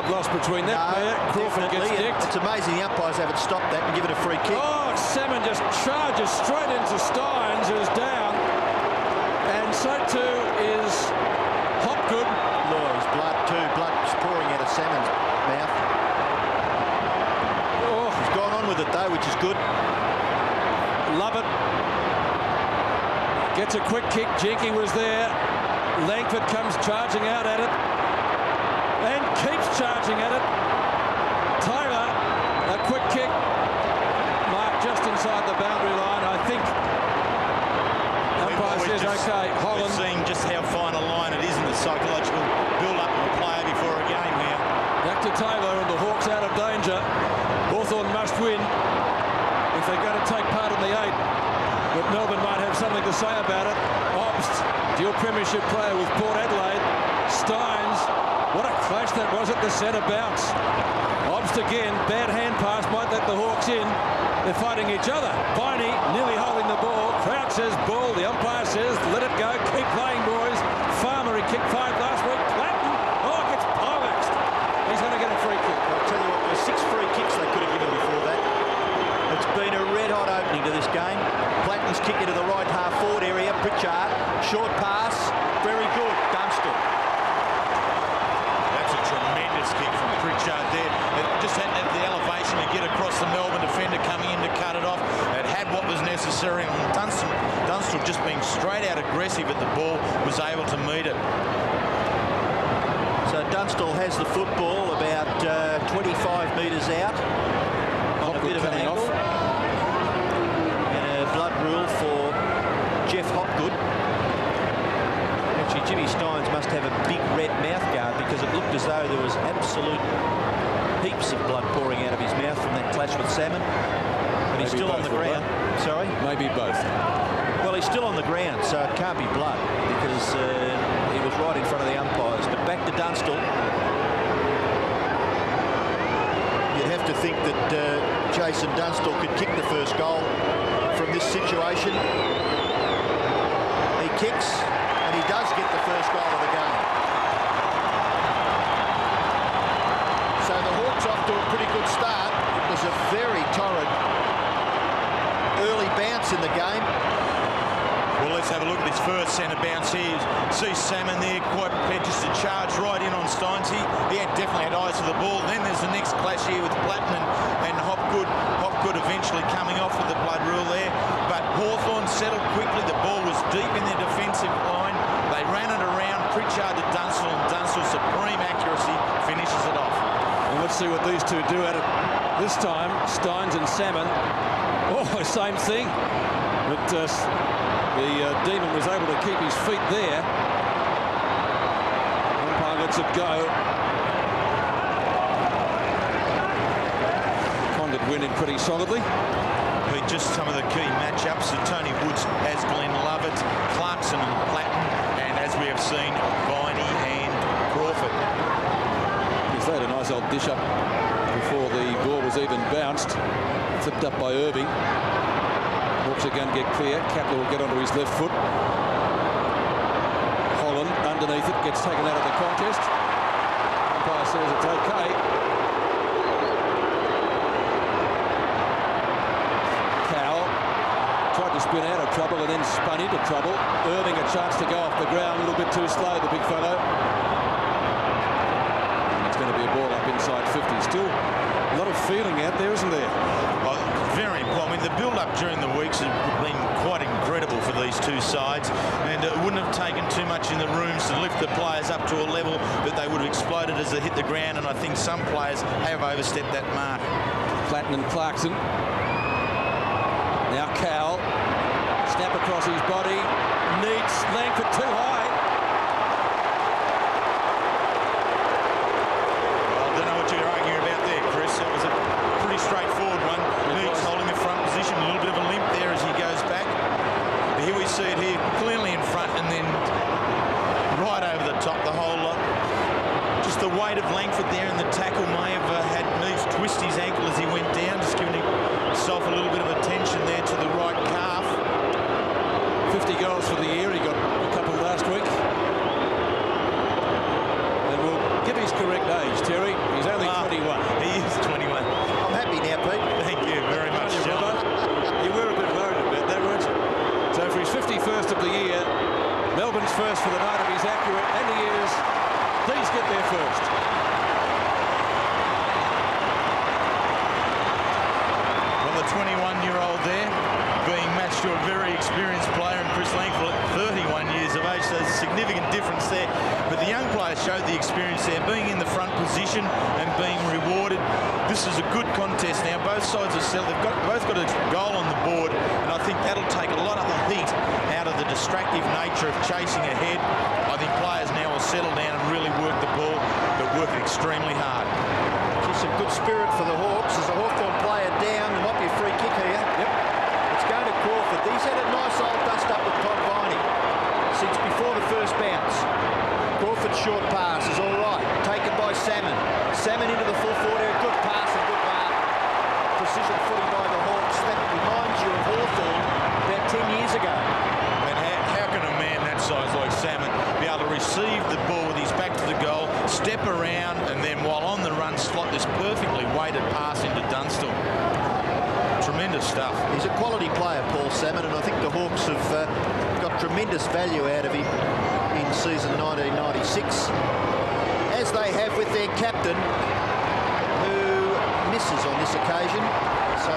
blood loss between that player. Crawford gets dicked. It's amazing the umpires haven't stopped that and given a free kick. Oh, Salmon just charges straight into Steins, who's down. And so too is Hopgood. Oh, his blood too. Blood is pouring out of Salmon's mouth. Oh. He's gone on with it though, which is good. Love it. Gets a quick kick. Jenky was there. Langford comes charging out at it and keeps charging at it. Taylor, a quick kick. Mark just inside the boundary line. I think umpire says okay. Holland. We're seeing just how fine a line it is in the psychological build-up of a player before a game here. Back to Taylor and the Hawks out of danger. Hawthorn must win if they're going to take part in the 8. But Melbourne might have something to say about it. Obst, dual premiership player with Port Adelaide. Steins, what a clash that was at the centre bounce. Obst again, bad hand pass, might let the Hawks in. They're fighting each other. Viney nearly holding the ball. Crowd says ball. The umpire says let it go. Keep playing, boys. Farmer, he kicked 5 last week. Platten, oh, gets poleaxed. He's going to get a free kick. I'll tell you what, there were 6 free kicks they could have given before that. It's been a red-hot opening to this game. Platten's kick into the right half-forward area. Pritchard, short pass, very good. Dunstall. That's a tremendous kick from Pritchard there. It just had to have the elevation to get across the Melbourne defender coming in to cut it off. It had what was necessary, and Dunstall just being straight out aggressive at the ball was able to meet it. So Dunstall has the football about 25 metres out. On a bit of an angle. And a blood rule for Jeff Hopgood. Actually, Jimmy Steins must have a big red mouth guard because it looked as though there was absolute heaps of blood pouring out of his mouth from that clash with Salmon. But he's still on the ground. Sorry? Maybe both. Well, he's still on the ground, so it can't be blood because he was right in front of the umpires. But back to Dunstall. You'd have to think that Jason Dunstall could kick the first goal from this situation. He kicks, and he does get the first goal of the game. So the Hawks off to a pretty good start. It was a very torrid early bounce in the game. Well, let's have a look at this first centre bounce here. See Salmon there, quite prepared just to charge right in on Steins. He had definitely had eyes for the ball. Then there's the next clash here with Platten and Hopgood. Hopgood eventually coming off with the blood rule there. But Hawthorn settled quickly. The ball was deep in their defensive line. They ran it around. Pritchard to Dunstall, and Dunstall's supreme accuracy finishes it off. And let's see what these two do at it this time. Steins and Salmon. Oh, same thing. But the Demon was able to keep his feet there. Umpire lets it go. Condit winning pretty solidly. But just some of the key matchups. So Tony Woods has Glenn Lovett, Clarkson and Platten, and as we have seen, Viney and Crawford. Yes, they had a nice old dish up before the ball was even bounced. Flipped up by Irving. Hawks again get clear. Kapler will get onto his left foot. Holland underneath it, gets taken out of the contest. Umpire says it's okay. Kowal tried to spin out of trouble and then spun into trouble. Irving a chance to go off the ground, a little bit too slow, the big fellow. And it's going to be a ball up inside 50. Still a lot of feeling out there, isn't there? Oh, very important. I mean, the build-up during the weeks has been quite incredible for these two sides, and it wouldn't have taken too much in the rooms to lift the players up to a level that they would have exploded as they hit the ground, and I think some players have overstepped that mark. Platten and Clarkson. Now Kowal. Snap across his body. Neitz. Langford too high. Well, I don't know what you're arguing about there, Chris. It was a pretty straightforward one. Neitz holding the front position, a little bit of a limp there as he goes back. Here we see it here, clearly in front, and then right over the top, the whole lot. Just the weight of Langford there, and the tackle may have had Neitz twist his ankle as he went down, just giving himself a little bit of attention there to the right calf. 50 goals for the year. He got a couple last week. And we'll give his correct age, Terry. He first of the year. Melbourne's first for the night if he's accurate, and he is. These get there first. Well, the 21-year-old there being matched to a very experienced player in Chris Langford at 31 years of age, so there's a significant difference there. But the young player showed the experience there, being in the front position and being rewarded. This is a good contest now. Both sides are settled. They've both got a goal on the board, and I think that'll take a lot of the heat out of the distractive nature of chasing ahead. I think players now will settle down and really work the ball, but work it extremely hard. Just some good spirit for the Hawks. There's a Hawthorn player down. There might be a free kick here. Yep. It's going to Crawford. He's had a nice old dust-up with Todd Viney since before the first bounce. Crawford's short pass is all right. Taken by Salmon. Salmon into the full forward area. Good pass and good mark. Precision footy by the Hawks. That reminds you of Hawthorn about 10 years ago. And how can a man that size like Salmon be able to receive the ball with his back to the goal, step around, and then while on the run slot this perfectly weighted pass into Dunstall? Tremendous stuff. He's a quality player, Paul Salmon, and I think the Hawks have got tremendous value out of him in season 1996, as they have with their captain, who misses on this occasion. So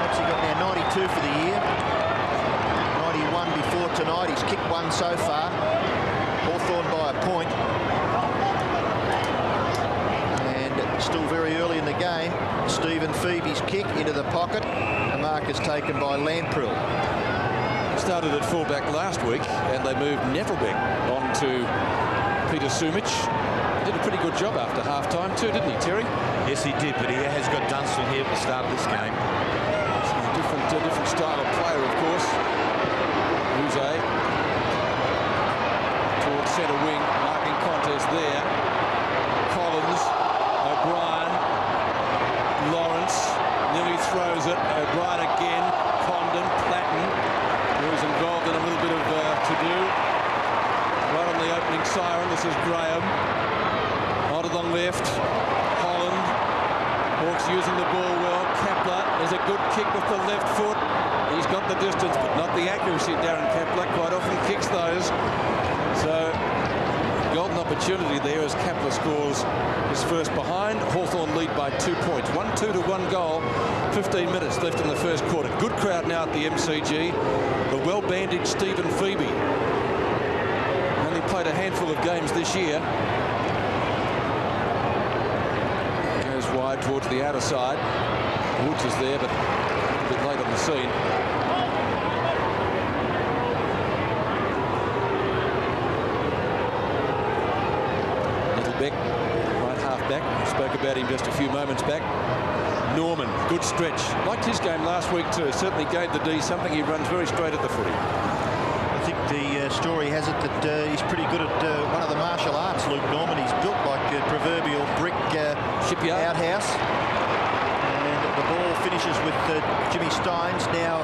what's he got now? 92 for the year. 91 before tonight. He's kicked one so far. Hawthorn by a point. And still very early in the game. Stephen Febey's kick into the pocket. The mark is taken by Lamprill. Started at fullback last week, and they moved Nettlebeck on to Peter Sumich. He did a pretty good job after half-time too, didn't he, Terry? Yes, he did, but he has got Dunstall here at the start of this game. It's a different style of player, of course. Uze towards centre wing, marking contest there. Collins, O'Brien, Lawrence nearly throws it. O'Brien again, Condon, Platten, who is involved in a little bit of to-do. Right on the opening siren, this is Graham. On to the left, Holland. Hawks using the ball well. Kepler, there's a good kick with the left foot. He's got the distance, but not the accuracy. Darren Kepler quite often kicks those. So, golden opportunity there as Kepler scores his first behind. Hawthorn lead by 2 points. 1-2 to 1 goal. 15 minutes left in the first quarter. Good crowd now at the MCG. The well-bandaged Stephen Febey. Only played a handful of games this year. Goes wide towards the outer side. Woods is there, but a bit late on the scene. Nettlebeck, right half back. We spoke about him just a few moments back. Norman, good stretch. Liked his game last week too. Certainly gave the D something. He runs very straight at the footy. I think the story has it that he's pretty good at one of the martial arts, Luke Norman. He's built like a proverbial brick shipyard outhouse. And the ball finishes with Jimmy Steins. Now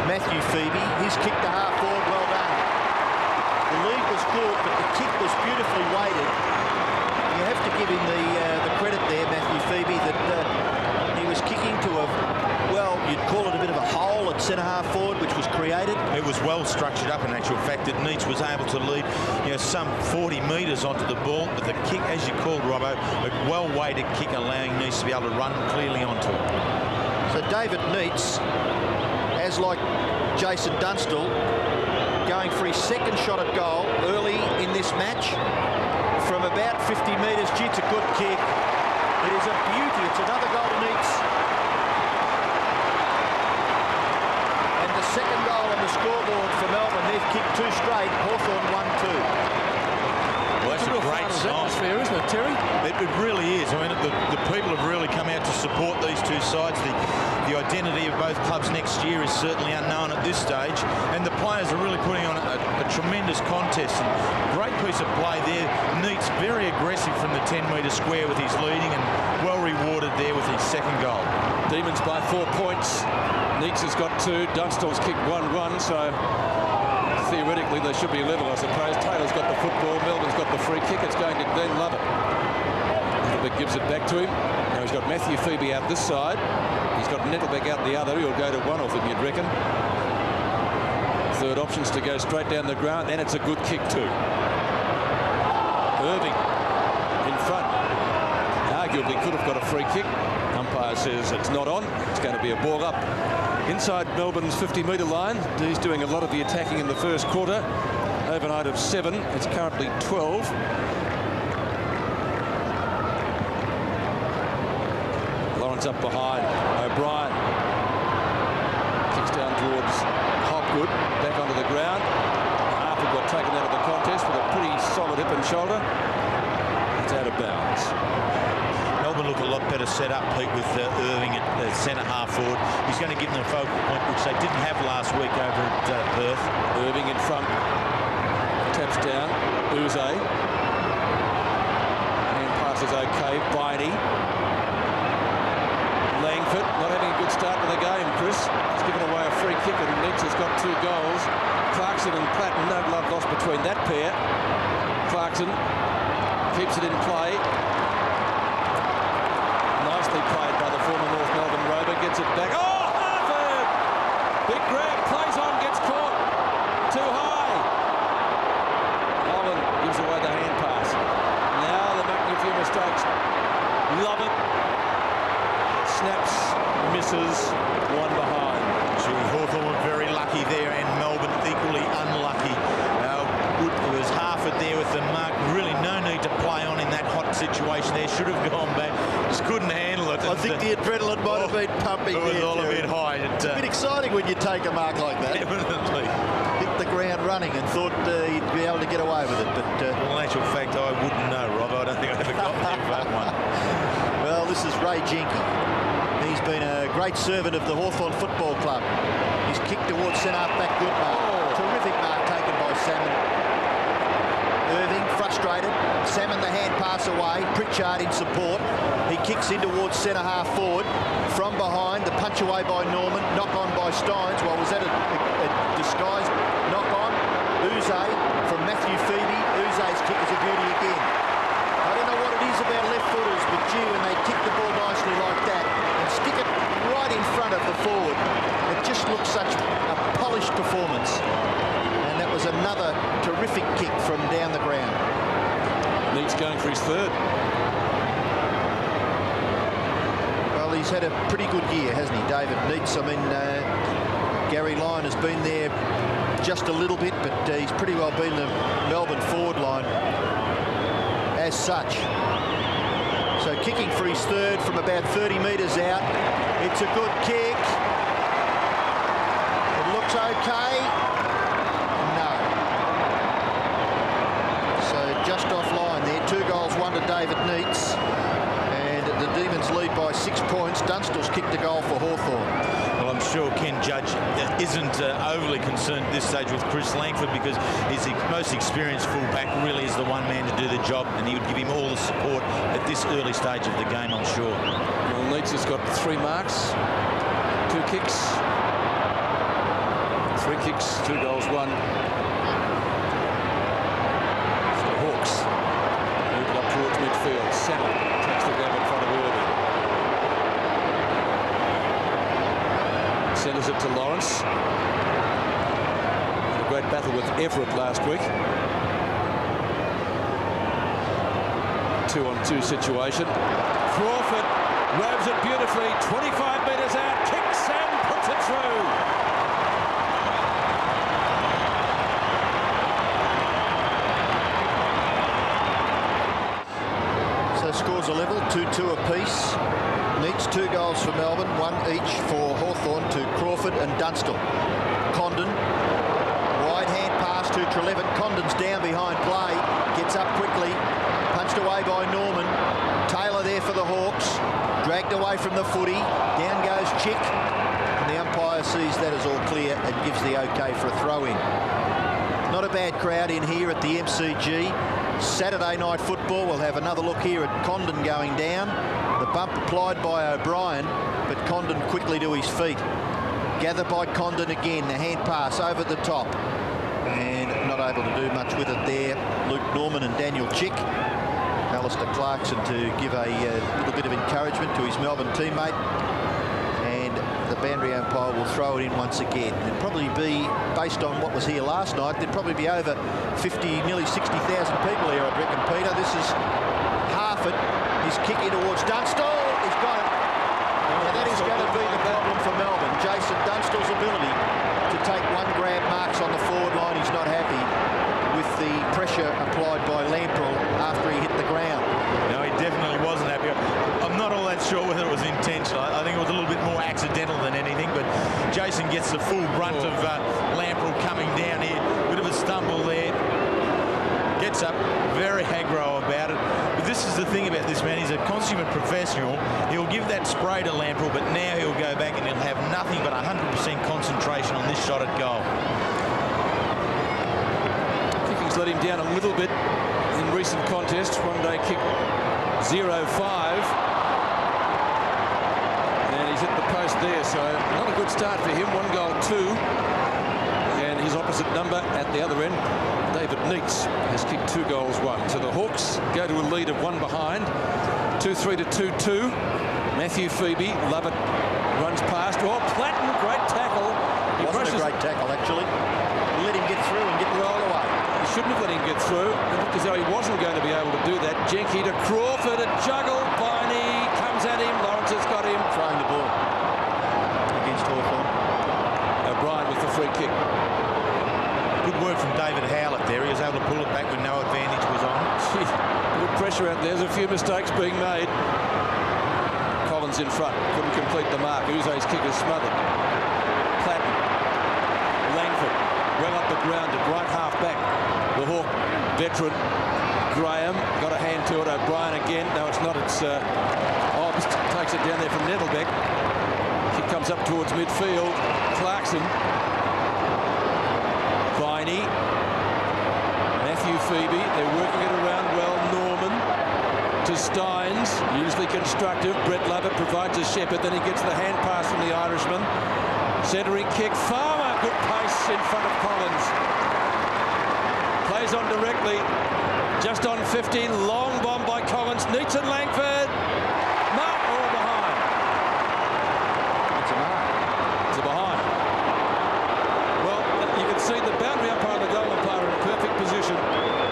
Matthew Febey. He's kicked the half forward. Well done. The lead was good, but the kick was beautifully weighted. You have to give him the credit there, Matthew Febey, that he was kicking to a, well, you'd call it a bit of a hole at centre-half forward, which was created. It was well structured up in actual fact that Neitz was able to lead some 40 metres onto the ball, but the kick, as you called, Robbo, a well-weighted kick allowing Neitz to be able to run clearly onto it. So David Neitz, as like Jason Dunstall, going for his second shot at goal early in this match from about 50 metres. Gee, it's a good kick. It is a beauty. It's another goal to Neitz. And the second goal on the scoreboard for Melbourne. They've kicked two straight. Hawthorn 1-2. Well, that's a great sign. Atmosphere, isn't it, Terry? It really is. I mean, the people have really come out to support these two sides. The identity of both clubs next year is certainly unknown at this stage, and the players are really putting on a tremendous contest. And great piece of play there. Neitz very aggressive from the 10-metre square with his leading, and well rewarded there with his second goal. Demons by 4 points. Neitz has got 2. Dunstall's kicked 1-1, so theoretically they should be level, I suppose. Taylor's got the football. Melbourne's got the free kick. It's going to Glenn Lovett. Nettlebeck gives it back to him. Now he's got Matthew Febey out this side. He's got Nettlebeck out the other. He'll go to one of them, you'd reckon. preferred options to go straight down the ground, and it's a good kick too. Irving in front. Arguably could have got a free kick. Umpire says it's not on. It's going to be a ball up inside Melbourne's 50-metre line. He's doing a lot of the attacking in the first quarter. Overnight of 7. It's currently 12. Lawrence up behind. O'Brien kicks down towards Hopgood. Back onto the ground. Harper got taken out of the contest with a pretty solid hip and shoulder. It's out of bounds. Melbourne look a lot better set up, Pete, with Irving at centre half forward. He's going to give them a focal point, which they didn't have last week over at Perth. Irving in front. Taps down. Uze. And passes okay. Biney. Langford not having a good start to the game, Chris. He's given away a free kick and Neitz has got 2 goals. Clarkson and Platten, no love lost between that pair. Clarkson keeps it in play. Nicely played by the former North Melbourne rover. Gets it back. Oh, Harvard! Big grab, plays on, gets caught. Too high. Holland gives away the hand pass. Now they're making a few mistakes. Love it. Snaps, misses, one behind. Gee, Hawthorn were very lucky there, and Melbourne equally unlucky. There was Harford there with the mark. Really no need to play on in that hot situation there. Should have gone back. Just couldn't handle it. I think the adrenaline might have been pumping. It was all a bit high. It's a bit exciting when you take a mark like that. Evidently. Hit the ground running and thought he'd be able to get away with it. But well, in actual fact, I wouldn't know, Rob. I don't think I ever got that one. Well, this is Ray Jenke. He's been a great servant of the Hawthorn Football Club. He's kicked towards centre back, good mark. Terrific mark taken by Salmon. Irving frustrated. Salmon the hand pass away. Pritchard in support. He kicks in towards centre half forward. From behind, the punch away by Norman. Knock on by Steins. Well, was that a disguised knock on? Uze from Matthew Febey. Uze's kick is a beauty again. I don't know what it is about left footers, but gee, when they kick the ball nicely like that and stick it right in front of the forward, it just looks such a polished performance. And that was another terrific kick from down the ground. Neitz going for his 3rd. Well, he's had a pretty good year, hasn't he, David Neitz? I mean, Gary Lyon has been there just a little bit, but he's pretty well been the Melbourne forward line as such. So kicking for his 3rd from about 30 metres out. It's a good kick. It looks okay. No. So just offline there. 2 goals, 1 to David Neitz. And the Demons lead by 6 points. Dunstall's kicked a goal for Hawthorn. Well, I'm sure Ken Judge isn't overly concerned at this stage with Chris Langford, because his most experienced fullback really is the one man to do the job, and he would give him all the support at this early stage of the game, I'm sure. Well, Neitz has got 3 marks, 2 kicks, 3 kicks, 2 goals, 1. So Hawks move it up towards midfield. Salmon takes the grab in front of Irving. Centres it to Lawrence. Had a great battle with Everett last week. 2-on-2 situation. Crawford robs it beautifully. 25 metres out. Kicks and puts it through. So scores a level, 2-2 apiece. Neitz 2 goals for Melbourne, 1 each for Hawthorn to Crawford and Dunstall. Condon, wide hand pass to Trelevin. Condon's down behind play, gets up quickly, punched away by Norman. Taylor there for the Hawks, dragged away from the footy. Down goes Chick, and the umpire sees that as all clear and gives the okay for a throw-in. Not a bad crowd in here at the MCG. Saturday night football. We'll have another look here at Condon going down. The bump applied by O'Brien, but Condon quickly to his feet. Gathered by Condon again. The hand pass over the top. And not able to do much with it there. Luke Norman and Daniel Chick. Alastair Clarkson to give a little bit of encouragement to his Melbourne teammate. And the boundary umpire will throw it in once again. It'd probably be, based on what was here last night, there'd probably be over 50, nearly 60,000 people here, I'd reckon, Peter. This is half it. He's kicking towards Dunstall. He's got it. Now that is going to be the problem for Melbourne. Jason Dunstall's ability to take one grab marks on the forward line. He's not happy with the pressure applied by Lamprell after he hit the ground. No, he definitely wasn't happy. I'm not all that sure whether it was intentional. I think it was a little bit more accidental than anything, but Jason gets the full brunt of Lamprell coming down here. Bit of a stumble there. Gets up, very aggro about it. But this is the thing about this man. He's a consummate professional. He'll give that spray to Lamprell, but now he'll go back and he'll have nothing but 100% concentration on this shot at goal. Kicking's let him down a little bit in recent contests. One day kick 0-5. And he's hit the post there, so not a good start for him. 1 goal, 2. And his opposite number at the other end, David Neitz, has kicked 2 goals, 1. So the Hawks go to a lead of 1 behind. 2-3 to 2-2. Matthew Febey, love it, runs past. Oh, Platten, great tackle. It wasn't a great tackle, actually. He let him get through and get the roll away. He shouldn't have let him get through. It looked as though he wasn't going to be able to do that. Jenky to Crawford, a juggle. Viney comes at him. Lawrence has got him. Throwing the ball against Hawthorn. O'Brien with the free kick. Good work from David Howlett there. He was able to pull it back when no advantage was on. Gee, good pressure out there. There's a few mistakes being made. Collins in front. Couldn't complete the mark. Uze's kick is smothered. Platten. Langford. Well up the ground at right half back. The Hawk veteran Graham got a hand to it. O'Brien again. No, it's not. It's Hobbs takes it down there from Nettlebeck. Kick comes up towards midfield. Clarkson. Viney. Matthew Febey. They're working it around well. Norman to Steins. Usually constructive. Brett Lovett provides a shepherd. Then he gets the hand pass from the Irishman. Centering kick. Farmer. Good pace in front of Collins. Plays on directly. Just on 50. Long bomb by Collins. Neitz and Langford. Mark all behind. It's a mark. It's a behind. Well, you can see the boundary umpire and the goal umpire in a perfect position.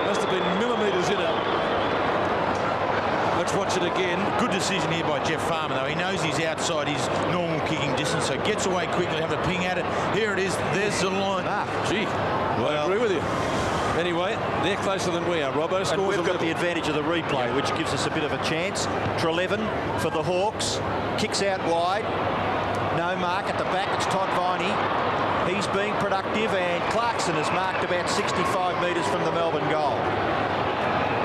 Must have been millimetres in it. Let's watch it again. Good decision here by Jeff Farmer, though. He knows he's outside his normal kicking distance, so gets away quickly, have a ping at it. Here it is. There's the line. Gee, well, I agree with you. Anyway, they're closer than we are. Robbo scores. We've got the advantage of the replay, which gives us a bit of a chance. Treleaven for the Hawks. Kicks out wide. No mark at the back. It's Todd Viney. He's being productive, and Clarkson is marked about 65 metres from the Melbourne goal.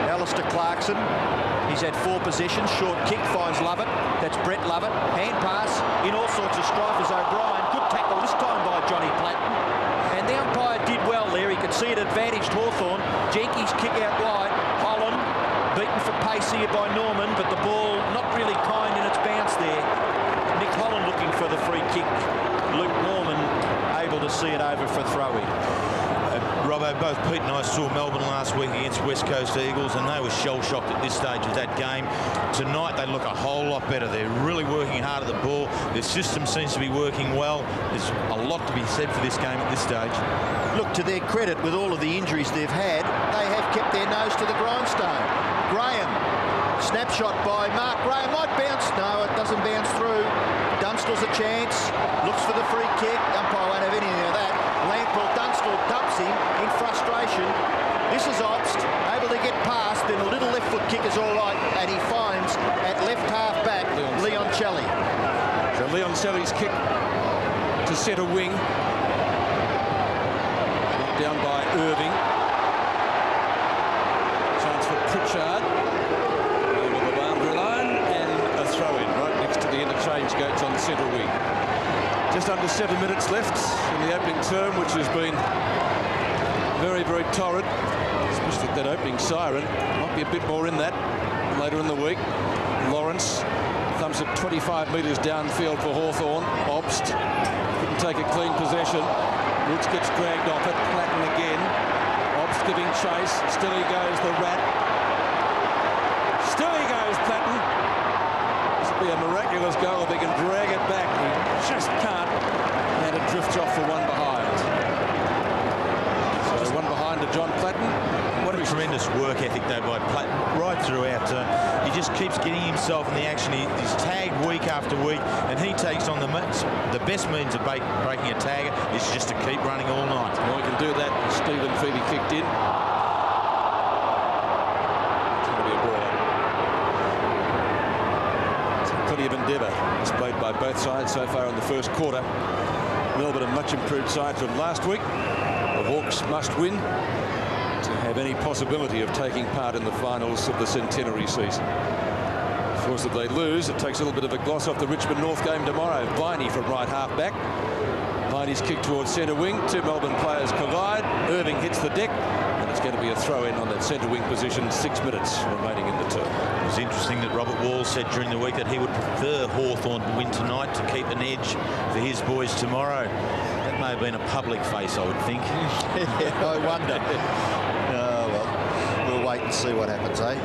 Alastair Clarkson. He's had 4 possessions. Short kick finds Lovett. That's Brett Lovett. Hand pass in all sorts of strife as O'Brien. Good tackle this time by Johnny Platten. And the umpire did well there. He could see it advantaged Hawthorn. Jenkins kick out wide. Holland beaten for pace here by Norman, but the ball not really kind in its bounce there. Nick Holland looking for the free kick. Luke Norman able to see it over for throw-in. Robbo, both Pete and I saw Melbourne last week against West Coast Eagles, and they were shell-shocked at this stage of that game. Tonight, they look a whole lot better. They're really working hard at the ball. Their system seems to be working well. There's a lot to be said for this game at this stage. Look, to their credit, with all of the injuries they've had, they have kept their nose to the grindstone. Graham, snapshot by Mark Graham. Might bounce. No, it doesn't bounce through. Dunstall's a chance. Looks for the free kick. Umpire won't have anything of that. Lamprell, Dunstall dumps him in frustration. This is Obst, able to get past, then a little left foot kick is all right, and he finds at left half back Leon Shelley. So Leon Shelley's kick to centre wing. Knocked down by Irving. Chance for Pritchard. Over the boundary line, and a throw-in right next to the interchange gates on the centre wing. Just under 7 minutes left in the opening term, which has been very, very torrid, especially that opening siren. Might be a bit more in that later in the week. Lawrence thumbs it 25 metres downfield for Hawthorn. Obst couldn't take a clean possession. Woods gets dragged off it. Platten again. Obst giving chase. Still he goes, the rat. Still he goes, Platten. This will be a miraculous goal if he can drag it back. just can't, and it drifts off for one behind. So one behind to John Platten. What a tremendous work ethic, though, by Platten, right throughout. He just keeps getting himself in the action. He's tagged week after week, and he takes on the best means of breaking a tagger is just to keep running all night. Well, he can do that. Stephen Febey kicked in. It's going to be a ball. Plenty of endeavour displayed by both sides so far in the first quarter. Melbourne, a much improved side from last week. The Hawks must win to have any possibility of taking part in the finals of the centenary season. Of course, if they lose, it takes a little bit of a gloss off the Richmond North game tomorrow. Viney from right half back. Viney's kick towards centre wing. Two Melbourne players collide. Irving hits the deck, and it's going to be a throw-in on that centre wing position. 6 minutes remaining in the term. It was interesting that Robert Wall said during the week that he would prefer Hawthorn to win tonight to keep an edge for his boys tomorrow. That may have been a public face, I would think. Yeah, I wonder. Well, we'll wait and see what happens, eh?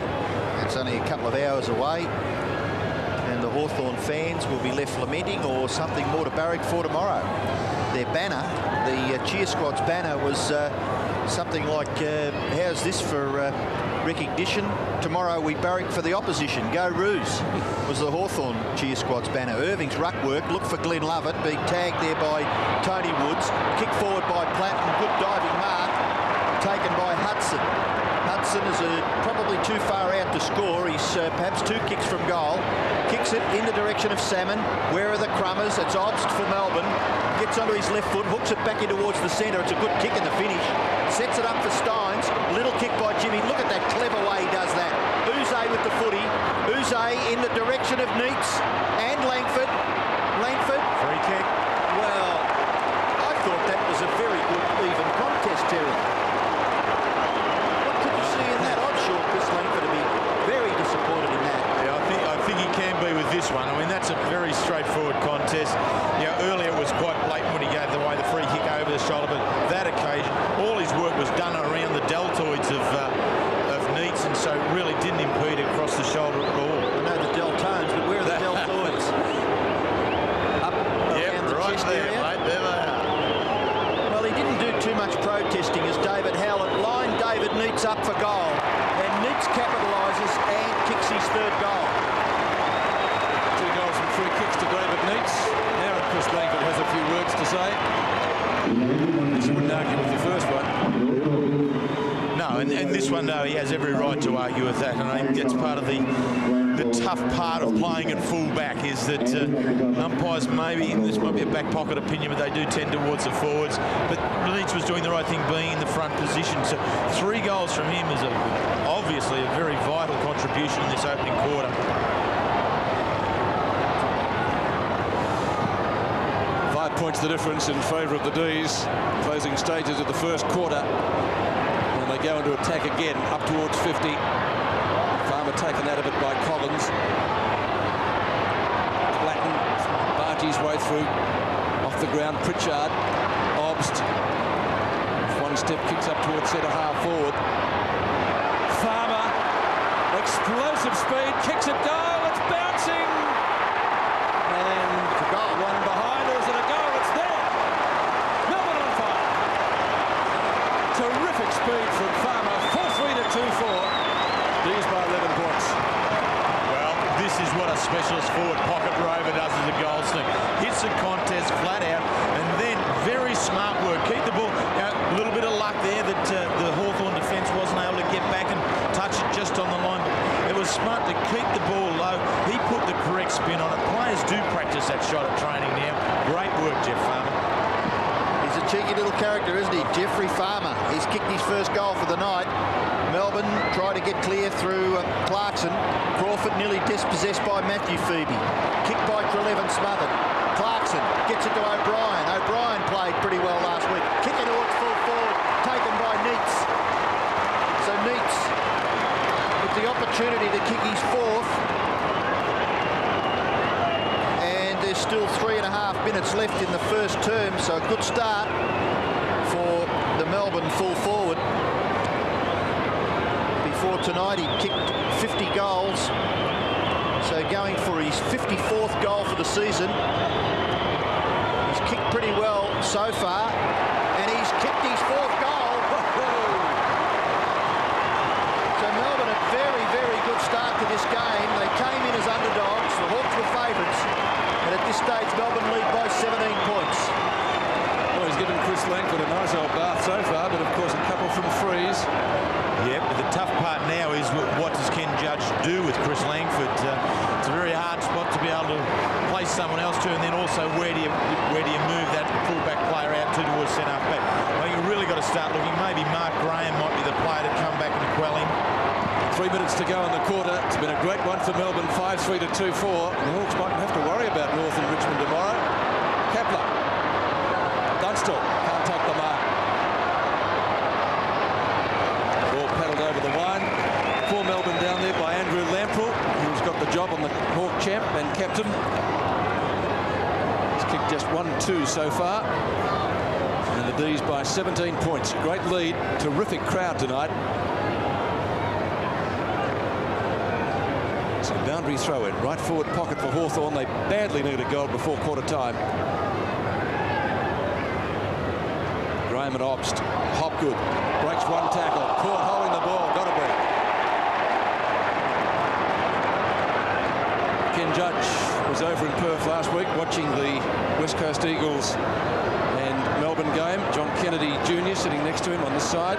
It's only a couple of hours away, and the Hawthorn fans will be left lamenting or something more to barrack for tomorrow. Their banner, the cheer squad's banner, was something like, how's this for recognition? Tomorrow we barrack for the opposition. Go Roos was the Hawthorn cheer squad's banner. Irving's ruck work, look for Glenn Lovett, being tagged there by Tony Woods. Kick forward by Platten, good diving mark, taken by Hudson. Hudson is probably too far out to score. He's perhaps 2 kicks from goal. Kicks it in the direction of Salmon. Where are the Crummers? It's Obst for Melbourne. Gets onto his left foot, hooks it back in towards the centre. It's a good kick in the finish. Sets it up for Steins. Little kick by Jimmy. Look at that clever way he does that. Uze with the footy. Uze in the direction of Neitz and Langford. Langford. Free kick. Well, I thought that was a very good even contest, Terry. What could you see in that? I'm sure Chris Langford would be very disappointed in that. Yeah, I think he can be with this one. I mean, that's a very straightforward contest. You know, earlier it was quite blatant when he gave away the free kick over the shoulder, but that occasion, all his work was done around the deltoids of Neitz, and so really didn't impede across the shoulder at all. I know the deltones, but where are the deltoids? Up around the right chest there, area. mate. There they are. Well, he didn't do too much protesting as David Howlett lined David Neitz up for goal, and Neitz capitalises and kicks his 3rd goal. 2 goals from free kicks to David Neitz. Now Chris Langford has a few words to say. He wouldn't argue with the first one. No, and this one, no, he has every right to argue with that, and I think that's part of the tough part of playing at full back is that umpires maybe, and this might be a back pocket opinion, but they do tend towards the forwards. But Neitz was doing the right thing being in the front position. So 3 goals from him is obviously a very vital contribution in this opening quarter. 5 points the difference in favour of the D's. Closing stages of the first quarter. And they go into attack again, up towards 50. Farmer taken out of it by Collins. Platten barges way through. Off the ground, Pritchard. Obst. One step, kicks up towards centre half forward. Farmer. Explosive speed, kicks it goal. It's bouncing. And one behind, or is it a goal? It's there. Melbourne on fire. Terrific speed from Farmer. 4-3 to 2-4. D's by 11 points. Well, this is what a specialist forward pocket rover does as a goal sting. Hits the contest flat out, and then very smart work. Keep the ball. A little bit of luck there that the Hawthorn defence wasn't able to get back and touch it just on the line. It was smart to keep the ball low. He put the correct spin on it. Players do practice that shot at training now. Great work, Jeff Farmer. He's a cheeky little character, isn't he? Jeffrey Farmer. He's kicked his first goal for the night. Melbourne try to get clear through Clarkson. Crawford nearly dispossessed by Matthew Febey. Kicked by Treleaven, smothered. Clarkson gets it to O'Brien. O'Brien played pretty well last week. Kick it towards full forward, taken by Neitz. So Neitz with the opportunity to kick his 4th. And there's still 3.5 minutes left in the first term, so a good start for the Melbourne full forward. Before tonight, he kicked 50 goals, so going for his 54th goal for the season. so far, and he's kicked his 4th goal. So Melbourne a very, very good start to this game. They came in as underdogs. The Hawks were favourites, and at this stage Melbourne lead by 17 points. Well, he's given Chris Langford a nice old bath so far, but of course a couple from frees. Yeah, but the tough part now is what does Ken Judge do with Chris Langford? It's a very hard spot to be able to place someone else to, and then also where do you move that full-back player out to towards centre back? I think you've really got to start looking. Maybe Mark Graham might be the player to come back and quell him. 3 minutes to go in the quarter. It's been a great one for Melbourne, 5-3 to 2-4. The Hawks mightn't have to worry about North and Richmond tomorrow. Kepler. Dunstall can't take the mark. Ball paddled over the line. For Melbourne down there by Andrew Lamprell, who's got the job on the Hawk champ and captain. He's kicked just 1-2 so far. And the D's by 17 points. Great lead. Terrific crowd tonight. So boundary throw in. Right forward pocket for Hawthorn. They badly need a goal before quarter time. Graham and Obst. Hopgood breaks one tackle. Caught holding the ball. Got to be. Ken Judge was over in Perth last week watching the West Coast Eagles and Melbourne game. John Kennedy Jr. sitting next to him on this side.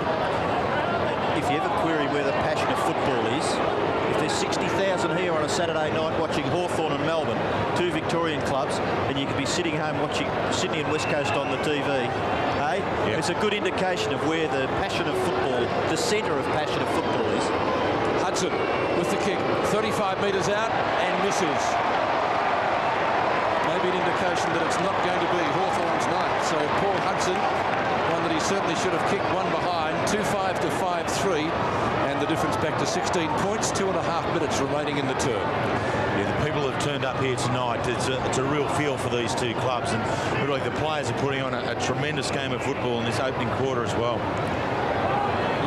If you ever query where the passion of football is, if there's 60,000 here on a Saturday night watching Hawthorn and Melbourne, 2 Victorian clubs, and you could be sitting home watching Sydney and West Coast on the TV, hey? Yep. It's a good indication of where the passion of football, the centre of passion of football is. Hudson with the kick, 35 metres out and misses. Maybe an indication that it's not going to be Hawthorn's night. So Paul Hudson, one that he certainly should have kicked, one behind, 2-5 to 5-3, and the difference back to 16 points, 2.5 minutes remaining in the term. Yeah, the people that have turned up here tonight, it's a real feel for these two clubs, and really the players are putting on a tremendous game of football in this opening quarter as well.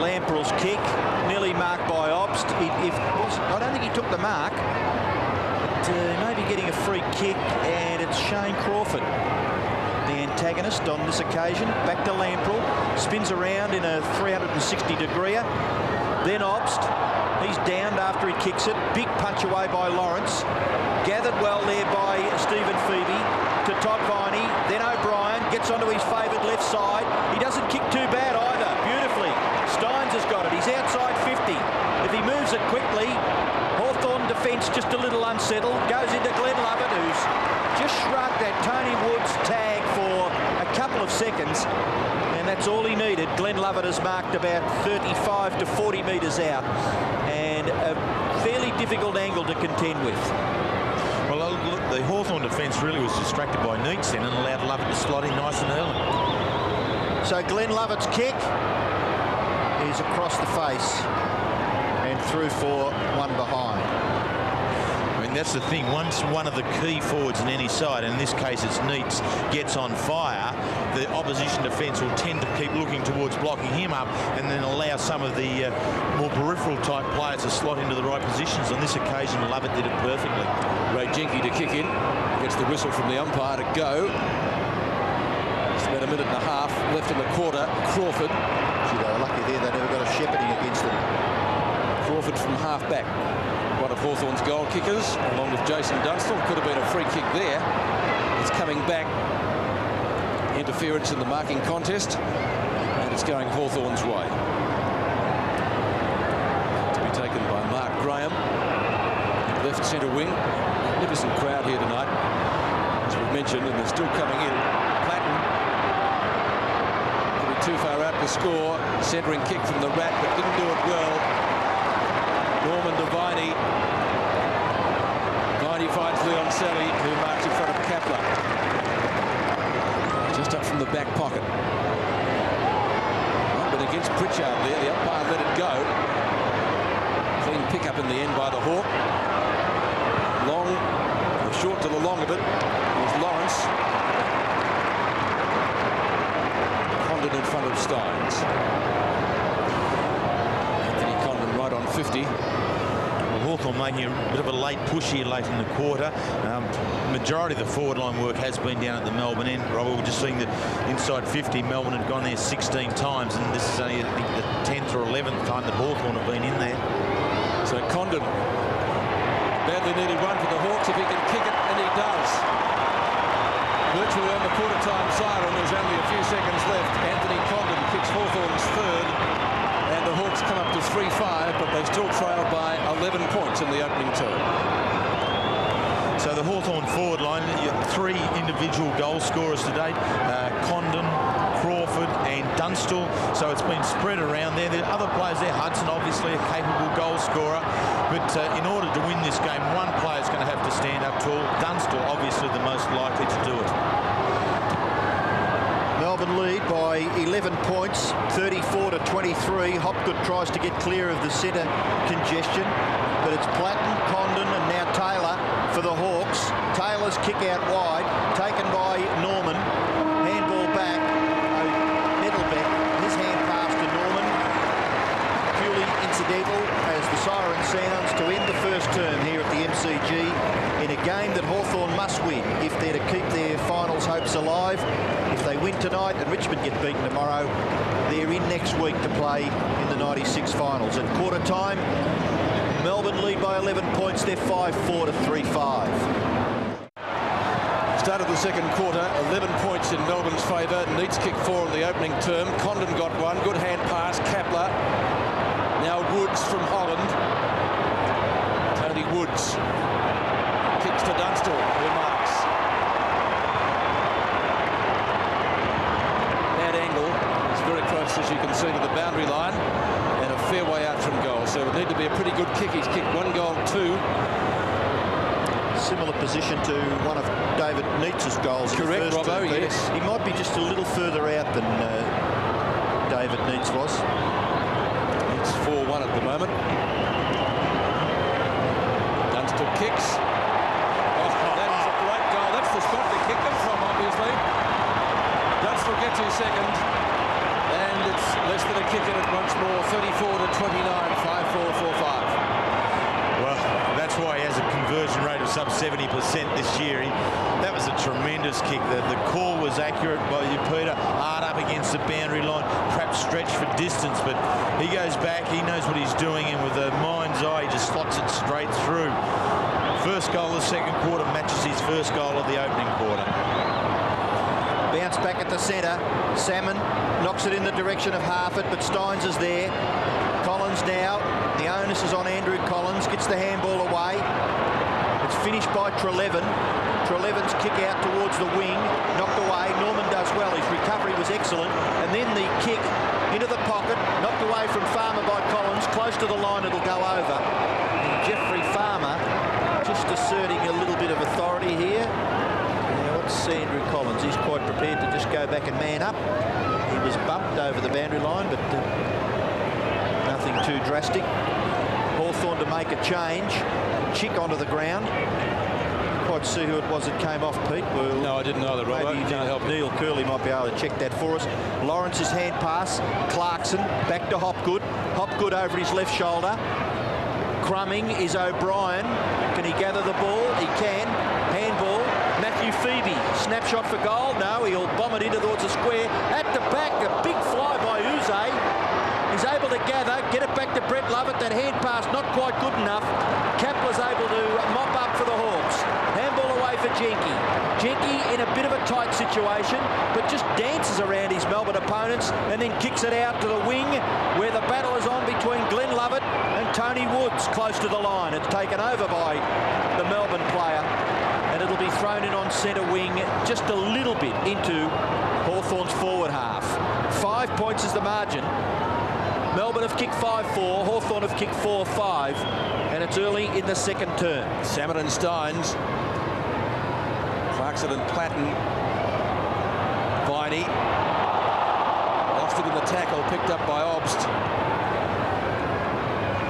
Lamprell's kick, nearly marked by Obst. I don't think he took the mark, but maybe getting a free kick, and it's Shane Crawford, the antagonist on this occasion. Back to Lamprell, spins around in a 360-degree. Then Obst, he's downed after he kicks it. Big punch away by Lawrence. Gathered well there by Stephen Febey to Todd Viney. Then O'Brien gets onto his favoured left side. He doesn't kick too bad either. Beautifully. Steins has got it. He's outside 50. If he moves it quickly, Hawthorn defence just a little unsettled. Goes into Glenn Lovett, who's just shrugged that Tony Woods tag for a couple of seconds. And that's all he needed. Glenn Lovett has marked about 35 to 40 metres out. And a fairly difficult angle to contend with. Well, look, the Hawthorn defence really was distracted by Neitz then and allowed Lovett to slot in nice and early. So Glenn Lovett's kick is across the face and through for one behind. I mean, that's the thing. Once one of the key forwards in any side, and in this case it's Neitz, gets on fire, the opposition defence will tend to keep looking towards blocking him up and then allow some of the more peripheral type players to slot into the right positions. On this occasion, Lovett did it perfectly. Ray Jenke to kick in. Gets the whistle from the umpire to go. It's about a minute and a half left in the quarter. Crawford. Gee, they were lucky there. They never got a shepherding against them. Crawford from half-back. One of Hawthorn's goal kickers, along with Jason Dunstall. Could have been a free kick there. It's coming back. Interference in the marking contest, and it's going Hawthorn's way. To be taken by Mark Graham, left centre wing. Magnificent crowd here tonight, as we've mentioned, and they're still coming in. Platten could be too far out to score. Centering kick from the Rat, but didn't do it well. Norman to Viney. Viney finds Leon Selly, who marks in front of Kepler. Just up from the back pocket. Well, but against Pritchard there, the umpire let it go. Clean pick up in the end by the Hawk. Long, the short to the long of it was Lawrence. Condon in front of Steins. Anthony Condon right on 50. Hawthorn making a bit of a late push here late in the quarter. Majority of the forward line work has been down at the Melbourne end. Robert, we're just seeing that inside 50, Melbourne had gone there 16 times, and this is only, I think, the 10th or 11th time that Hawthorn have been in there. So Condon, badly needed one for the Hawks if he can kick it, and he does. Virtually on the quarter-time siren, there's only a few seconds left. Anthony Condon kicks Hawthorn's third, and the Hawks come up to 3-5, but they still trail by 11 points in the opening term. So the Hawthorn forward line, three individual goal scorers to date, Condon, Crawford and Dunstall. So it's been spread around there. There are other players there. Hudson, obviously, a capable goal scorer. But in order to win this game, one player is going to have to stand up tall. Dunstall, obviously, the most likely to do it. Melbourne lead by 11 points, 34-23. Hopgood tries to get clear of the centre congestion, but it's Platten, Condon and now Taylor for the Hawks. Taylor's kick out wide, taken by Norman. Handball back. Nettlebeck, his hand pass to Norman. Purely incidental as the siren sounds to end the first term here at the MCG in a game that Hawthorn must win if they're to keep their finals hopes alive. If they win tonight and Richmond get beaten tomorrow, they're in next week to play in the 96 finals. At quarter time, Melbourne lead by 11 points. They're 5-4 to 3-5. Start of the second quarter, 11 points in Melbourne's favour. Neitz kicked 4 in the opening term. Condon got one. Good hand pass. Kapler. Now Woods from Holland. Tony Woods kicks to Dunstall, who marks. Bad angle. It's very close, as you can see, to the boundary line, and a fair way out from goal. So it would need to be a pretty good kick. He's kicked 1 goal, 2. Similar position to one of David Neitz's goals. Correct, Robbo, yes. He might be just a little further out than David Neitz was. It's 4-1 at the moment. Dunstall kicks. Oh, that's a great goal. That's the spot to kick them from, obviously. Dunstall gets his second, and it's less than a kick in it once more. 34-29, 5-4, 4-5. Well, that's why he has a conversion rate of sub 70% this year. That was a tremendous kick. The call was accurate by you, Peter. Hard up against the boundary line, perhaps stretched for distance, but he goes back, he knows what he's doing, and with a mind's eye, he just slots it straight through. First goal of the second quarter matches his first goal of the opening quarter. Bounce back at the centre. Salmon knocks it in the direction of Harford, but Steins is there. Collins now. The onus is on Andrew Collins. Gets the handball away. It's finished by Trelevin. Trelevin's kick out towards the wing. Knocked away. Norman does well. His recovery was excellent. And then the kick into the pocket. Knocked away from Farmer by Collins. Close to the line. It'll go over. And Jeffrey Farmer just asserting a little bit of authority here. Now let's see Andrew Collins. He's quite prepared to just go back and man up. He was bumped over the boundary line, but nothing too drastic. Hawthorn to make a change. Chick onto the ground. Quite see who it was that came off, Pete. Well, No, I didn't know that, Robert. maybe Can't help it. Neil Curley might be able to check that for us. Lawrence's hand pass. Clarkson back to Hopgood. Hopgood over his left shoulder. Crumbing is O'Brien. Can he gather the ball? He can. Handball. Matthew Febey. Snapshot for goal. No, he'll bomb it into towards the square. At the back, a big fly by Uze. He's able to gather, get it back to Brett Lovett. That hand pass not quite good enough. Kapler's able to mop up for the Hawks. Handball away for Jenke. Jenke in a bit of a tight situation, but just dances around his Melbourne opponents and then kicks it out to the wing where the battle is on between Glenn Lovett and Tony Woods close to the line. It's taken over by the Melbourne player, and it'll be thrown in on centre wing just a little bit into Hawthorn's forward half. 5 points is the margin. Melbourne have kicked 5-4, Hawthorn have kicked 4-5, and it's early in the second term. Salmon and Steins. Clarkson and Platten. Viney. Lost it in the tackle, picked up by Obst.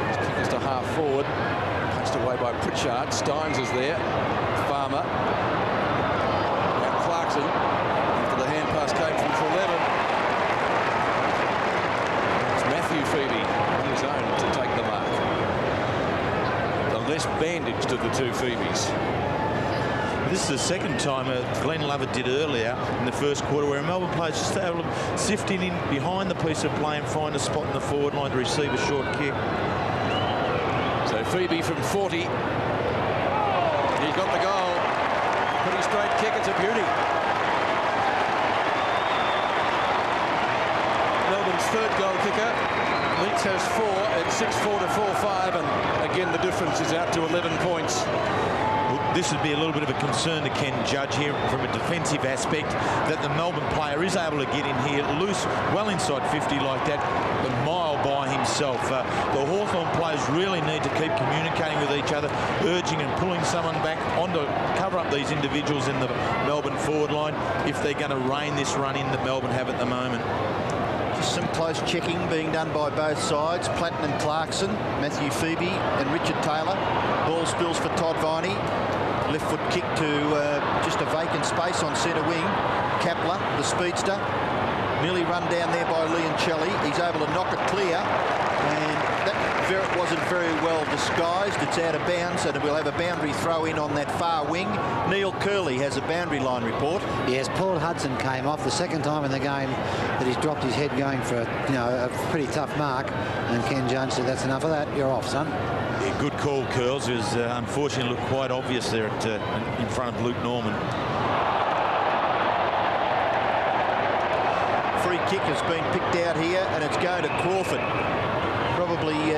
His kick is to half forward. Punched away by Pritchard. Steins is there. Farmer. Now Clarkson. After the hand pass came from Trelevin. Matthew Febey on his own to take the mark. youngest of the two Febeys. This is the second time Glenn Lovett did earlier in the first quarter where a Melbourne player just able to sift in behind the piece of play and find a spot in the forward line to receive a short kick. So Febey from 40. He's got the goal. Pretty straight kick. It's a beauty. Melbourne's third goal kicker. Neitz has 4 at 6-4 to 4-5, and again the difference is out to 11 points. This would be a little bit of a concern to Ken Judge here from a defensive aspect, that the Melbourne player is able to get in here loose, well inside 50 like that, a mile by himself. The Hawthorn players really need to keep communicating with each other, urging and pulling someone back on to cover up these individuals in the Melbourne forward line if they're going to rein this run in that Melbourne have at the moment. Just some close checking being done by both sides. Platten and Clarkson, Matthew Febey and Richard Taylor. Ball spills for Todd Viney. Left foot kick to just a vacant space on centre wing. Kapler, the speedster, nearly run down there by Leoncelli. He's able to knock it clear, and that wasn't very well disguised. It's out of bounds, and we'll have a boundary throw in on that far wing. Neil Curley has a boundary line report. Yes, Paul Hudson came off the second time in the game that he's dropped his head going for a pretty tough mark, and Ken Jones said, "That's enough of that. You're off, son." Yeah, good call, Curls. It was unfortunately looked quite obvious there in front of Luke Norman. Free kick has been picked out here, and it's going to Crawford. Probably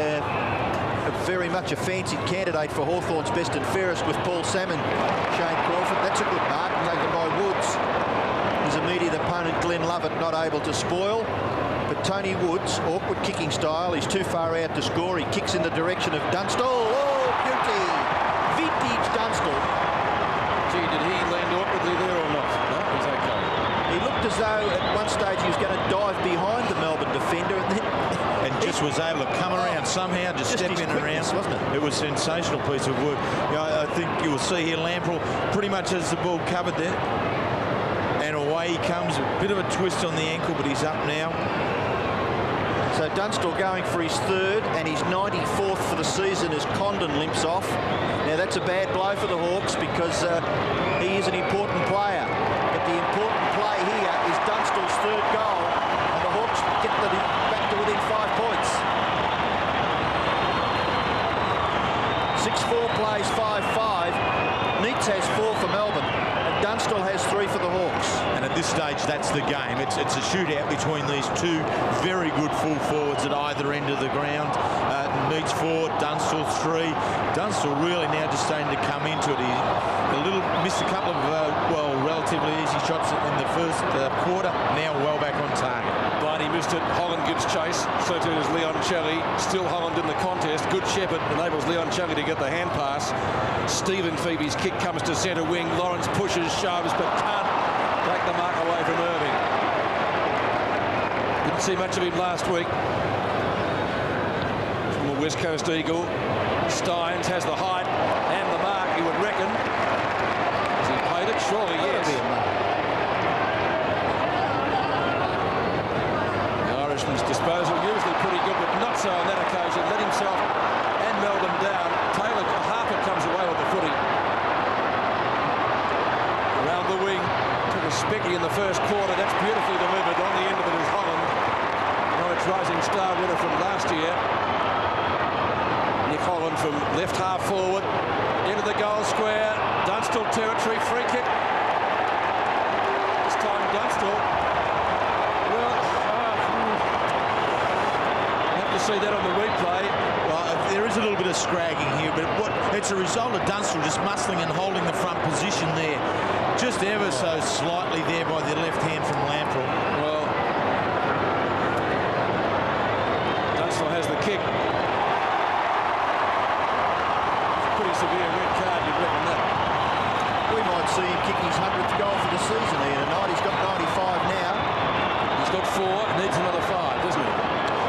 very much a fancied candidate for Hawthorn's best and fairest with Paul Salmon. Shane Crawford, that's a good mark, taken by Woods. His immediate opponent, Glenn Lovett, not able to spoil. But Tony Woods, awkward kicking style, he's too far out to score. He kicks in the direction of Dunstall. Oh, beauty! Vintage Dunstall. Gee, did he land awkwardly there or not? No, he's okay. He looked as though at one stage he was going to dive behind the Melbourne defender, and then just was able to come around somehow, just step in and around. Wasn't it? It was a sensational piece of work. I think you will see here Lamprell pretty much has the ball covered there. And away he comes. A bit of a twist on the ankle, but he's up now. So Dunstall going for his third, and his 94th for the season as Condon limps off. Now that's a bad blow for the Hawks because he is an important player. But the important play here is Dunstall's third goal, and the Hawks get back to within 5 points. 6-4 plays 5-5. Neitz has 4 for Melbourne, and Dunstall has 3 for the Hawks. And at this stage, that's the game. It's a shootout between these two very good full forwards at either end of the ground. Neitz 4, Dunstall 3. Dunstall really now just starting to come into it. He missed a couple of relatively easy shots in the first quarter. Now well back on target. Barney missed it. Holland gives chase. So too does Leoncelli. Still Holland in the contest. Good Shepherd enables Leoncelli to get the hand pass. Stephen Febe's kick comes to centre wing. Lawrence pushes, shoves, but can't take the mark away from Irving. Didn't see much of him last week. From the West Coast Eagle. Steins has the height and the mark, you would reckon. Has he played it? Surely, yes. The Irishman's disposal usually pretty good, but not so on that occasion. Let himself and Melbourne down. Taylor Harper comes away with the footy. Around the wing, took a specky in the first quarter. That's beautifully delivered. On the end of it is Holland. Norwich rising star winner from last year. Nick Holland from left half forward into the goal square. Dunstall territory, free kick. This time Dunstall. Well, have to see that on the replay. Well, there is a little bit of scragging here, but it's a result of Dunstall just muscling and holding the front position there. Just ever so slightly there by the left hand from Lamprell. Well, Dunstall has the kick. Pretty severe red card, you'd reckon that. We might see him kick his 100th goal for the season here tonight. He's got 95 now. He's got 4, needs another 5, doesn't he?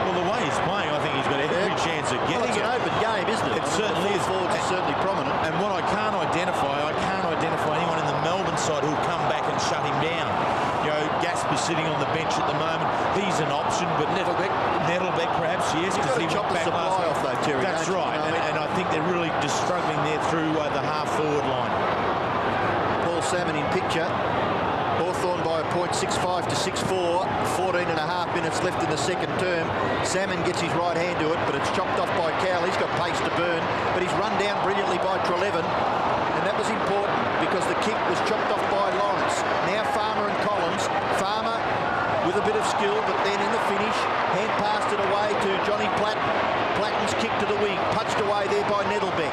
Well, the way he's playing, I think he's got every chance of getting it's it. an open game, isn't it? It certainly is. Forwards are certainly prominent. And what I can't identify anyone in the Melbourne side who'll come back and shut him down. You know, Gasper's sitting on the bench at the moment. He's an option, but Nettlebeck perhaps, yes, because he went back last week. Off though, Terry, that's right, you know, and I think they're really just struggling there through Salmon in picture. Hawthorn by a point, 6-5 to 6-4. 14.5 minutes left in the second term. Salmon gets his right hand to it, but it's chopped off by Kowal. He's got pace to burn, but he's run down brilliantly by Treleaven. And that was important because the kick was chopped off by Lawrence. Now Farmer and Collins. Farmer with a bit of skill, but then in the finish, hand passed it away to Johnny Platten. Platten's kick to the wing, punched away there by Nettlebeck.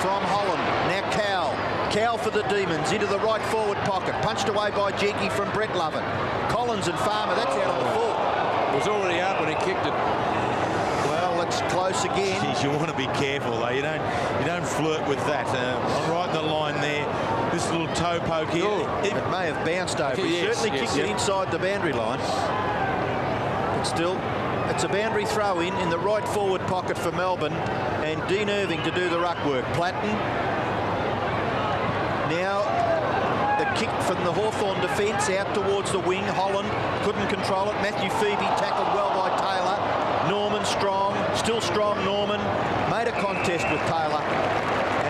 From Holland, now Kowal. Kowal for the Demons, into the right forward pocket. Punched away by Jenky from Brett Lovett. Collins and Farmer, that's out on the full. It was already out when he kicked it. Well, it's close again. Jeez, you want to be careful, though. You don't flirt with that. I'm right in the line there. This little toe poke here. It may have bounced over. He certainly kicked it inside the boundary line. But still, it's a boundary throw in the right forward pocket for Melbourne. And Dean Irving to do the ruck work. Platten. Now the kick from the Hawthorn defence out towards the wing. Holland couldn't control it. Matthew Febey tackled well by Taylor. Norman strong, still strong Norman. Made a contest with Taylor.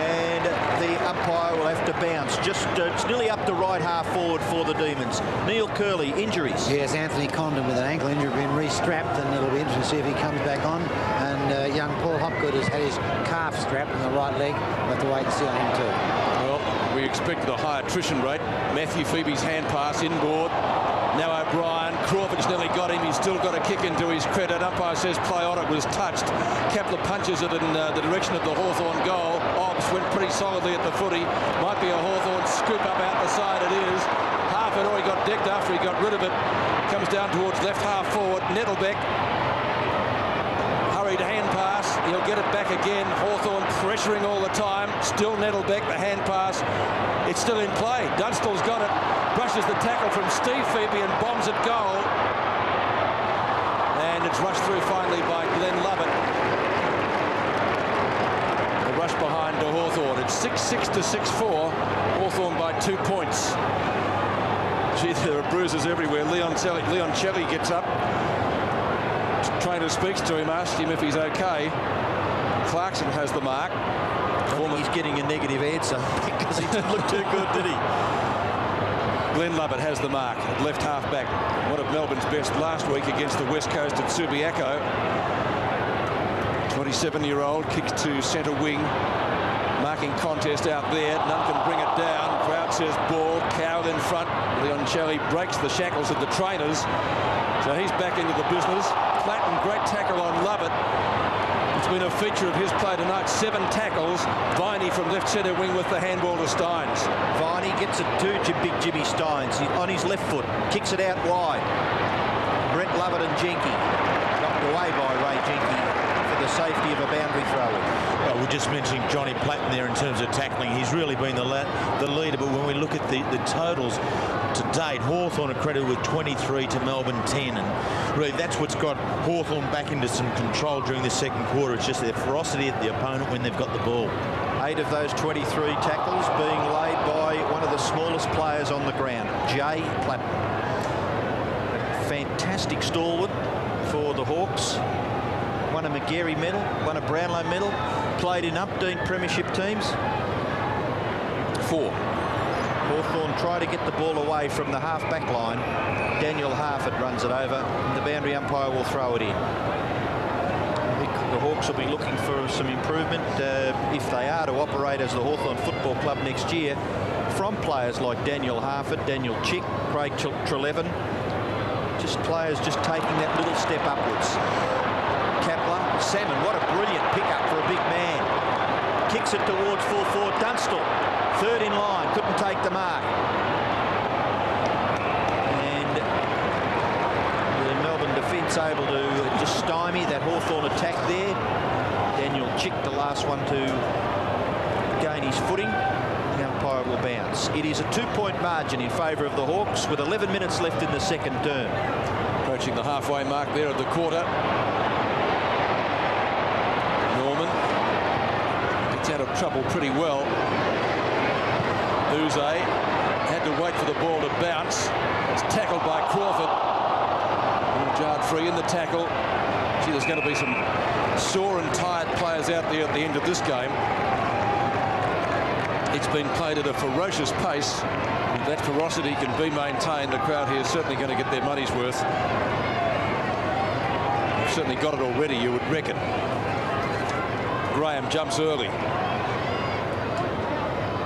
And the umpire will have to bounce. Just it's nearly up to right half forward for the Demons. Neil Curley, injuries. Yes, Anthony Condon with an ankle injury, been restrapped, and it'll be interesting to see if he comes back on. And young Paul Hopgood has had his calf strapped in the right leg. We'll have to wait and see on him too. Well, we expected a high attrition rate. Matthew Feby's hand pass inboard. Now O'Brien. Crawford's nearly got him. He's still got a kick into his credit. Umpire says play on. It was touched. Kepler punches it in the direction of the Hawthorn goal. Obbs went pretty solidly at the footy. Might be a Hawthorn scoop up out the side. It is. Half an hour he got decked after he got rid of it. Comes down towards left half forward. Nettlebeck. Hurried hand pass. He'll get it back again. Hawthorn pressuring all the time. Still Nettlebeck. The hand pass. It's still in play. Dunstall's got it. Brushes the tackle from Steve Febey and bombs it goal. And it's rushed through finally by Glenn Lovett. The rush behind to Hawthorn. It's 6-6 to 6-4. Hawthorn by 2 points. Gee, there are bruises everywhere. Leon Shelley gets up. Trainer speaks to him, asks him if he's okay. Clarkson has the mark. He's getting a negative answer because he didn't look too good, did he? Glenn Lovett has the mark at left half back. One of Melbourne's best last week against the West Coast at Subiaco. 27-year-old kicks to centre wing. Marking contest out there. None can bring it down. Crowd says ball. Kowal in front. Leon Shelley breaks the shackles of the trainers. So he's back into the business. Platten, great tackle on Lovett. It's been a feature of his play tonight. 7 tackles. Viney from left centre wing with the handball to Steins. Viney gets it to big Jimmy Steins on his left foot. Kicks it out wide. Brett Lovett and Jenky. Knocked away by Ray Jenky for the safety of a boundary throw-in. Well, we're just mentioning Johnny Platten there in terms of tackling. He's really been the leader, but when we look at the totals to date, Hawthorn are credited with 23 to Melbourne 10, and really that's what's got Hawthorn back into some control during the second quarter. It's just their ferocity at the opponent when they've got the ball. 8 of those 23 tackles being laid by one of the smallest players on the ground, Jay Platten. Fantastic stalwart for the Hawks. Won a McGarry medal, won a Brownlow medal, played in Updean premiership teams. 4. Hawthorn try to get the ball away from the half-back line. Daniel Harford runs it over, and the boundary umpire will throw it in. I think the Hawks will be looking for some improvement if they are to operate as the Hawthorn Football Club next year from players like Daniel Harford, Daniel Chick, Craig Treleaven. Just players just taking that little step upwards. Kepler, Salmon, what a brilliant pickup for a big man. Kicks it towards full forward. Dunstall, third in line, couldn't take the mark. And the Melbourne defence able to just stymie that Hawthorn attack there. Daniel Chick, the last one to gain his footing. The umpire will bounce. It is a 2-point margin in favour of the Hawks with 11 minutes left in the second term. Approaching the halfway mark there of the quarter. Norman gets out of trouble pretty well. Uze had to wait for the ball to bounce. It's tackled by Crawford. Jarred free in the tackle. Gee, there's going to be some sore and tired players out there at the end of this game. It's been played at a ferocious pace. If that ferocity can be maintained, the crowd here is certainly going to get their money's worth. They've certainly got it already, you would reckon. Graham jumps early.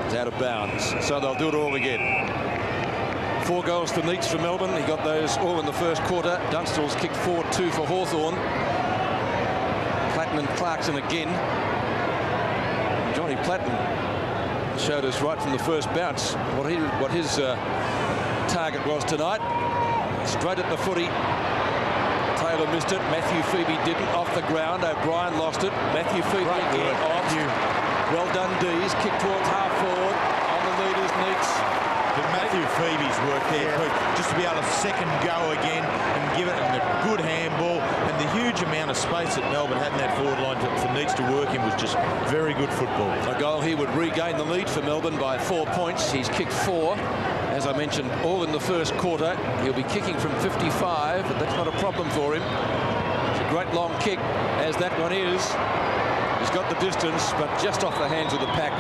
It's out of bounds, so they'll do it all again. 4 goals to Neitz for Melbourne. He got those all in the first quarter. Dunstall's kicked 4-2 for Hawthorn. Platten and Clarkson again. Johnny Platten showed us right from the first bounce what his target was tonight. Straight at the footy. Taylor missed it. Matthew Febey didn't. Off the ground. O'Brien lost it. Matthew Febey again. Well done, Dees. Kick towards half forward. On the leaders, Neitz. But Matthew Feby's work there, just to be able to second go again and give it a good handball, and the huge amount of space that Melbourne had in that forward line for Neitz to work in was just very good football. A goal here would regain the lead for Melbourne by 4 points. He's kicked 4, as I mentioned, all in the first quarter. He'll be kicking from 55, but that's not a problem for him. It's a great long kick, as that one is. He's got the distance, but just off the hands of the pack,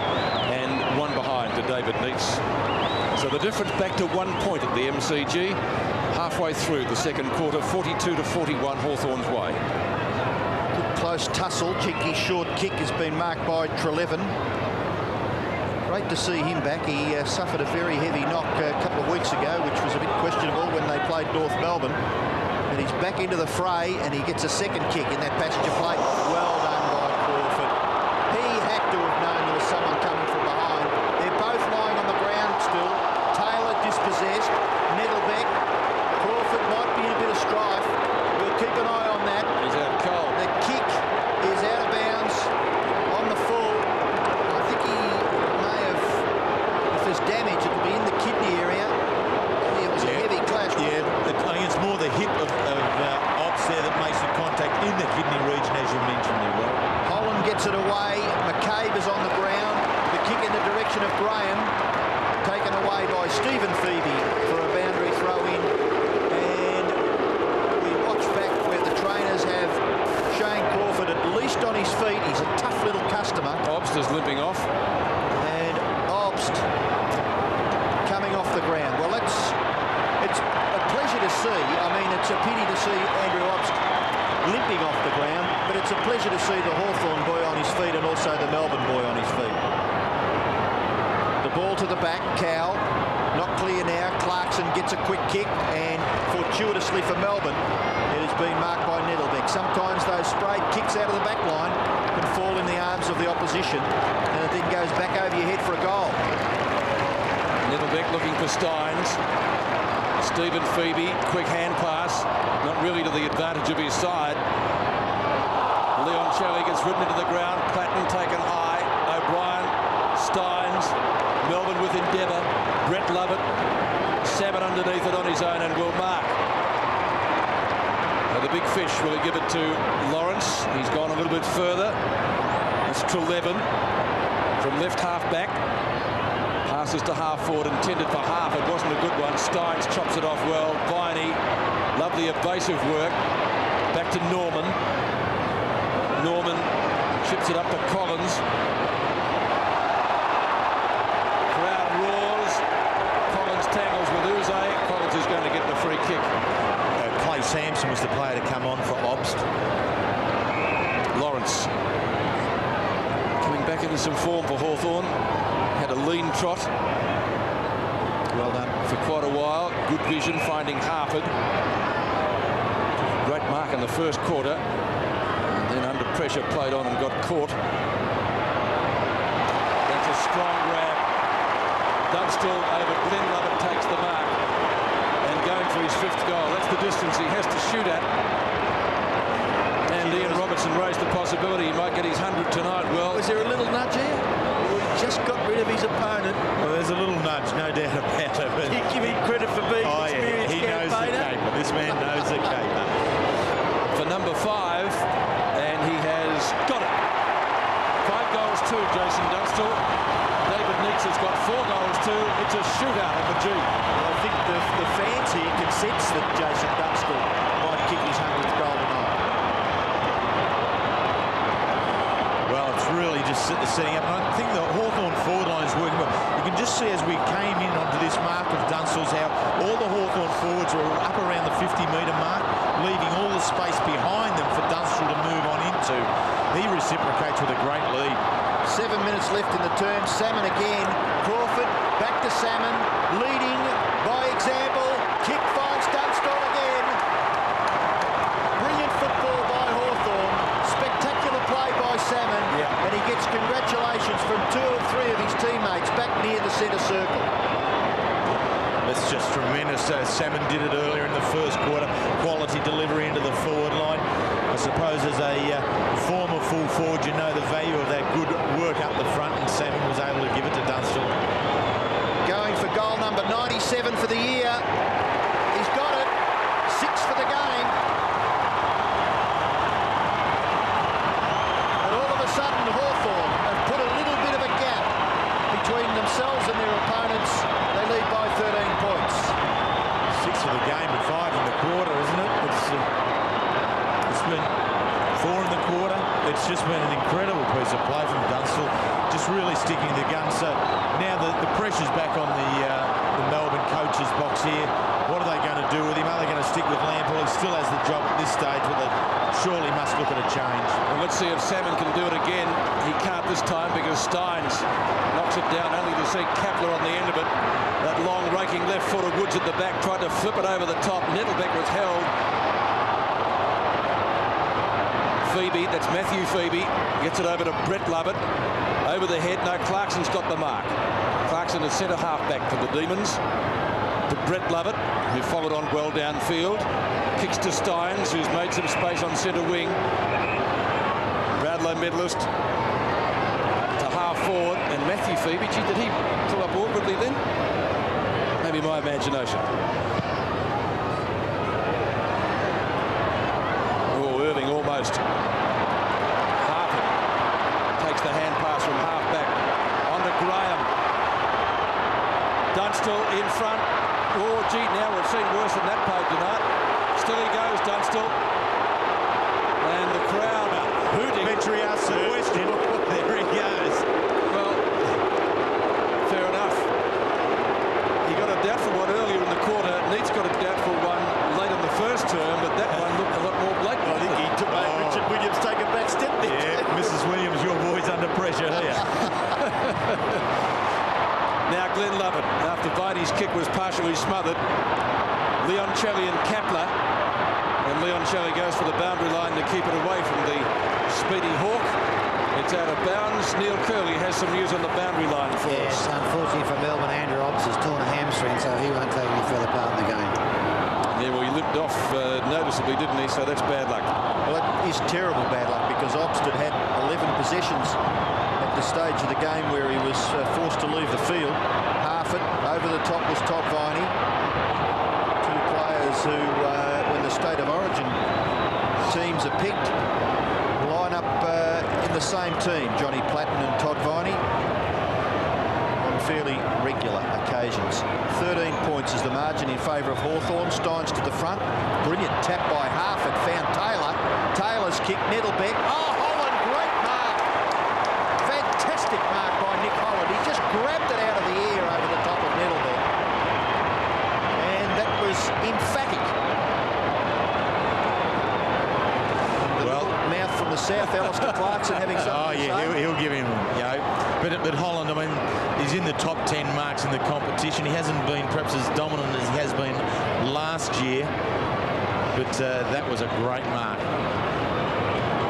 and one behind to David Neitz. So the difference back to 1 point at the MCG, halfway through the second quarter, 42-41 Hawthorn's way. Good close tussle. Cheeky's short kick has been marked by Trelevin. Great to see him back. He suffered a very heavy knock a couple of weeks ago, which was a bit questionable when they played North Melbourne. And he's back into the fray, and he gets a second kick in that passenger plate. Well done by Crawford. He had to have known there was someone coming from behind. They're both lying on the ground still. Taylor dispossessed. Nettlebeck. Crawford might be in a bit of strife. We'll keep an eye on that. He's out cold. The kick is out of bounds on the full. I think he may have, if there's damage, it'll be in the kidney area. It was a heavy clash. Yeah, I think it's more the hip of Ops there that makes the contact in the kidney region, as you mentioned there, Will. Holland gets it away. McCabe is on the ground. The kick in the direction of Graham, taken away by Stephen Febey for a boundary throw in. And we watch back where the trainers have Shane Crawford at least on his feet. He's a tough little customer. Obst is limping off. And Obst coming off the ground. Well, it's a pleasure to see. I mean, it's a pity to see Andrew Obst limping off the ground, but it's a pleasure to see the Hawthorn boy on his feet and also the Melbourne boy on his feet. The ball to the back, Kowal, not clear now. Clarkson gets a quick kick, and fortuitously for Melbourne, it has been marked by Nettlebeck. Sometimes those sprayed kicks out of the back line can fall in the arms of the opposition, and it then goes back over your head for a goal. Nettlebeck looking for Steins. Stephen Febey, quick hand pass, not really to the advantage of his side. Leon Shelley gets ridden into the ground. Platten taken high. O'Brien, Steins, Melbourne with endeavour. Brett Lovett, Salmon underneath it on his own and will mark. Now the big fish, will he give it to Lawrence? He's gone a little bit further. It's Trelevin from left half back. Passes to half forward, intended for half. It wasn't a good one. Steins chops it off well. Viney, lovely evasive work. Back to Norman. Norman chips it up to Collins. Crowd roars. Collins tangles with Uze. Collins is going to get the free kick. Clay Sampson was the player to come on for Obst. Lawrence coming back into some form for Hawthorn. Had a lean trot. Well done. For quite a while. Good vision, finding Harford. Great mark in the first quarter. And then under pressure played on and got caught. That's a strong grab. Dunstall over Glenn Lovett takes the mark. And going for his 5th goal. That's the distance he has to shoot at. And Ian Robertson raised the possibility he might get his 100 tonight. Well, Was there a little nudge here? Just got rid of his opponent. Well, there's a little nudge, no doubt about it. But You give him credit for being an experienced he knows the campaigner. caper. This man knows the caper. For number 5, and he has got it. 5 goals to Jason Dunstall. David Neitz has got 4 goals too. It's a shootout at the G. I think the fans here can sense that Jason Dunstall might kick his 100th goal tonight. Well, it's really just setting up. And I think the Hawthorn forward line is working well. just see as we came in onto this mark of Dunstall's how all the Hawthorn forwards were up around the 50-metre mark, leaving all the space behind them for Dunstall to move on into. He reciprocates with a great lead. 7 minutes left in the term. Salmon again. Crawford back to Salmon, leading by example. Kick finds Dunstall again. Brilliant football by Hawthorn. Spectacular play by Salmon. And he gets congratulations from 2 or 3 of his teammates back near the centre circle. That's just tremendous. Salmon did it earlier in the first quarter. Quality delivery into the forward line. I suppose as a former full forward, you know the value of that good work up the front, and Salmon was able to give it to Dunstall. Going for goal number 97 for the year. He's got it. 6 for the game. And all of a sudden, Hawthorn have put a little bit of a gap between themselves and their opponents. They lead by 13 points. 6 for the game and 5 in the quarter, isn't it? It's been 4 in the quarter. It's just been an incredible piece of play from Dunstall, just really sticking to the gun. So now the pressure's back on the Melbourne coach's box here. What are they going to do with him? Are they going to stick with Lampard? He still has the job at this stage, but they surely must look at a change. Well, let's see if Salmon can do it again. He can't this time because Steins knocks it down, only to see Kapler on the end of it. That long raking left foot of Woods at the back, tried to flip it over the top. Nettlebeck was held. Febey, that's Matthew Febey, gets it over to Brett Lovett. Over the head, no, Clarkson's got the mark. Clarkson is centre half back for the Demons. To Brett Lovett, who followed on well downfield. Kicks to Steins, who's made some space on centre wing. Brownlow medalist to half forward, and Matthew Febey, gee, did he pull up awkwardly then? Maybe my imagination. Oh, Irving almost. Harper takes the hand pass from half back. On to Graham. Dunstall in front. Oh, gee, now we've seen worse than that page tonight. Still he goes, Dunstall. And the crowd hooting. Petrie asks a question. There he goes. Well, fair enough. He got a doubtful one earlier in the quarter. Neitz got a doubtful one late in the first term, but that one looked a lot more blatant. I think he took Richard Williams take a back step there. Yeah, Mrs. Williams, your boy's under pressure here. Now Glenn Lovett, after Videy's kick was partially smothered. Leon Shelley and Kapler. And Leon Shelley goes for the boundary line to keep it away from the speedy Hawk. It's out of bounds. Neil Curley has some news on the boundary line for us. Unfortunately for Melbourne, Andrew Obbs has torn a hamstring, so he won't take any further part in the game. Yeah, well, he limped off noticeably, didn't he? So that's bad luck. Well, it is terrible bad luck because Obstad had 11 possessions at the stage of the game where he was forced to leave the field. Half it. Over the top was Todd Viney. 2 players who, when the State of Origin teams are picked, line up in the same team, Johnny Platten and Todd Viney, on fairly regular occasions. 13 points is the margin in favour of Hawthorn. Steins to the front. Brilliant tap by Harford. Found Taylor. Taylor's kick. Nettlebeck. Oh, Holland, great mark. Fantastic mark by Nick Holland. He just grabbed it out of the air over the top of Nettlebeck. And that was emphatic. Mouth from the south, Alastair Clarkson having something to say. He'll give him, you know. But Holland, I mean, he's in the top 10 marks in the competition. He hasn't been perhaps as dominant as he has been last year, but that was a great mark.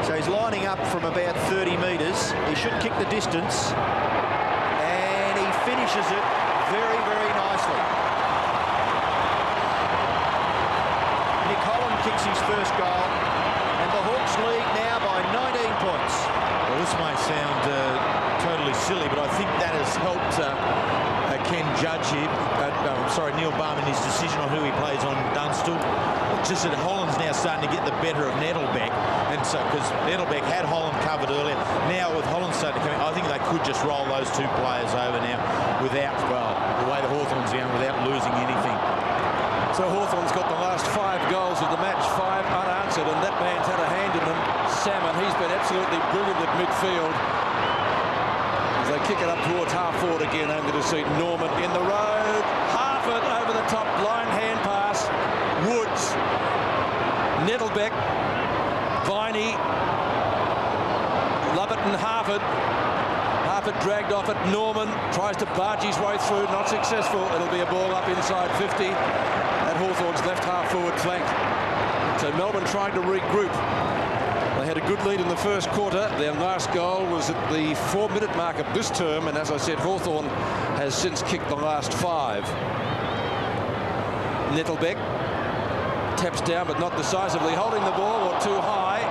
So he's lining up from about 30 metres. He should kick the distance, and he finishes it very, very nicely. Nick Holland kicks his first goal. And the Hawks lead now by 19 points. Well, this may sound totally silly, but I think that has helped Ken Judge here. Neil Barham in his decision on who he plays on Dunstall. Just that Holland's now starting to get the better of Nettlebeck, and so because Nettlebeck had Holland covered earlier, now with Holland starting to come in, I think they could just roll those 2 players over now without, well, the way the Hawthorn's going, without losing anything. So Hawthorn's got the last 5 goals of the match, 5 unanswered, and that man's had a hand in them. Salmon, he's been absolutely brilliant at midfield. As they kick it up towards half-forward again, only to see Norman in the road. Harford over the top, blind hand pass. Woods, Nettlebeck, Viney, Lovett and Harford. Harford dragged off it. Norman tries to barge his way through, not successful. It'll be a ball up inside 50 at Hawthorn's left half-forward flank. So Melbourne trying to regroup. They had a good lead in the first quarter. Their last goal was at the 4-minute mark of this term, and as I said, Hawthorn has since kicked the last 5. Nettlebeck taps down, but not decisively. Holding the ball or too high.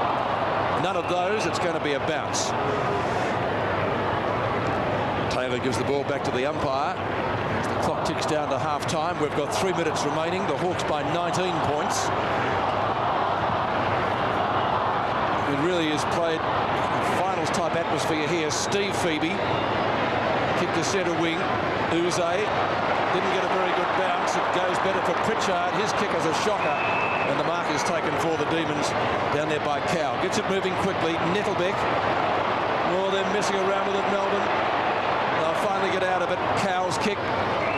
None of those. It's going to be a bounce. Taylor gives the ball back to the umpire. As the clock ticks down to half-time. We've got 3 minutes remaining. The Hawks by 19 points. It really is played finals type atmosphere here. Steve Febey kicked to centre wing. Uze didn't get a very good bounce. It goes better for Pritchard. His kick is a shocker, and the mark is taken for the Demons down there by Kowal. Gets it moving quickly. Nettlebeck. Oh, they're messing around with it, Melbourne. They'll finally get out of it. Kowal's kick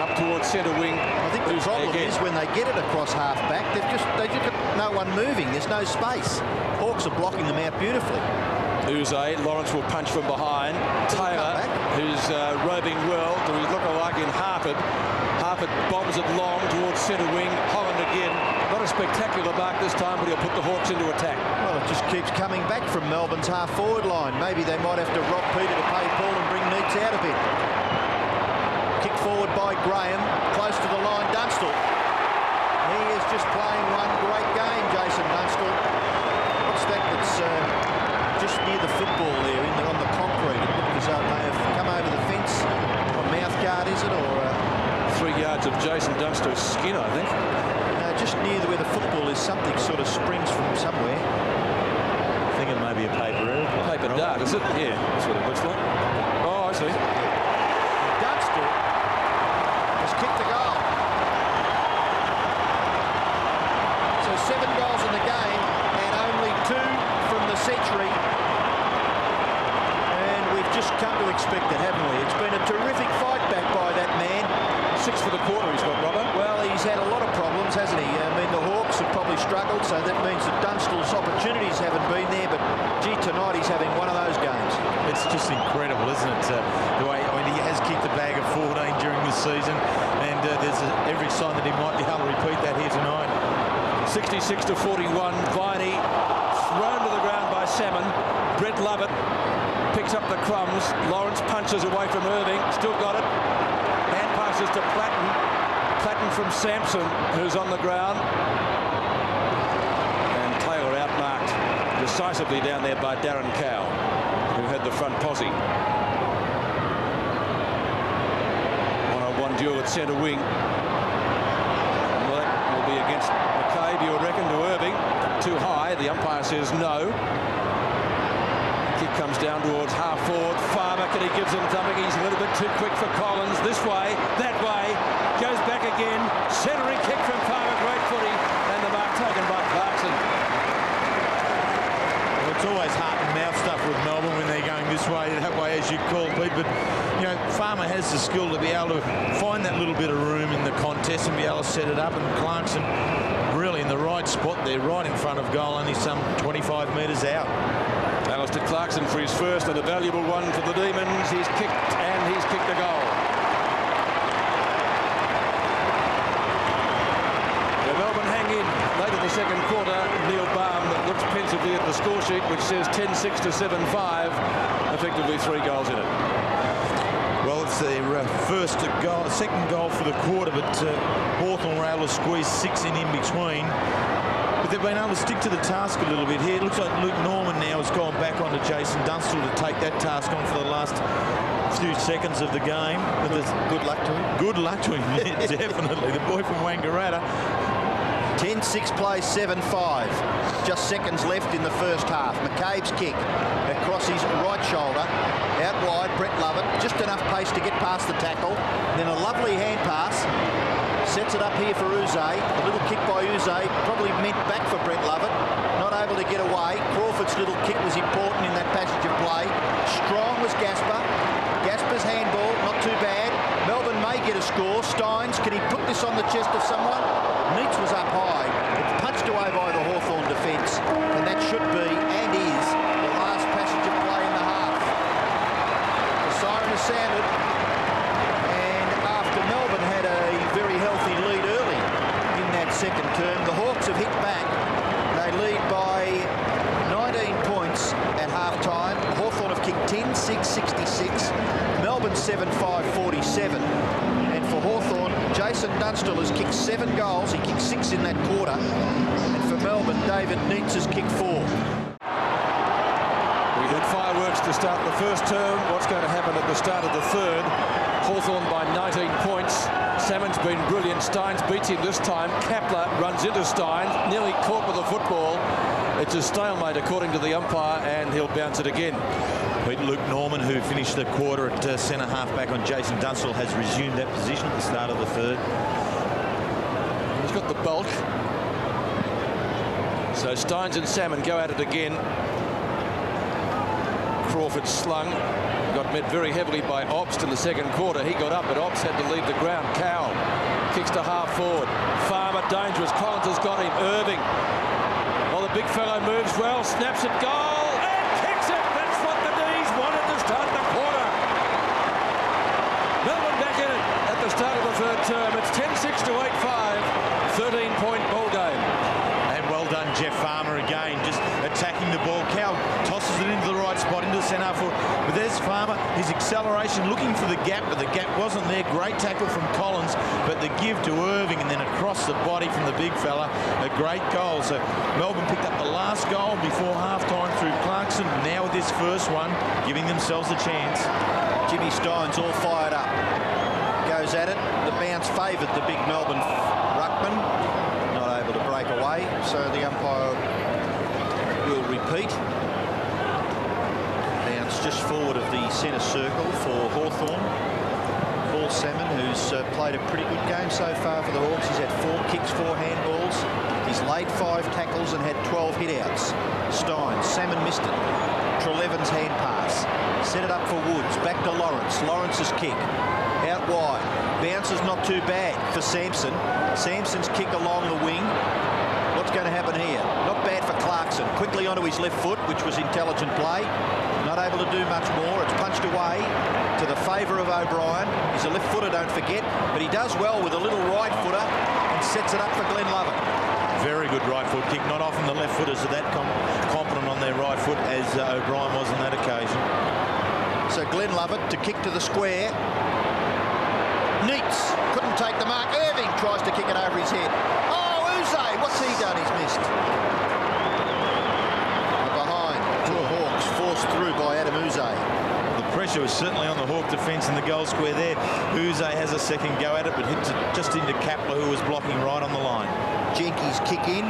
up towards centre wing. I think the problem is when they get it across half back, they just got no one moving. There's no space. Hawks are blocking them out beautifully. Uze, Lawrence will punch from behind. Taylor, who's roving well, to his look-alike in Harford. Harford bombs it long towards centre wing. Holland again. Not a spectacular mark this time, but he'll put the Hawks into attack. Well, it just keeps coming back from Melbourne's half-forward line. Maybe they might have to rob Peter to pay Paul and bring Neitz out a bit. Kick forward by Graham, close to the line. Dunstall. He is just playing one great game, Jason Dunstall. What's that? That's just near the football there, in there on the concrete. It looked as though it may have come over the fence. A mouth guard, is it, or 3 yards of Jason Dunstall's skin, I think. No, just near where the football is. Something sort of springs from somewhere. I think it may be a paper airplane. Paper dart, is it? Yeah, that's what it looks like. Oh, I see. Dunstall has kicked the goal. So 7 goals in the game and only 2 from the century. And we've just come to expect it, haven't we? It's been a terrific fight back by that man. 6 for the quarter he's got, Robert. Well, he's had a lot of problems, hasn't he? I mean, the Hawks have probably struggled, so that means that Dunstall's opportunities haven't been there, but gee, tonight he's having one of those games. It's just incredible, isn't it? The way, I mean, he has kicked a bag of 14 during the season, and there's every sign that he might be able to repeat that here tonight. 66 to 41. Viney thrown to the ground by Salmon. Brett Lovett picks up the crumbs. Lawrence punches away from Irving. Still got it. Hand passes to Platten. Platten from Sampson, who's on the ground. And Taylor outmarked decisively down there by Darren Kowal, who had the front posse. One-on-one duel at centre wing. Well, that will be against McCabe, you would reckon, to Irving. Too high. The umpire says no. Kick comes down towards half-forward. Farmer, can he gives him something? He's a little bit too quick for Collins. This way, that way. Goes back again. Centering kick from Farmer. Great footy. And the mark taken by Clarkson. Well, it's always heart and mouth stuff with Melbourne when they're going this way, that way, as you call Pete. But, you know, Farmer has the skill to be able to find that little bit of room in the contest and be able to set it up. And Clarkson really in the right spot there, right in front of goal, only some 25 metres out. Alastair Clarkson for his first and a valuable one for the Demons. He's kicked and he's kicked a goal. The Melbourne hang in late in the second quarter. Neil Baum looks pensively at the score sheet, which says 10-6 to 7-5. Effectively 3 goals in it. Well, it's their first goal, second goal for the quarter, but Hawthorn were able to squeeze 6 in between. But they've been able to stick to the task a little bit here. It looks like Luke Norman now has gone back onto Jason Dunstall to take that task on for the last few seconds of the game. Good luck to him. Good luck to him, yeah, definitely. The boy from Wangaratta. 10-6 plays 7-5. Just seconds left in the first half. McCabe's kick across his right shoulder. Out wide, Brett Lovett. Just enough pace to get past the tackle. Then a lovely hand pass. Sets it up here for Uze. A little kick by Uze, probably meant back for Brett Lovett. Not able to get away. Crawford's little kick was important in that passage of play. Strong was Gasper. Gasper's hand this on the chest of someone. Neitz was up high. It's punched away by the Hawthorn defence, and that should be, and is, the last passage of play in the half. The siren has sounded, and after Melbourne had a very healthy lead early in that second term, the Hawks have hit back. They lead by 19 points at half-time. Hawthorn have kicked 10-6-66. Melbourne 7-5-47. And for Hawthorn, Jason Dunstall has kicked 7 goals. He kicked 6 in that quarter. And for Melbourne, David Neitz has kicked 4. We had fireworks to start the first term. What's going to happen at the start of the third? Hawthorn by 19 points. Salmon's been brilliant. Steins beats him this time. Kapler runs into Steins, nearly caught with the football. It's a stalemate according to the umpire, and he'll bounce it again. Luke Norman, who finished the quarter at centre half back on Jason Dunstall, has resumed that position at the start of the third. He's got the bulk. So Steins and Salmon go at it again. Crawford slung. Got met very heavily by Obst in the second quarter. He got up, but Obst had to leave the ground. Kowal kicks to half forward. Farmer dangerous. Collins has got him. Irving. Well, the big fellow moves well. Snaps it. Goal. And kicks it. That's what the D's wanted to start the quarter. Melbourne back in it at the start of the third term. It's 10-6 to 8-5. 13-point ball game. And well done, Jeff Farmer again, just attacking the ball. Kowal tosses it into the right spot, into the centre forward. But there's Farmer, his acceleration, looking for the gap, but the gap wasn't there. Great tackle from Collins, but the give to Irving and then across the body from the big fella. A great goal. So Melbourne picked up the last goal before half-time through Clarkson. Now with this first one, giving themselves a chance. Jimmy Steins all fired up. Goes at it. The bounce favoured the big Melbourne ruckman. Not able to break away, so the umpire will repeat. Bounce just forward of the centre circle for Hawthorn. Paul Salmon, who's played a pretty good game so far for the Hawks. He's had 4 kicks, 4 handballs. He's laid 5 tackles and had 12 hit-outs. Steins, Salmon missed it. Treleven's hand pass. Set it up for Woods. Back to Lawrence. Lawrence's kick. Out wide. Bounce is not too bad for Sampson. Sampson's kick along the wing. What's going to happen here? Not bad for Clarkson. Quickly onto his left foot, which was intelligent play. Not able to do much more. It's punched away to the favour of O'Brien. He's a left footer, don't forget, but he does well with a little right footer and sets it up for Glenn Lovett. Very good right foot kick. Not often the left footers are that competent on their right foot as O'Brien was on that occasion. So Glenn Lovett to kick to the square. Neitz couldn't take the mark. Irving tries to kick it over his head. Oh, Uze, what's he done? He's missed. Behind to the Hawks, forced through by Adem Uze. The pressure was certainly on the Hawk defence in the goal square there. Uze has a second go at it, but hits it just into Kapler, who was blocking right on the line. Jenkins' kick in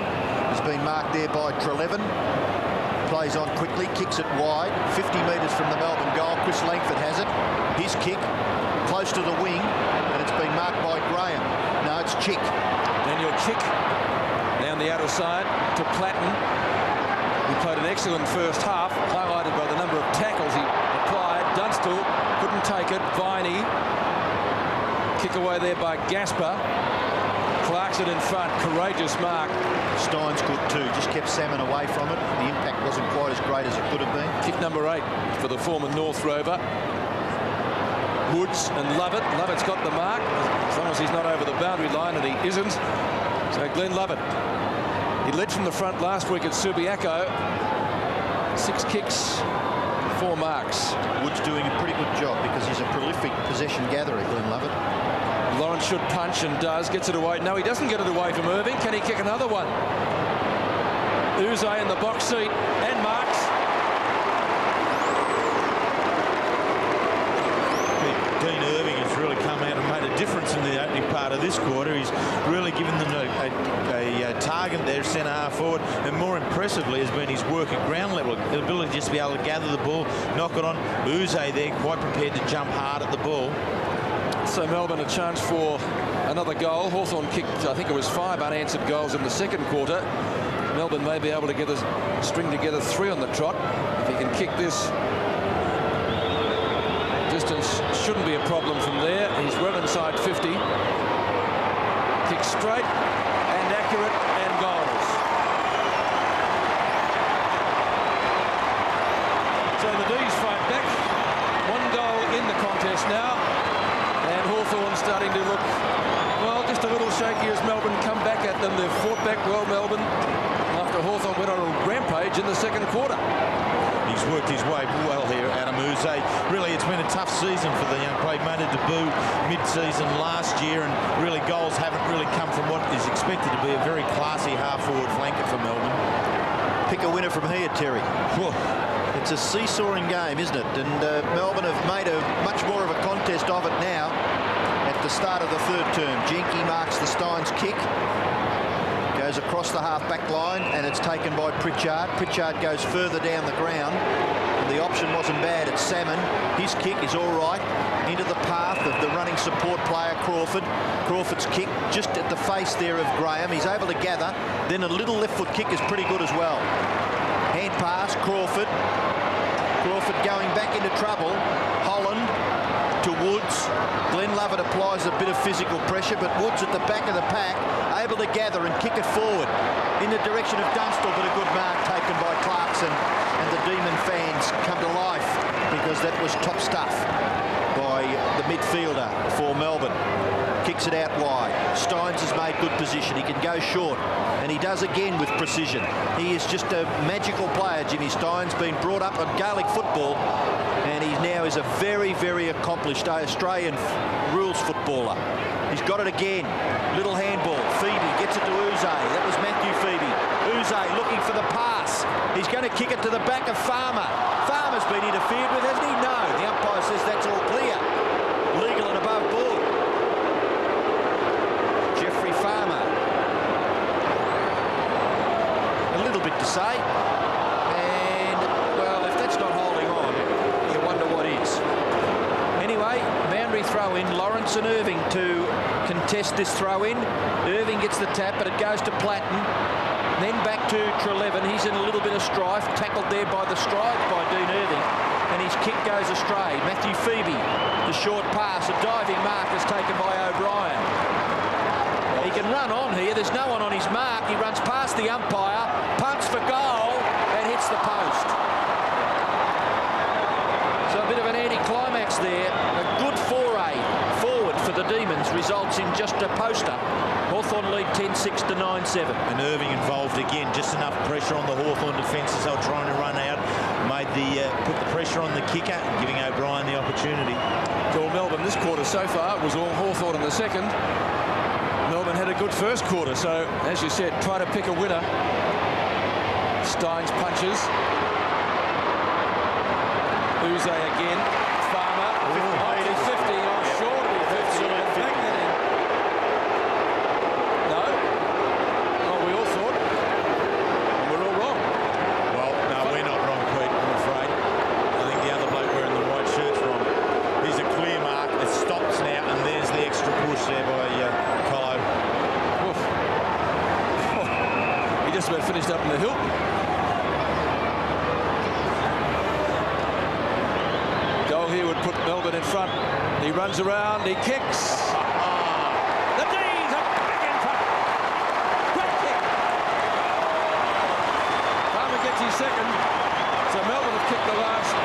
has been marked there by Treleven. Plays on quickly, kicks it wide, 50 metres from the Melbourne goal. Chris Langford has it. His kick close to the wing, and it's been marked by Graham. No, it's Chick. Daniel Chick down the outer side to Platten. He played an excellent first half, highlighted by the number of tackles he applied. Dunstall couldn't take it. Viney. Kick away there by Gasper. Clarkson in front. Courageous mark. Steins good too. Just kept Salmon away from it. The impact wasn't quite as great as it could have been. Kick number 8 for the former North Rover. Woods and Lovett. Lovett's got the mark, as long as he's not over the boundary line, and he isn't. So Glenn Lovett. He led from the front last week at Subiaco. 6 kicks, 4 marks. Woods doing a pretty good job because he's a prolific possession gatherer, Glenn Lovett. Lawrence should punch and does. Gets it away. No, he doesn't get it away from Irving. Can he kick another one? Uze in the box seat and marks. Dean Irving has really come out and made a difference in the opening part of this quarter. He's really given them a target there, centre half forward, and more impressively has been his work at ground level, the ability just to be able to gather the ball, knock it on. Uze there, quite prepared to jump hard at the ball. So Melbourne a chance for another goal. Hawthorn kicked, I think it was 5 unanswered goals in the second quarter. Melbourne may be able to string together 3 on the trot. If he can kick this, distance shouldn't be a problem from there. He's well inside 50. Kick straight and accurate and goals. So the D's fight back. 1 goal in the contest now. And Hawthorn starting to look, well, just a little shaky as Melbourne come back at them. They've fought back well, Melbourne, after Hawthorn went on a rampage in the second quarter. He's worked his way well here, Adem. Really, it's been a tough season for the young player. Made a debut mid-season last year, and really goals haven't really come from what is expected to be a very classy half-forward flanker for Melbourne. Pick a winner from here, Terry. Whoa. It's a seesawing game, isn't it? And Melbourne have made much more of a contest of it now at the start of the third term. Jenke marks the Steins kick. Goes across the half-back line, and it's taken by Pritchard. Pritchard goes further down the ground. And the option wasn't bad. It's Salmon. His kick is all right. Into the path of the running support player, Crawford. Crawford's kick just at the face there of Graham. He's able to gather. Then a little left-foot kick is pretty good as well. Hand pass, Crawford. Crawford going back into trouble. Holland to Woods. Glenn Lovett applies a bit of physical pressure, but Woods at the back of the pack, able to gather and kick it forward in the direction of Dunstall, but a good mark taken by Clarkson, and the Demon fans come to life because that was top stuff by the midfielder for Melbourne. Kicks it out wide. Steins has made good position. He can go short, and he does again with precision. He is just a magical player, Jimmy Steins, been brought up on Gaelic football, and he now is a very, very accomplished Australian rules footballer. He's got it again. Little handball. Febey gets it to Uze. That was Matthew Febey. Uze looking for the pass. He's going to kick it to the back of Farmer. Farmer's been interfered with, hasn't he? No. The umpire says that's all clear. Legal and above board. Jeffrey Farmer. A little bit to say. And, well, if that's not holding on, you wonder what is. Anyway, boundary throw in. Lawrence and Irving to contest this throw in. Irving gets the tap, but it goes to Platten. Then back to Trelevin. He's in a little bit of strife. Tackled there by the strides by Dean Irving. And his kick goes astray. Matthew Febey, the short pass. A diving mark is taken by O'Brien. He can run on here. There's no one on his mark. He runs past the umpire, punts for goal, and hits the post. So a bit of an anticlimax there. A good foray forward for the Demons results in just a poster. Hawthorn lead 10-6 to 9-7. And Irving involved again, just enough pressure on the Hawthorn defence as they were trying to run out. Made put the pressure on the kicker, giving O'Brien the opportunity. To all Melbourne this quarter so far, it was all Hawthorn in the second. Melbourne had a good first quarter, so as you said, try to pick a winner. Steins punches. Uze again. Farmer. 50. I'm sure to be 50. Bang that in. No. Oh, we all thought. And we're all wrong. Well, no, we're not wrong, Pete, I'm afraid. I think the other bloke wearing the white shirt's wrong. Here's a clear mark. It stops now, and there's the extra push there by Kowal. He just about finished up in the hill. Here would put Melbourne in front. He runs around, he kicks. The D's are back in front. Quick kick. Farmer gets his second. So Melbourne have kicked the last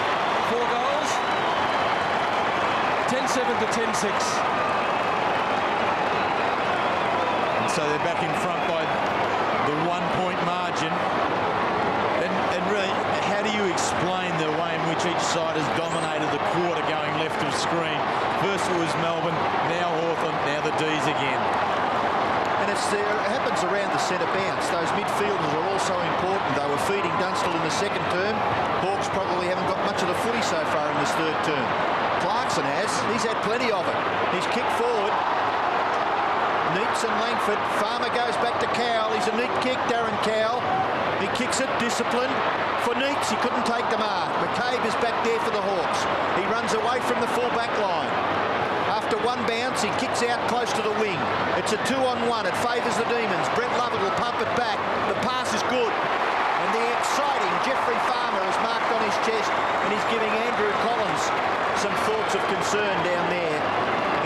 4 goals. 10-7 to 10-6. And so they're back in front by the 1-point margin. And really, how do you explain the way in which each side has dominated the quarter going left of screen? First it was Melbourne, now Hawthorn, now the D's again. And it happens around the centre bounce. Those midfielders are also important. They were feeding Dunstall in the second term. Hawks probably haven't got much of the footy so far in this third term. Clarkson has. He's had plenty of it. He's kicked forward. Neitz and Langford. Farmer goes back to Kowal. He's a neat kick, Darren Kowal. He kicks it, disciplined. For Neitz, he couldn't take the mark. McCabe is back there for the Hawks. He runs away from the full-back line. After one bounce, he kicks out close to the wing. It's a 2-on-1. It favours the Demons. Brent Lovett will pump it back. The pass is good. And the exciting Jeffrey Farmer is marked on his chest, and he's giving Andrew Collins some thoughts of concern down there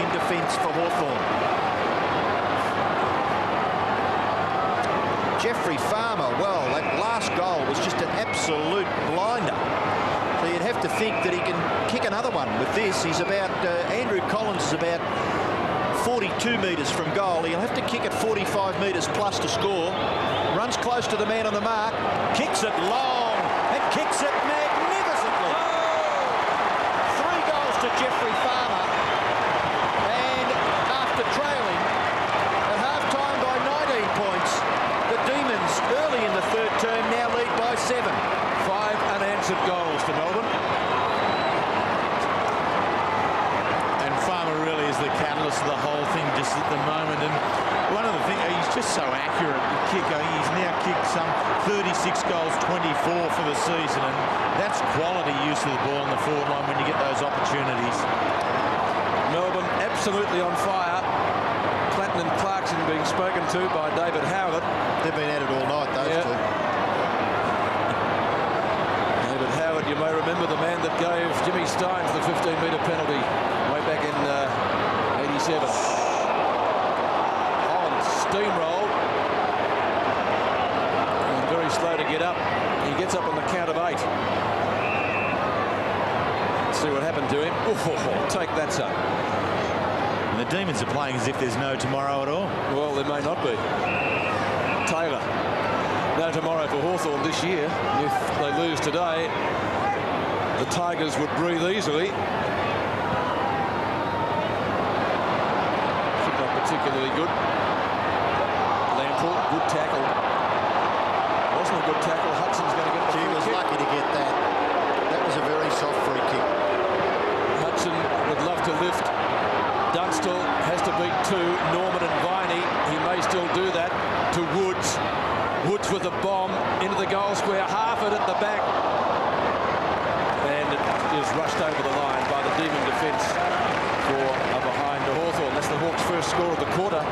in defence for Hawthorn. absolute blinder. So you'd have to think that he can kick another one with this. He's about, Andrew Collins is about 42 metres from goal. He'll have to kick it 45 metres plus to score. Runs close to the man on the mark, kicks it long, and kicks it magnificently. 3 goals to Jeffrey Farmer. And after trailing at half-time by 19 points, the Demons, early in the third term, now lead by 7. 5 unanswered goals to Melbourne. And Farmer really is the catalyst of the whole thing just at the moment. And one of the things, he's just so accurate. The kicker, he's now kicked some 36 goals, 24 for the season. And that's quality use of the ball on the forward line when you get those opportunities. Melbourne absolutely on fire. Clatton and Clarkson being spoken to by David Howard. They've been at it all night, those two. David Howard, you may remember, the man that gave Jimmy Steins the 15-metre penalty way back in 87. Holland steamrolled. And very slow to get up. He gets up on the count of 8. Let's see what happened to him. Oh, take that, son. And the Demons are playing as if there's no tomorrow at all. Well, there may not be. Taylor. No tomorrow for Hawthorn this year. If they lose today, the Tigers would breathe easily. Not particularly good. Lamprell, good tackle. Wasn't a good tackle. Hudson's going to get the He free was kick. lucky to get that. That was a very soft free kick. Hudson would love to lift. Dunstall has to beat 2. Norman and Viney. He may still do that to Woods. Woods with a bomb into the goal square. Harford at the back. And it is rushed over the line by the Demon defence for a behind to Hawthorn. That's the Hawks' first score of the quarter.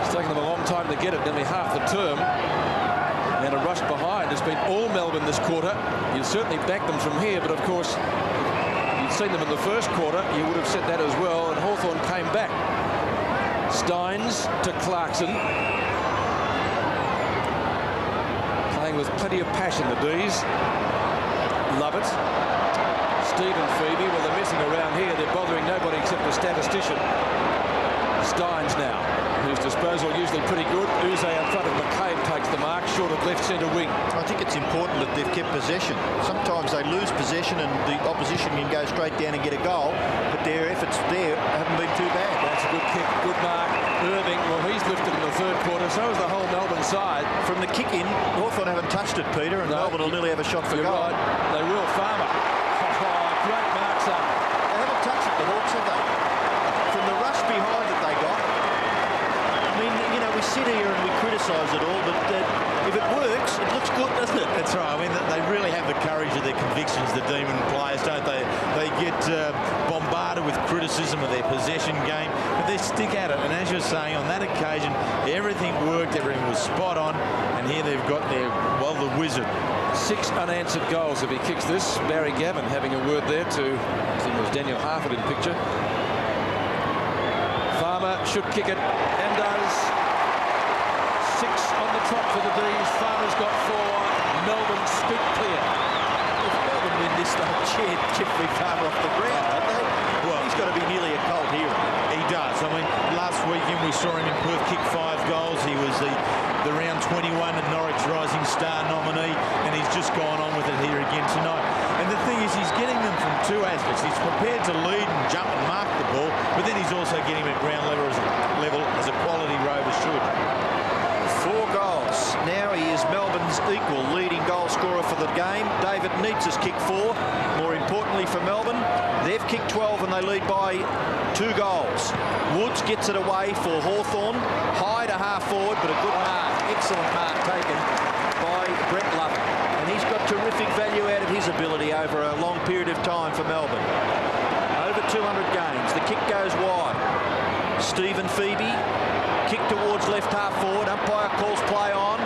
It's taken them a long time to get it, nearly half the term. And a rush behind has been all Melbourne this quarter. You'd certainly back them from here, but of course, you'd seen them in the first quarter. You would have said that as well, and Hawthorn came back. Steins to Clarkson. Playing with plenty of passion, the D's. Love it. Steve and Febey, well, they're messing around here. They're bothering nobody except a statistician. Steins now, whose disposal usually pretty good. Uze in front of McCabe takes the mark, short of left centre wing. I think it's important that they've kept possession. Sometimes they lose possession and the opposition can go straight down and get a goal, but their efforts there haven't been too bad. That's a good kick, good mark. Irving, well, he's lifted in the third quarter, so is the whole Melbourne side. From the kick in, Hawthorn haven't touched it, Peter, and No, Melbourne will nearly have a shot for You're goal. right. They will. Farmer. Oh, great mark, son. They haven't touched it, the Hawks, have they? From the rush behind that they got. I mean, you know, we sit here and we criticise it all, but if it works, it looks good, doesn't it? That's right. I mean, they really have the courage of their convictions, the Demon players, don't they? They get bombarded with criticism of their possession game, but they stick at it. And as you're saying, on that occasion, everything worked, everything was spot on, and here they've got their, well, the wizard. 6 unanswered goals if he kicks this. Barry Gavin having a word there to, I think it was Daniel Harford in picture. Farmer should kick it and does. 6 on the trot for the D's. Farmer's got 4. Melbourne scoop clear. If Melbourne win this, they'll cheer Jeffrey Farmer off the ground, don't they? Well, he's got to be nearly a cult hero. He does. I mean, last weekend we saw him in Perth kick 5 goals. He was the round 21 and Norwich Rising Star nominee, and he's just gone on with it here again tonight. And the thing is, he's getting them from 2 aspects. He's prepared to lead and jump and mark the ball, but then he's also getting him at ground level as a quality rover should. 4 goals. Now he is Melbourne's equal leading goal scorer for the game. David Neitz has kicked 4. More importantly for Melbourne, they've kicked 12 and they lead by 2 goals. Woods gets it away for Hawthorn. High to half forward, but a good mark. Excellent mark taken by Brett Lovett. And he's got terrific value out of his ability over a long period of time for Melbourne. Over 200 games. The kick goes wide. Stephen Febey. Kick towards left half forward. Umpire calls play on.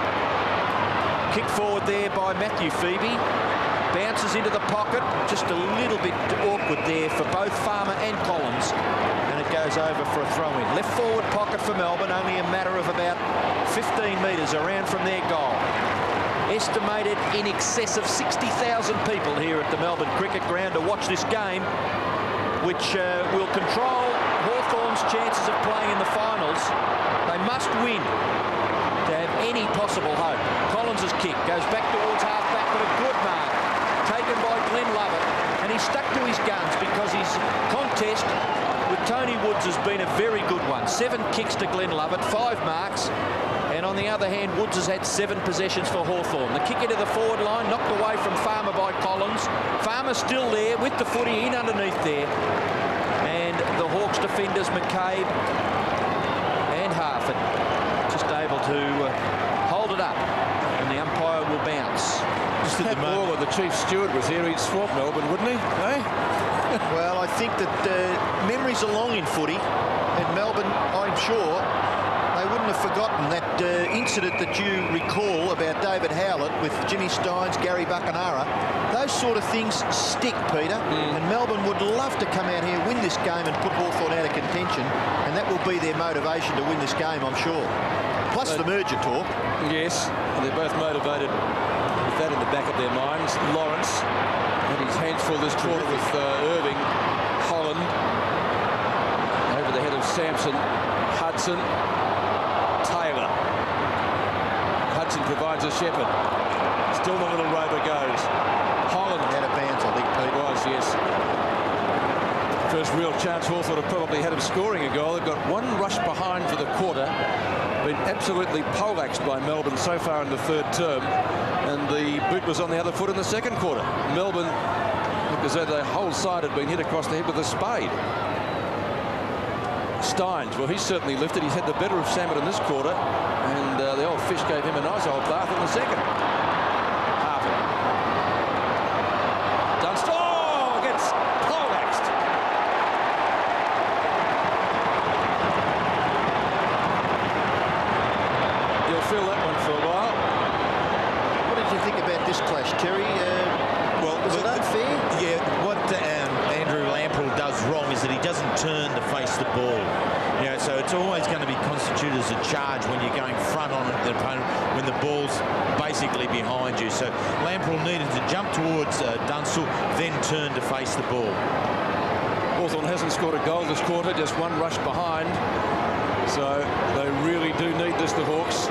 Kick forward there by Matthew Febey. Bounces into the pocket. Just a little bit awkward there for both Farmer and Collins. And it goes over for a throw-in. Left forward pocket for Melbourne. Only a matter of about 15 metres around from their goal. estimated in excess of 60,000 people here at the Melbourne Cricket Ground to watch this game, which will control Hawthorn's chances of playing in the finals. They must win to have any possible hope. Collins' kick goes back towards half-back, but a good mark taken by Glenn Lovett, and he's stuck to his guns because his contest with Tony Woods has been a very good one. 7 kicks to Glenn Lovett, 5 marks, and on the other hand, Woods has had 7 possessions for Hawthorn. The kick into the forward line, knocked away from Farmer by Collins. Farmer still there with the footy in underneath there, and the Hawks defenders McCabe and Harford just able to hold it up, and the umpire will bounce. Just at the moment the chief steward was here, he'd swap Melbourne, wouldn't he? Eh? Well, I think that memories are long in footy, and Melbourne, I'm sure, they wouldn't have forgotten that incident that you recall about David Howlett with Jimmy Steins, Gary Buckenara. Those sort of things stick, Peter, and Melbourne would love to come out here, win this game and put Hawthorn out of contention, and that will be their motivation to win this game, I'm sure. Plus the merger talk. Yes, and they're both motivated with that in the back of their minds. Lawrence had his hands full this quarter with Irving, Holland, over the head of Sampson, Hudson, Taylor. Hudson provides a shepherd. Still the little rover goes. Holland Out of bounds, I think, Pete. was, yes. First real chance Hawthorn have probably had of scoring a goal. They've got 1 rush behind for the quarter. Been absolutely poleaxed by Melbourne so far in the 3rd term, and the boot was on the other foot in the 2nd quarter. Melbourne looked as though the whole side had been hit across the head with a spade. Steins, well, he's certainly lifted. He's had the better of Salmon in this quarter, and the old fish gave him a nice old bath in the 2nd. Harford. Dunstall gets poleaxed. You'll feel that one for a while. What did you think about this clash, Terry? Well, was it unfair? Yeah, what Andrew Lamprell does wrong is that he doesn't turn to face the ball. You know, so it's always going to be constituted as a charge when you're going front on the opponent when the ball's basically behind you. So Lamprell needed to jump towards Dunstall, then turn to face the ball. Hawthorn hasn't scored a goal this quarter, just 1 rush behind. So they really do need this, the Hawks.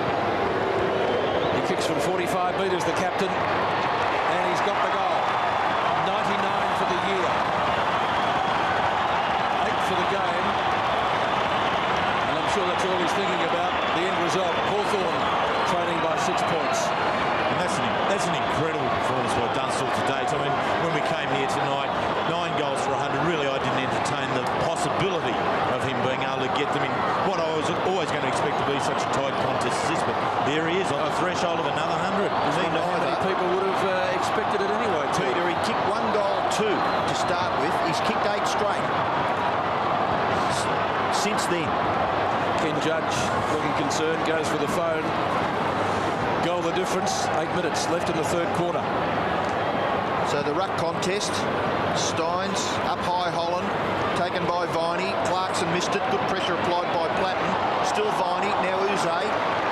He kicks from 45 metres, the captain, and he's got the goal. 99 for the year. 8 for the game. And I'm sure that's all he's thinking about, the end result. Hawthorn trailing by 6 points. And that's an incredible performance by Dunstall today. So when we came here tonight, 9 goals for 100, really I didn't entertain the possibility of him being able to get them in what I was always going to expect to be such a tight contest as this. But there he is on the threshold of another 100. Many people would have expected it anyway. Peter, he kicked 1 goal, 2 to start with. He's kicked 8 straight since then. Ken Judge, looking concerned, goes for the phone. Goal the difference. 8 minutes left in the 3rd quarter. So the ruck contest, Steins, up high Holland, taken by Viney. Clarkson missed it. Good pressure applied by Platten. Still Viney. Now Uze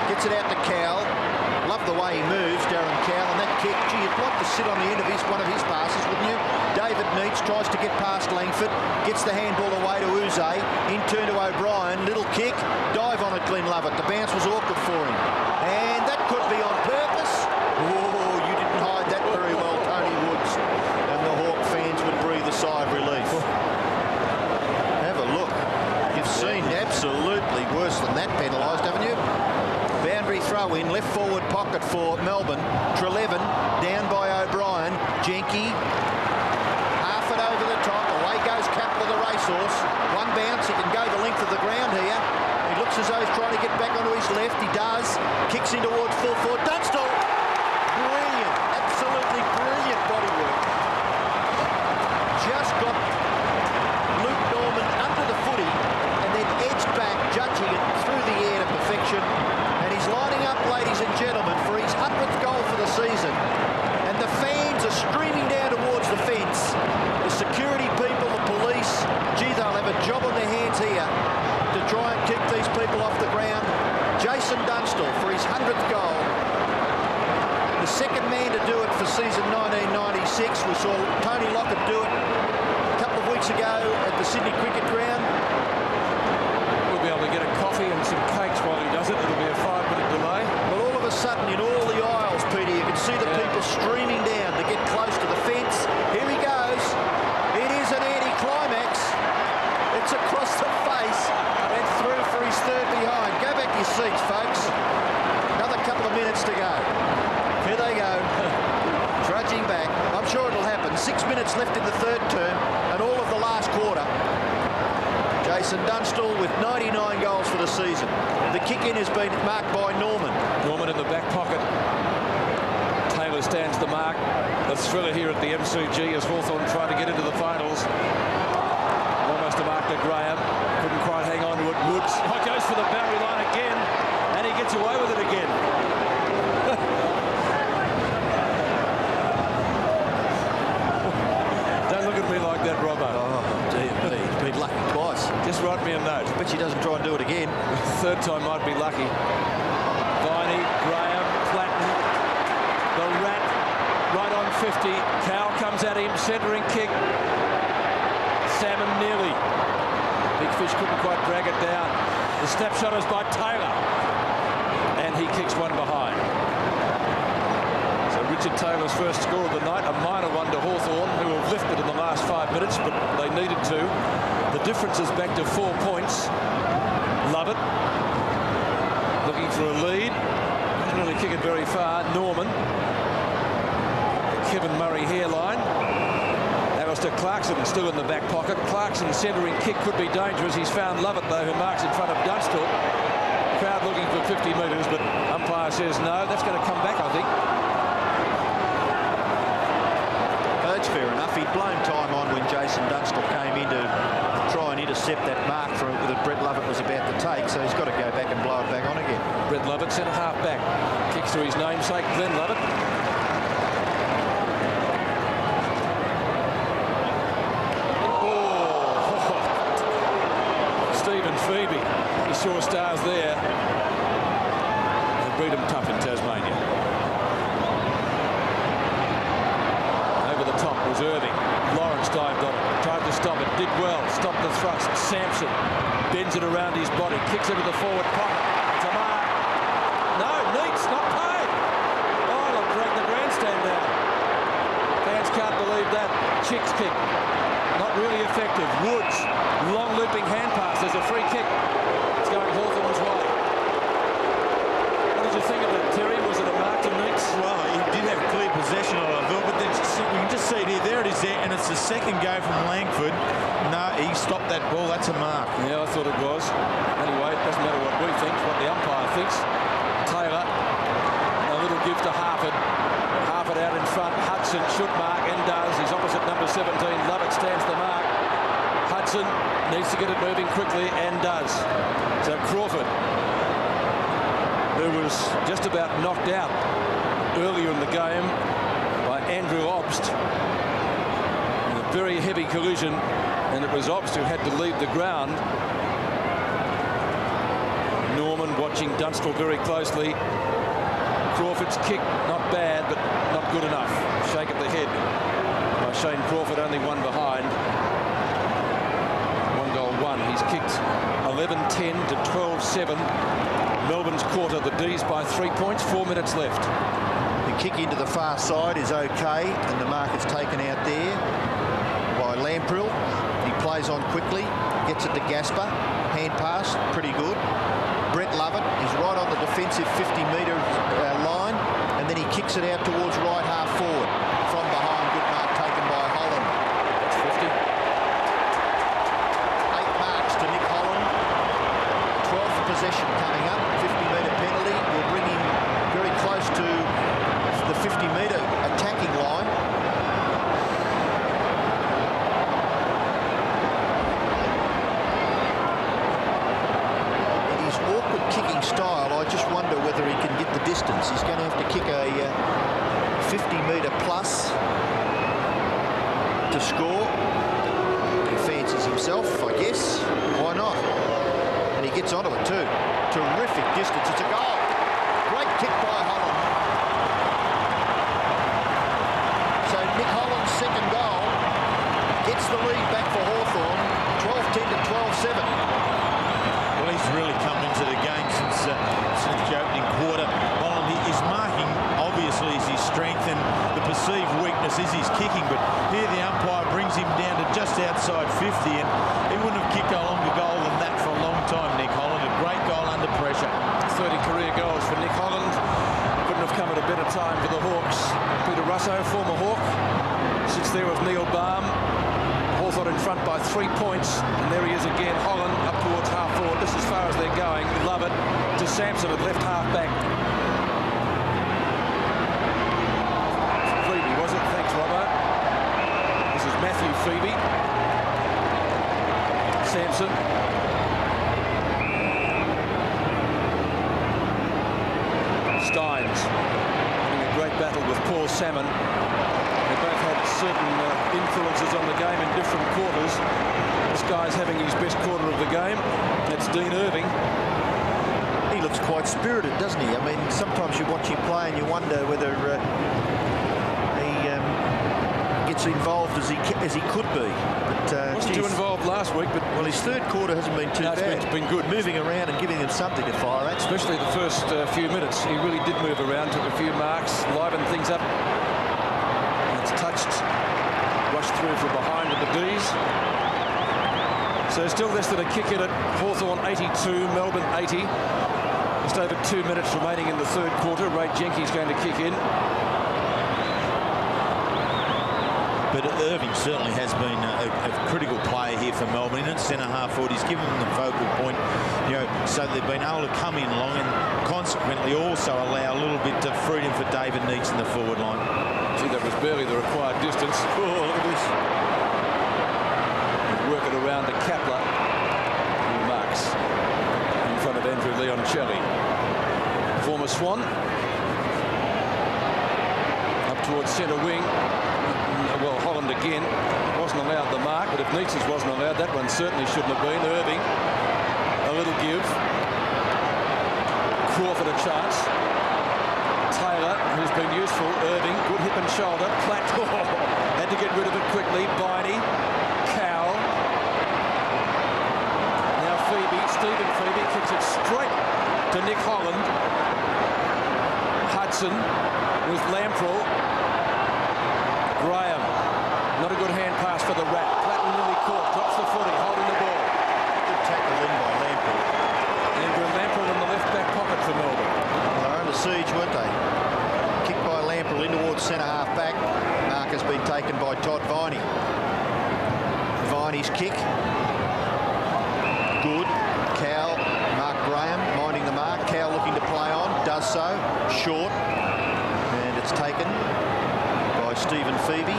gets it out to Kowal. Love the way he moves, Darren Kowal, and that kick. Gee, you'd like to sit on the end of one of his passes, wouldn't you? David Neitz tries to get past Langford, gets the handball away to Uze. In turn to O'Brien. Little kick. Dive on it, Glenn Lovett. The bounce was awkward for him. And that could be on purpose. Oh, you didn't hide that very well, Tony Woods. And the Hawk fans would breathe a sigh of relief. Have a look. You've seen absolutely worse than that penalised, haven't you? Boundary throw in, left forward pocket for Melbourne. Treleaven down by O'Brien. Jenke. Half it over the top. Away goes Capel of the racehorse. 1 bounce. He can go the length of the ground here. He looks as though he's trying to get back onto his left. He does. Kicks in towards full forward. Dunstall. Brilliant. Absolutely brilliant bodywork. Just got Luke Norman under the footy and then edged back, judging it through the air to perfection. And he's lining up, ladies and gentlemen, for his 100th goal for the season. And the fans are streaming down towards the fence. The security people, the police, gee, they'll have a job on their hands here to try and keep these people off the ground. Jason Dunstall for his 100th goal. second man to do it for season 1996. We saw Tony Lockett do it a couple of weeks ago at the Sydney Cricket Ground. We'll be able to get a coffee and some cakes while he does it. It'll be a 5-minute delay. Well, all of a sudden, in all the aisles, Peter, you can see the people streaming down to get close to the fence. Here he goes. It is an anti-climax. It's across the face and through for his third behind. Go back to your seats, folks. Another couple of minutes to go. Here they go, trudging back. I'm sure it'll happen. 6 minutes left in the third term and all of the last quarter. Jason Dunstall with 99 goals for the season. The kick-in has been marked by Norman. Norman in the back pocket. Taylor stands the mark. The thriller here at the MCG as Hawthorn try to get into the finals. Almost a mark to Graham. Couldn't quite hang on to it. Woods goes for the boundary line again, and he gets away with it again. Don't look at me like that, Robbo. Oh, dear me. He's been lucky twice. Just write me a note. Bet she doesn't try and do it again. Third time might be lucky. Viney, Graham, Platten, the Rat, right on 50. Kowal comes at him, centering kick. Salmon nearly. Big Fish couldn't quite drag it down. The snapshot is by Taylor. And he kicks one behind. So Richard Taylor's first score of the night, a minor one to Hawthorn, who have lifted in the last 5 minutes, but they needed to. The difference is back to 4 points. Love it. Looking for a lead. Didn't really kick it very far. Norman. The Kevin Murray hairline. Alastair Clarkson still in the back pocket. Clarkson's centering kick could be dangerous. He's found Lovett, though, who marks in front of Dunstall. Crowd looking for 50 metres, but umpire says no. That's going to come back, I think. That's fair enough. He'd blown time on when Jason Dunstall came in to try and intercept that mark that Brett Lovett was about to take, so he's got to go back and blow it back on again. Brett Lovett, centre half back. Kicks to his namesake, Glenn Lovett. Febey, he saw stars there. They beat him tough in Tasmania. Over the top was Irving. Lawrence dived on it, tried to stop it, did well, stopped the thrust. Sampson bends it around his body, kicks into the forward pocket. It's a mark. No, Neitz, not paid. Oh, they'll drag the grandstand down. Fans can't believe that. Chick's kick. Not really effective. Woods, long looping hand pass. There's a free kick. It's going Hawthorn's way. What did you think of it, Terry? Was it a mark to Neitz? Well, he did have clear possession of it, I thought, but then we can just see it here. There it is there, and it's the second go from Langford. No, he stopped that ball. That's a mark. Yeah, I thought it was. Anyway, it doesn't matter what we think, what the umpire thinks. Taylor, a little gift to Harford. Harford out in front. Hudson should mark and does. He's opposite number 17. Lovett stands the mark. Hudson needs to get it moving quickly and does. So Crawford, who was just about knocked out earlier in the game by Andrew Obst in a very heavy collision, and it was Obst who had to leave the ground. Norman watching Dunstall very closely. Crawford's kick, not bad, but not good enough. Shake at the head by Shane Crawford, only one behind. 1 goal, 1. He's kicked 11-10 to 12-7. Melbourne's quarter, the D's by 3 points, 4 minutes left. The kick into the far side is okay, and the mark is taken out there by Lamprill. He plays on quickly, gets it to Gasper. Hand pass, pretty good. Brett Lovett is right on the defensive 50-metre line, and then he kicks it out towards right half forward. From behind, good mark taken by Holland. That's 50. 8 marks to Nick Holland. 12 for possession coming up. 50-metre penalty will bring him very close to the 50-metre attacking line. Kicking style, I just wonder whether he can get the distance. He's going to have to kick a 50-metre plus to score. He fancies himself, I guess. Why not? And he gets onto it too. Terrific distance. It's a goal. Great kick by Holland. the lead back for Hawthorn, 12-10 to 12-7. Well, he's really come into the game since the opening quarter. Holland, his marking obviously is his strength, and the perceived weakness is his kicking, but here the umpire brings him down to just outside 50, and he wouldn't have kicked a longer goal than that for a long time, Nick Holland. A great goal under pressure. 30 career goals for Nick Holland. Couldn't have come at a better time for the Hawks. Peter Russo, former Hawk, sits there with Neil Baum. Hawthorn in front by 3 points, and there he is again. Holland up towards half forward. This is as far as they're going. Love it. To Sampson at left half back. Febey, was it? Thanks, Robbo. This is Matthew Febey. Sampson. Steins having a great battle with Paul Salmon. They both had certain influences on the game in different quarters. This guy's having his best quarter of the game. That's Dean Irving. He looks quite spirited, doesn't he? I mean, sometimes you watch him play and you wonder whether he gets involved as he could be. But wasn't too involved last week, but well, his third quarter hasn't been too bad. It's been good, moving around and giving them something to fire at. Especially the first few minutes. He really did move around, took a few marks, livened things up. And it's touched, rushed through from behind with the D's. So still less than a kick in at Hawthorn 82, Melbourne 80. Just over 2 minutes remaining in the third quarter. Ray Jenkins going to kick in. But Irving certainly has been a critical player here for Melbourne. In centre half forward, he's given them the focal point, so they've been able to come in long and consequently also allow a little bit of freedom for David Neitz in the forward line. Gee, that was barely the required distance. Oh, look at this. Work it around to Kapler. Who marks in front of Andrew Leoncelli. Former Swan. Up towards centre wing. Well, Holland again wasn't allowed the mark, but if Neitz wasn't allowed, that one certainly shouldn't have been. Irving, a little give. Crawford a chance. Taylor, who's been useful. Irving, good hip and shoulder. Platt, had to get rid of it quickly. Biney, Kowal. Now Febey, Stephen Febey kicks it straight to Nick Holland. Hudson with Lamprell. Graham, not a good hand pass for the Rat. Platten nearly caught, drops the footy, holding the ball. Good tackle in by Lamprell. Andrew Lamprell in the left back pocket for Melbourne. Well, they're under siege, weren't they? Kicked by Lamprell in towards centre half back. Mark has been taken by Todd Viney. Viney's kick. Good. Kowal, Mark Graham minding the mark. Kowal looking to play on, does so. Short. And it's taken by Stephen Febey.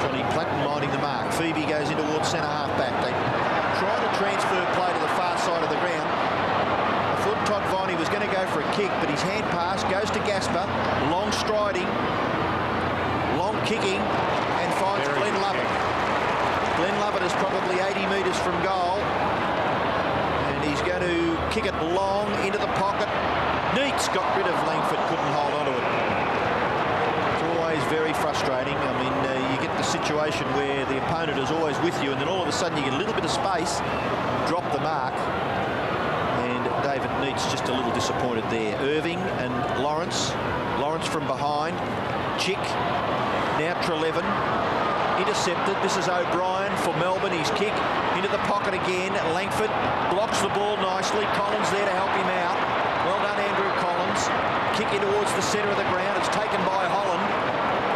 Johnny Platten minding the mark. Febey goes in towards centre half back. They try to transfer play to the far side of the ground. I thought Todd Viney was going to go for a kick, but his hand pass goes to Gasper. Long striding, long kicking, and finds Glenn Lovett. Glenn Lovett is probably 80 metres from goal, and he's going to kick it long into the pocket. Neitz got rid of Langford, couldn't hold on to it. Very frustrating. I mean, you get the situation where the opponent is always with you, and then all of a sudden you get a little bit of space, drop the mark, and David Neitz just a little disappointed there. Irving and Lawrence from behind. Chick, now Treleaven, intercepted. This is O'Brien for Melbourne. His kick into the pocket again. Langford blocks the ball nicely. Collins there to help him out. Well done, Andrew Collins. Kick in towards the centre of the ground. It's taken by Holland.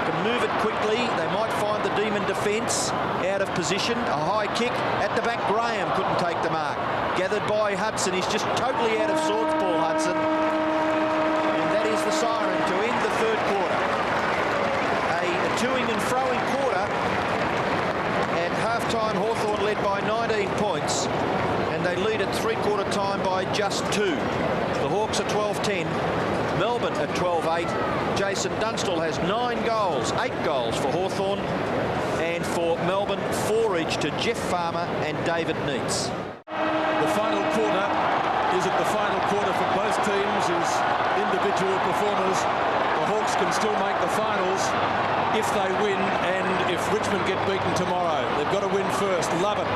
Can move it quickly. They might find the Demon defence out of position. A high kick at the back. Graham couldn't take the mark. Gathered by Hudson. He's just totally out of sorts, Paul Hudson. And that is the siren to end the third quarter. A toing and froing quarter. At half-time, Hawthorn led by 19 points. And they lead at three-quarter time by just 2. The Hawks are 12-10. Melbourne at 12-8. Jason Dunstall has 9 goals, 8 goals for Hawthorn, and for Melbourne 4 each to Jeff Farmer and David Neitz. The final quarter is it the final quarter for both teams as individual performers. The Hawks can still make the finals if they win and if Richmond get beaten tomorrow. They've got to win first. Love it.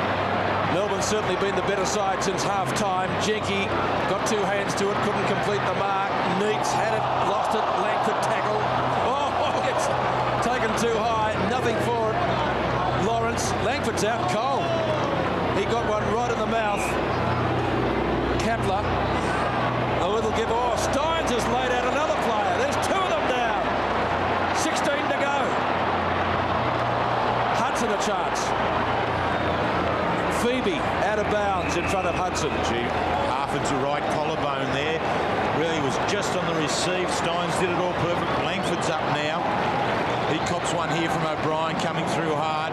Melbourne's certainly been the better side since half-time. Jenky got 2 hands to it, couldn't complete the mark. Neitz had it, lost it. Langford tackle. Oh, it's taken too high. Nothing for it. Lawrence. Langford's out cold. He got one right in the mouth. Kapler. A little give. Oh, Steins has laid out another player. There's 2 of them down. 16 to go. Hudson a chance. Febey out of bounds in front of Hudson. Harford's a right collarbone there. Really was just on the receive. Steins did it all perfect. Langford's up now. He cops one here from O'Brien coming through hard.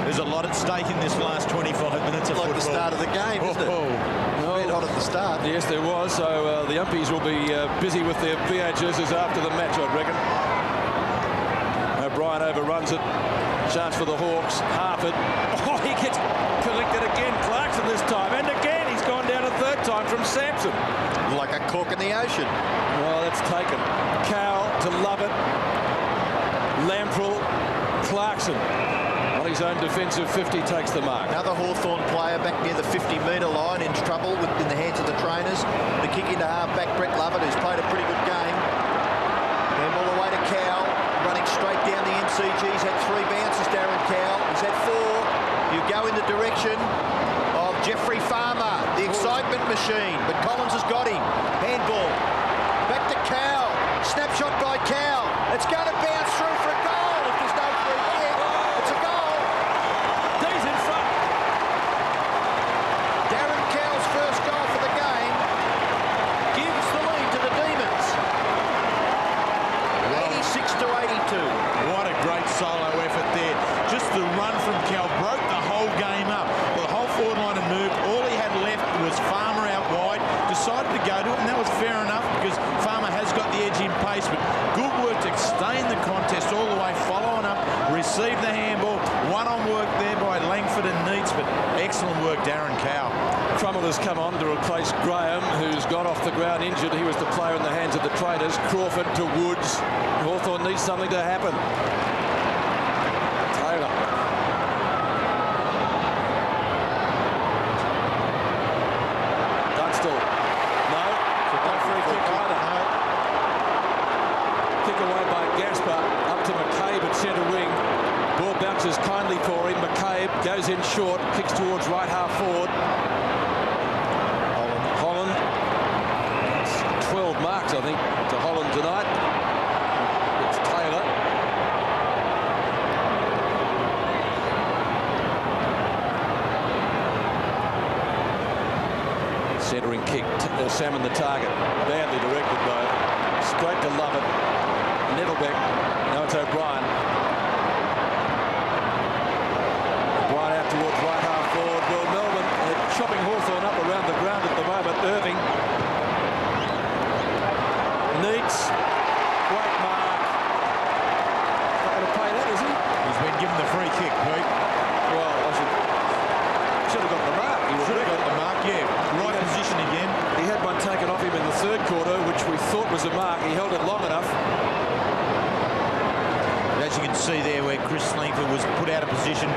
There's a lot at stake in this last 25 minutes of like football. The start of the game, isn't it? Red hot at the start. Yes, there was. So the umpies will be busy with their VHSs after the match, I'd reckon. O'Brien overruns it. Chance for the Hawks. Harford. Oh, he gets collected again. Clarkson this time. And again, he's gone down a 3rd time from Sampson. Like a cork in the ocean. Well, that's taken. Kowal to Lovett. Lamprell. Clarkson. On his own defensive 50 takes the mark. Another Hawthorn player back near the 50-metre line in trouble in the hands of the trainers. The kick into half-back, Brett Lovett, who's played a pretty good game. Then all the way to Kowal, running straight down the MCG. He's had 3 bounces, Darren Kowal. He's had 4. You go in the direction of Jeffrey Farmer, the excitement machine. But Collins has got him. Handball. Back to Kowal. Snapshot by Kowal. It's going to bounce through for a goal if there's no free kick. It's a goal. D's in front. Darren Kowal's first goal for the game gives the lead to the Demons. 86 to 82. What a great solo effort there. Just the run from Cal broke the whole game up. Well, the whole forward line had moved. All he had left was Farmer out wide. Decided to go to it, and that was fair enough because Farmer has got the edge in pace. But good work to stay in the contest all the way, following up, receive the handball. One-on work there by Langford and Neitz, but excellent work, Darren Kowal. Crummell has come on to replace Graham, who's got off the ground injured. He was the player in the hands of the trainers. Crawford to Woods. Hawthorn needs something to happen. Taylor. Dunstall. No. No free kick either. No. Kick away by Gaspar. Up to McCabe at centre wing. Ball bounces kindly for him. McCabe goes in short. Kicks towards right half forward. Holland. 12 marks, I think, to Holland tonight. It's Taylor. Centering kick. Salmon the target. Badly directed though. Straight to Lovett. Nettlebeck. Now it's O'Brien. O'Brien out towards right half forward. Well, Melbourne chopping Hawthorn up around the ground at the moment. Irving. Neitz. Great mark. Not going to pay that, is he? He's been given the free kick, Pete. Well, I should have got the mark. He Should have got the mark, yeah. Right position again. He had one taken off him in the 3rd quarter, which we thought was a mark. He held it long enough. As you can see there where Chris Langford was put out of position,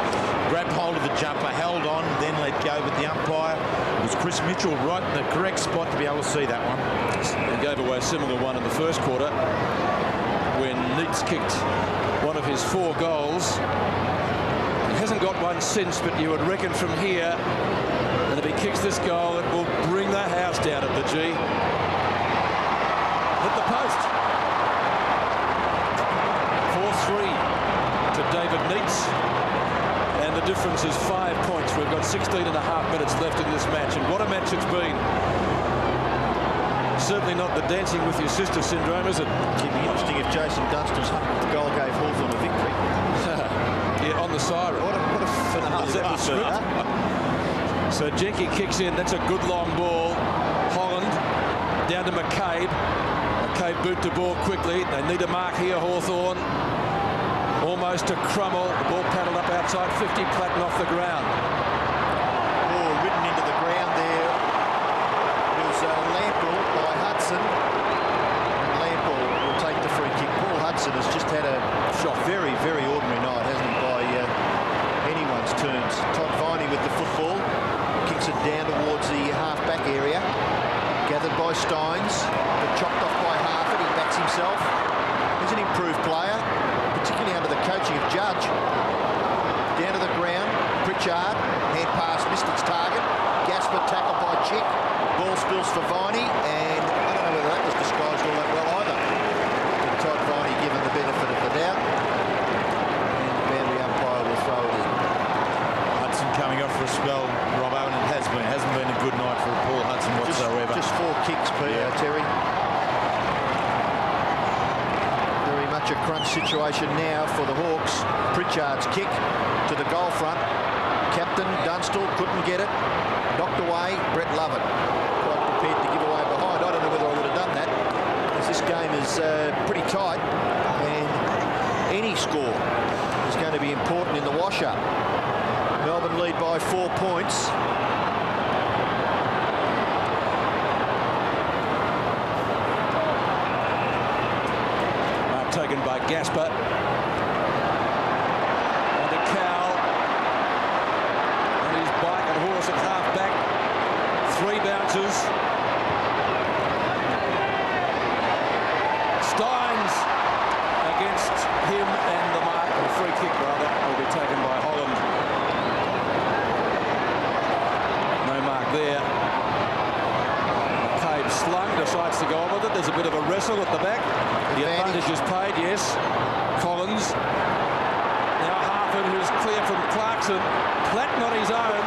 grabbed hold of the jumper, held on, then let go, but the umpire was Chris Mitchell right in the correct spot to be able to see that one. He gave away a similar one in the 1st quarter when Neitz kicked one of his 4 goals. He hasn't got one since, but you would reckon from here, and if he kicks this goal, it will bring the house down at the G. Hit the post. 4-3 to David Neitz. And the difference is 5 points. We've got 16 and a half minutes left in this match. And what a match it's been. Certainly not the dancing with your sister syndrome, is it? It'd be interesting if Jason Dunstall's goal gave Hawthorn a victory. Yeah, on the siren. What a finale that was. So Jenky kicks in. That's a good long ball. Holland down to McCabe. McCabe boot the ball quickly. They need a mark here, Hawthorn. Almost to Crummell. The ball paddled up outside 50, Platten off the ground. Ball ridden into the ground there. It was Lamprell by Hudson. And Lamprell will take the free kick. Paul Hudson has just had a very, very ordinary night, hasn't he, by Todd Viney with the football. Kicks it down towards the half-back area. Gathered by Steins, but chopped off by Harford. He backs himself. He's an improved player, particularly under the coaching of Judge. Down to the ground, Pritchard, hand pass, missed its target. Gasper tackled by Chick. Ball spills for Viney, and I don't know whether that was disguised all that well either. But Todd Viney given the benefit of the doubt. And the boundary umpire will throw it in. Hudson coming off for a spell, Robbo, and it hasn't been a good night for Paul Hudson whatsoever. Just 4 kicks, Terry. Very much a crunch situation now for the Hawks. Pritchard's kick to the goal front. Captain Dunstall couldn't get it. Knocked away. Brett Lovett quite prepared to give away behind. I don't know whether I would have done that, as this game is pretty tight, and any score is going to be important in the wash-up. Melbourne lead by 4 points. Mark taken by Gasper. Onto Kowal. On his bike and horse at half-back. 3 bounces. Steins against him, and the mark, or free kick rather, will be taken by Holland. No mark there. McCabe slung, decides to go on with it. There's a bit of a wrestle at the back. The advantage is paid, yes. Collins. Now Harford, who's clear from Clarkson. Platten on his own.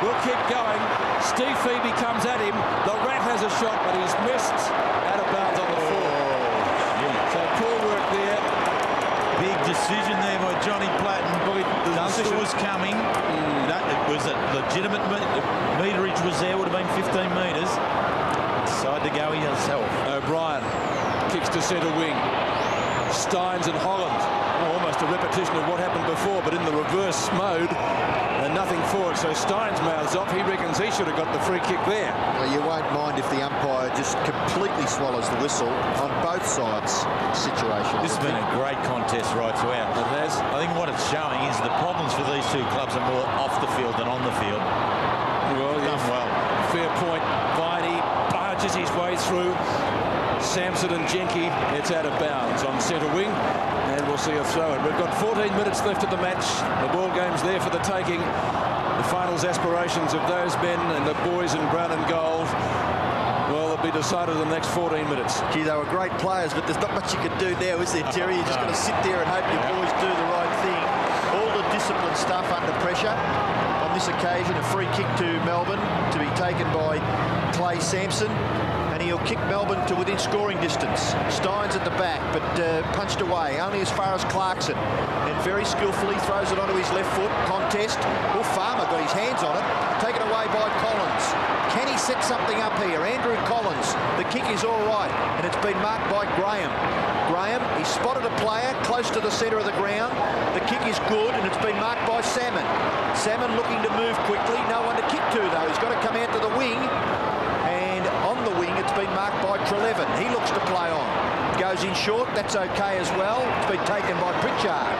Will keep going. Steve Febey comes at him. The Rat has a shot, but he's missed. Out of bounds on the floor. So poor work there. Big decision there by Johnny Platten. The Dunstall was coming. It was a legitimate meterage was there. Would have been 15 metres. Decided to go himself. O'Brien kicks to centre wing. Steins and Holland. Almost a repetition of what happened before, but in the reverse mode. And nothing for it, so Steins mouths off. He reckons he should have got the free kick there. Well, you won't mind if the umpire just completely swallows the whistle on both sides situation. This has been a great contest right throughout. It has. I think what it's showing is the problems for these two clubs are more off the field than on the field. Well, Done well. Fair point. Viney barges his way through. Sampson and Jenke, it's out of bounds on centre wing, and we'll see a throw-in. We've got 14 minutes left of the match. The ball game's there for the taking. The finals aspirations of those men and the boys in brown and gold, well, they'll be decided in the next 14 minutes. Gee, they were great players, but there's not much you can do now, is there, Terry? You just got to sit there and hope your boys do the right thing. All the disciplined stuff under pressure. On this occasion, a free kick to Melbourne to be taken by Clay Sampson. And he'll kick Melbourne to within scoring distance. Steins at the back, but punched away, only as far as Clarkson. And very skillfully throws it onto his left foot. Contest. Well, Farmer got his hands on it. Taken away by Collins. Can he set something up here? Andrew Collins. The kick is all right, and it's been marked by Graham. Graham, he spotted a player close to the centre of the ground. The kick is good, and it's been marked by Salmon. Salmon looking to move quickly. No one to kick to, though. He's got to come out to the wing. And on the wing, it's been marked by Trelevin. He looks to play on. Goes in short. That's okay as well. It's been taken by Pritchard.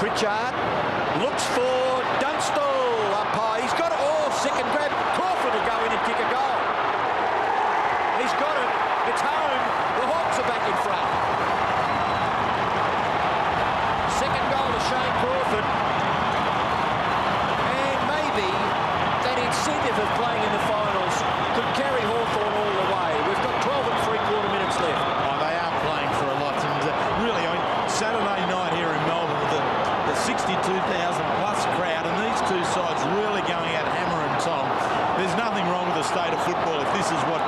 Pritchard looks for Dunstall up high. He's got it. Oh, second grab. Crawford will go in and kick a goal. He's got it. It's home. The Hawks are back in front. Second goal to Shane Crawford. And maybe that incentive of playing in the finals could carry Hawthorn all the way. We've got 12 3/4 minutes left. Oh, they are playing for a lot. And really, I mean, Saturday night here in Melbourne with the 62,000 plus crowd, and these two sides really going at hammer and tong. There's nothing wrong with the state of football if this is what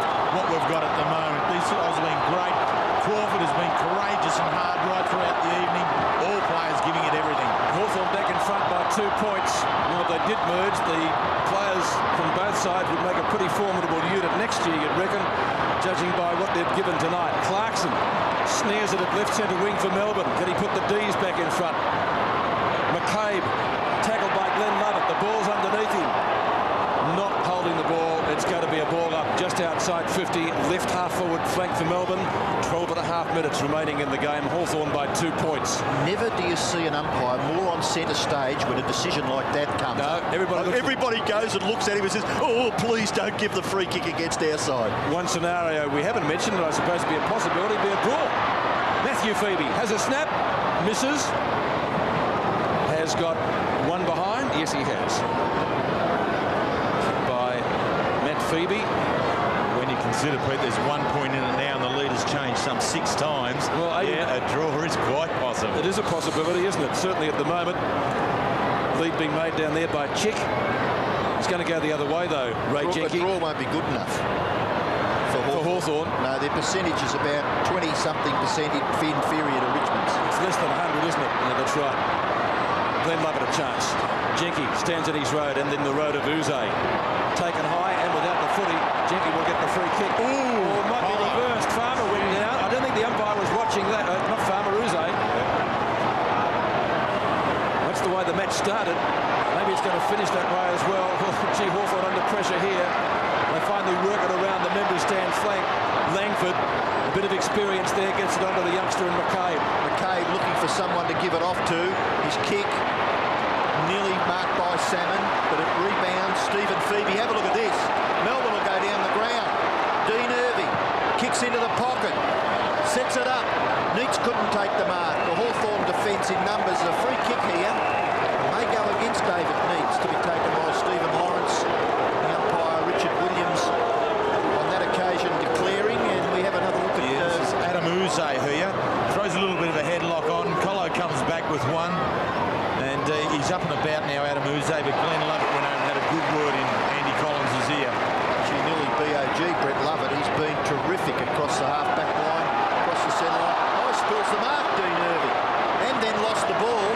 we've got at the moment. These guys have been great. Crawford has been courageous and hard right throughout the evening. All players giving it everything. Hawthorn back in front by 2 points. Well, if they did merge, the players from both sides would make a pretty formidable unit next year, you'd reckon, judging by what they've given tonight. Clarkson snares it at left centre wing for Melbourne. Can he put the D's back in front? McCabe, tackled by Glenn Lovett. The ball's underneath him. Not holding the ball. It's going to be a ball up just outside 50. Left half forward flank for Melbourne. 12 and a half 2.5 minutes remaining in the game. Hawthorn by 2 points. Never do you see an umpire more on centre stage when a decision like that comes up. Everybody goes and looks at him and says, oh, please don't give the free kick against our side. One scenario we haven't mentioned, but I suppose to be a possibility, be a draw. Matthew Febey has a snap, misses, has got one behind. Yes, he has. By Matt Febey. When you consider, Pete, there's 1 point in it now and the lead has changed some 6 times. Well, yeah, a draw is quite possible. It is a possibility, isn't it? Certainly at the moment. Lead being made down there by Chick. It's going to go the other way, though, Ray Jenke. The draw won't be good enough for Hawthorn. No, their percentage is about 20-something% inferior to Richmond's. It's less than 100, isn't it? Yeah, that's right. Glenn Lovett a chance. Jenke stands in his road, and then the road of Uze. Taken high, and without the footy, Jenke will get the free kick. Ooh, it might be reversed. Farmer went down. I don't think the umpire was watching that. Not Farmer, Uze. That's the way the match started. Maybe it's going to finish that way as well. Gee, Hawthorn under pressure here. They finally work it around the members stand flank. Langford, a bit of experience there, gets it onto the youngster in McCabe. McCabe looking for someone to give it off to. His kick nearly marked by Salmon, but it rebounds. Stephen Febey, have a look at this. Melbourne will go down the ground. Dean Irving kicks into the pocket, sets it up. Neitz couldn't take the mark. The Hawthorn defence in numbers. A free kick here may go against David Neitz, to be taken by Stephen Lawrence. The umpire Richard Williams on that occasion declaring, and we have another look at Adem here. Throws a little bit of a headlock on. Colo comes back with one. And he's up and about now, Adem but Glenn Lovett went over and had a good word in Andy Collins' ear. Actually, nearly BOG, Brett Lovett. He's been terrific across the half-back line, across the centre line. Oh, spills the mark, Dean Irving. And then lost the ball.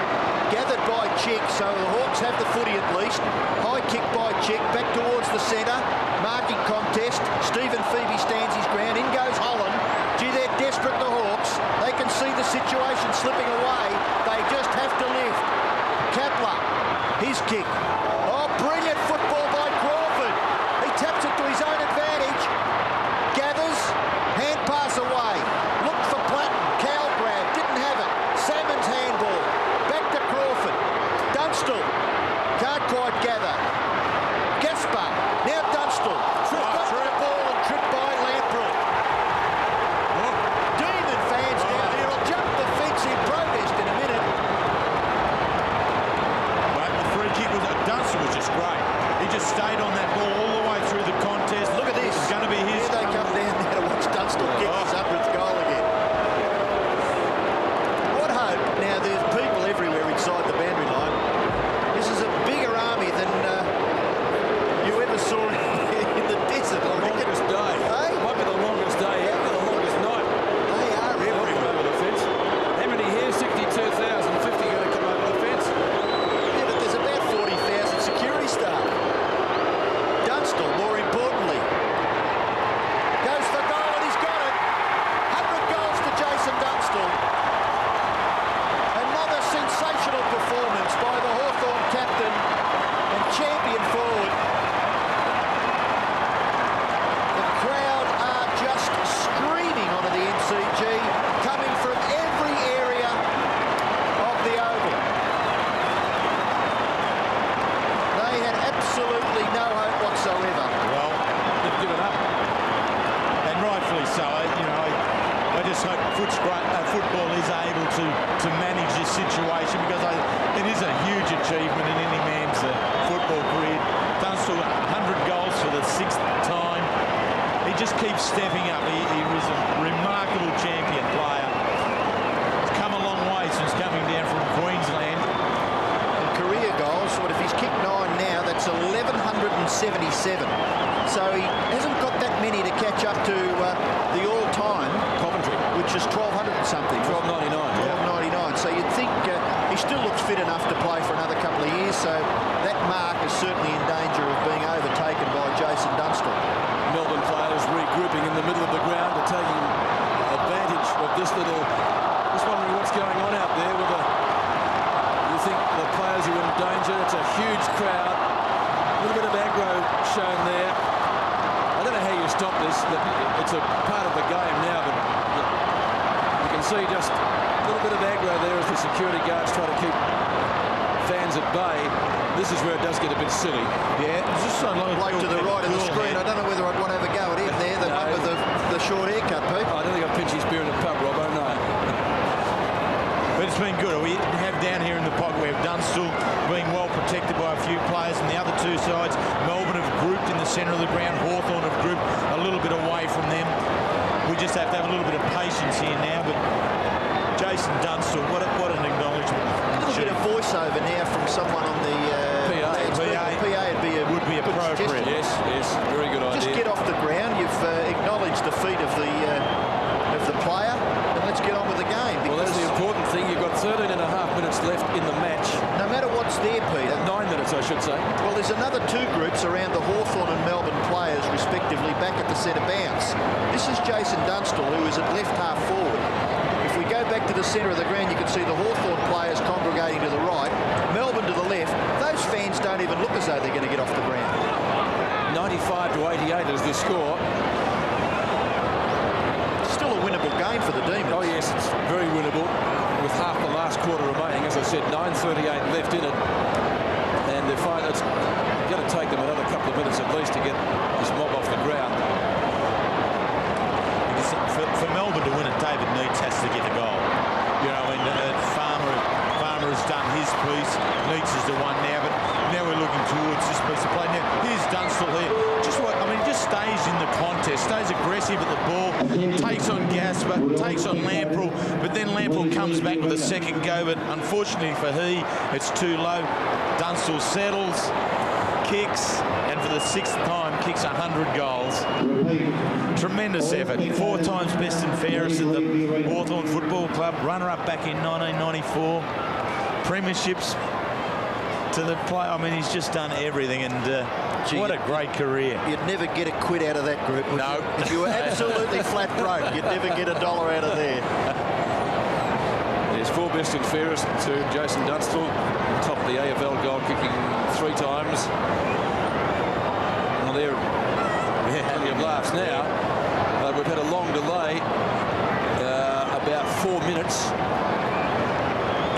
Gathered by Chick, so the Hawks have the footy at least. High kick by Chick, back towards the centre. Marking contest. Stephen Febey stands his ground. In goes Holland. Gee, they're desperate, the Hawks. They can see the situation slipping away. They just have to lift. Kapler, his kick. Oh, brilliant football by Crawford. He taps it to his own advantage. Gathers, hand pass away. Looked for Platten. Kowal grab, didn't have it. Salmon's handball. Back to Crawford. Dunstall, can't quite gather. Gaspar, now Dunstall. Got the ball and tripped by Lamprey. Demon fans down here will jump the fence in protest in a minute. Dunstall was just great. He just stayed on that ball all the way through the contest. Look at this. It's going to be his. Here they come down now to watch Dunstall kick this 100th goal again. What hope. Now, there's people everywhere inside the boundary line. This is a bigger army than you ever saw in the desert. The longest day. Hey? Might be the longest day out, the longest night. They are everywhere. Over the fence. How many here? 62,000. 50 going to come over the fence. Yeah, but there's about 40,000 security staff. Dunstall, more importantly, goes for goal and he's got it. 100 goals to Jason Dunstall. Another sensational performance by the Hawthorn captain and champion forward. The crowd are just screaming onto the MCG, coming from every area of the Oval. They had absolutely no hope whatsoever. Well, They've given up. and rightfully so. I just hope football is able to manage this situation, because it is a huge achievement in any man's football career. Dunstall, 100 goals for the 6th time. He just keeps stepping up. He was a remarkable champion player. He's come a long way since coming down from Queensland. And career goals, what if he's kicked 9 now, that's 1,177. So he hasn't got that many to catch up to the all-time, Coventry. which is 1,200 and something. 12.99. 12.99. So you'd think he still looks fit enough to play for another couple of years. So that mark is certainly in danger of being overtaken by Jason Dunstall. Melbourne players regrouping in the middle of the ground, are taking advantage of this little. Just wondering what's going on out there with the. You think the players are in danger? It's a huge crowd. A little bit of aggro shown there. I don't know how you stop this. It's a part of the game now, but can see just a little bit of aggro there as the security guards try to keep fans at bay. This is where it does get a bit silly. Yeah, it's just a bloke to the right of the screen. I don't know whether I'd want to have a go at him there, the one with the short haircut, Pete. I don't think I've pinched his beer in the pub, Robbo, no. But it's been good. We have down here in the pocket, we have Dunstall being well protected by a few players, and the other two sides, Melbourne have grouped in the centre of the ground, Hawthorn have grouped a little bit away from them. We just have to have a little bit of patience here now, but Jason Dunstall, what an acknowledgement. A little bit of voiceover now from someone on the PA. PA would be appropriate. Yes, very good idea. Just get off the ground. You've acknowledged the feet of the player, and let's get on with the game. Well, that's the important thing. You've got 13 and a half minutes left in the match. No matter what's there, Peter. 9 minutes, I should say. Well, there's another two groups around the Hawthorn and Melbourne players, respectively, back at the centre bounce. This is Jason Dunstall, who is at left half forward. If we go back to the centre of the ground, you can see the Hawthorn players congregating to the right, Melbourne to the left. Those fans don't even look as though they're going to get off the ground. 95 to 88 is the score. Still a winnable game for the Demons. Oh, yes, it's very winnable with half the last quarter remaining. As I said, 9:38 left in it. And they find it's going to take them another couple of minutes at least to get this mob off the ground. For Melbourne to win it, David Neitz has to get the goal. You know, and Farmer has done his piece. Neitz is the one now, but now we're looking towards this piece of play. Now, here's Dunstall here. Just stays in the contest, stays aggressive at the ball, takes on Gasper, takes on Lamprell, but then Lamprell comes back with a second go, but unfortunately for it's too low. Dunstall settles, kicks, and for the 6th time kicks 100 goals. Tremendous effort. 4 times best and fairest at the Hawthorn Football Club, runner-up back in 1994. Premierships to the play. I mean, he's just done everything, and what a great career. You'd never get a quid out of that group, would no. you? If you were absolutely flat broke, you'd never get $1 out of there. There's 4 best and fairest to Jason Dunstall, top of the AFL goal kicking 3 times. Well, there plenty of laughs now. We've had a long delay, about 4 minutes.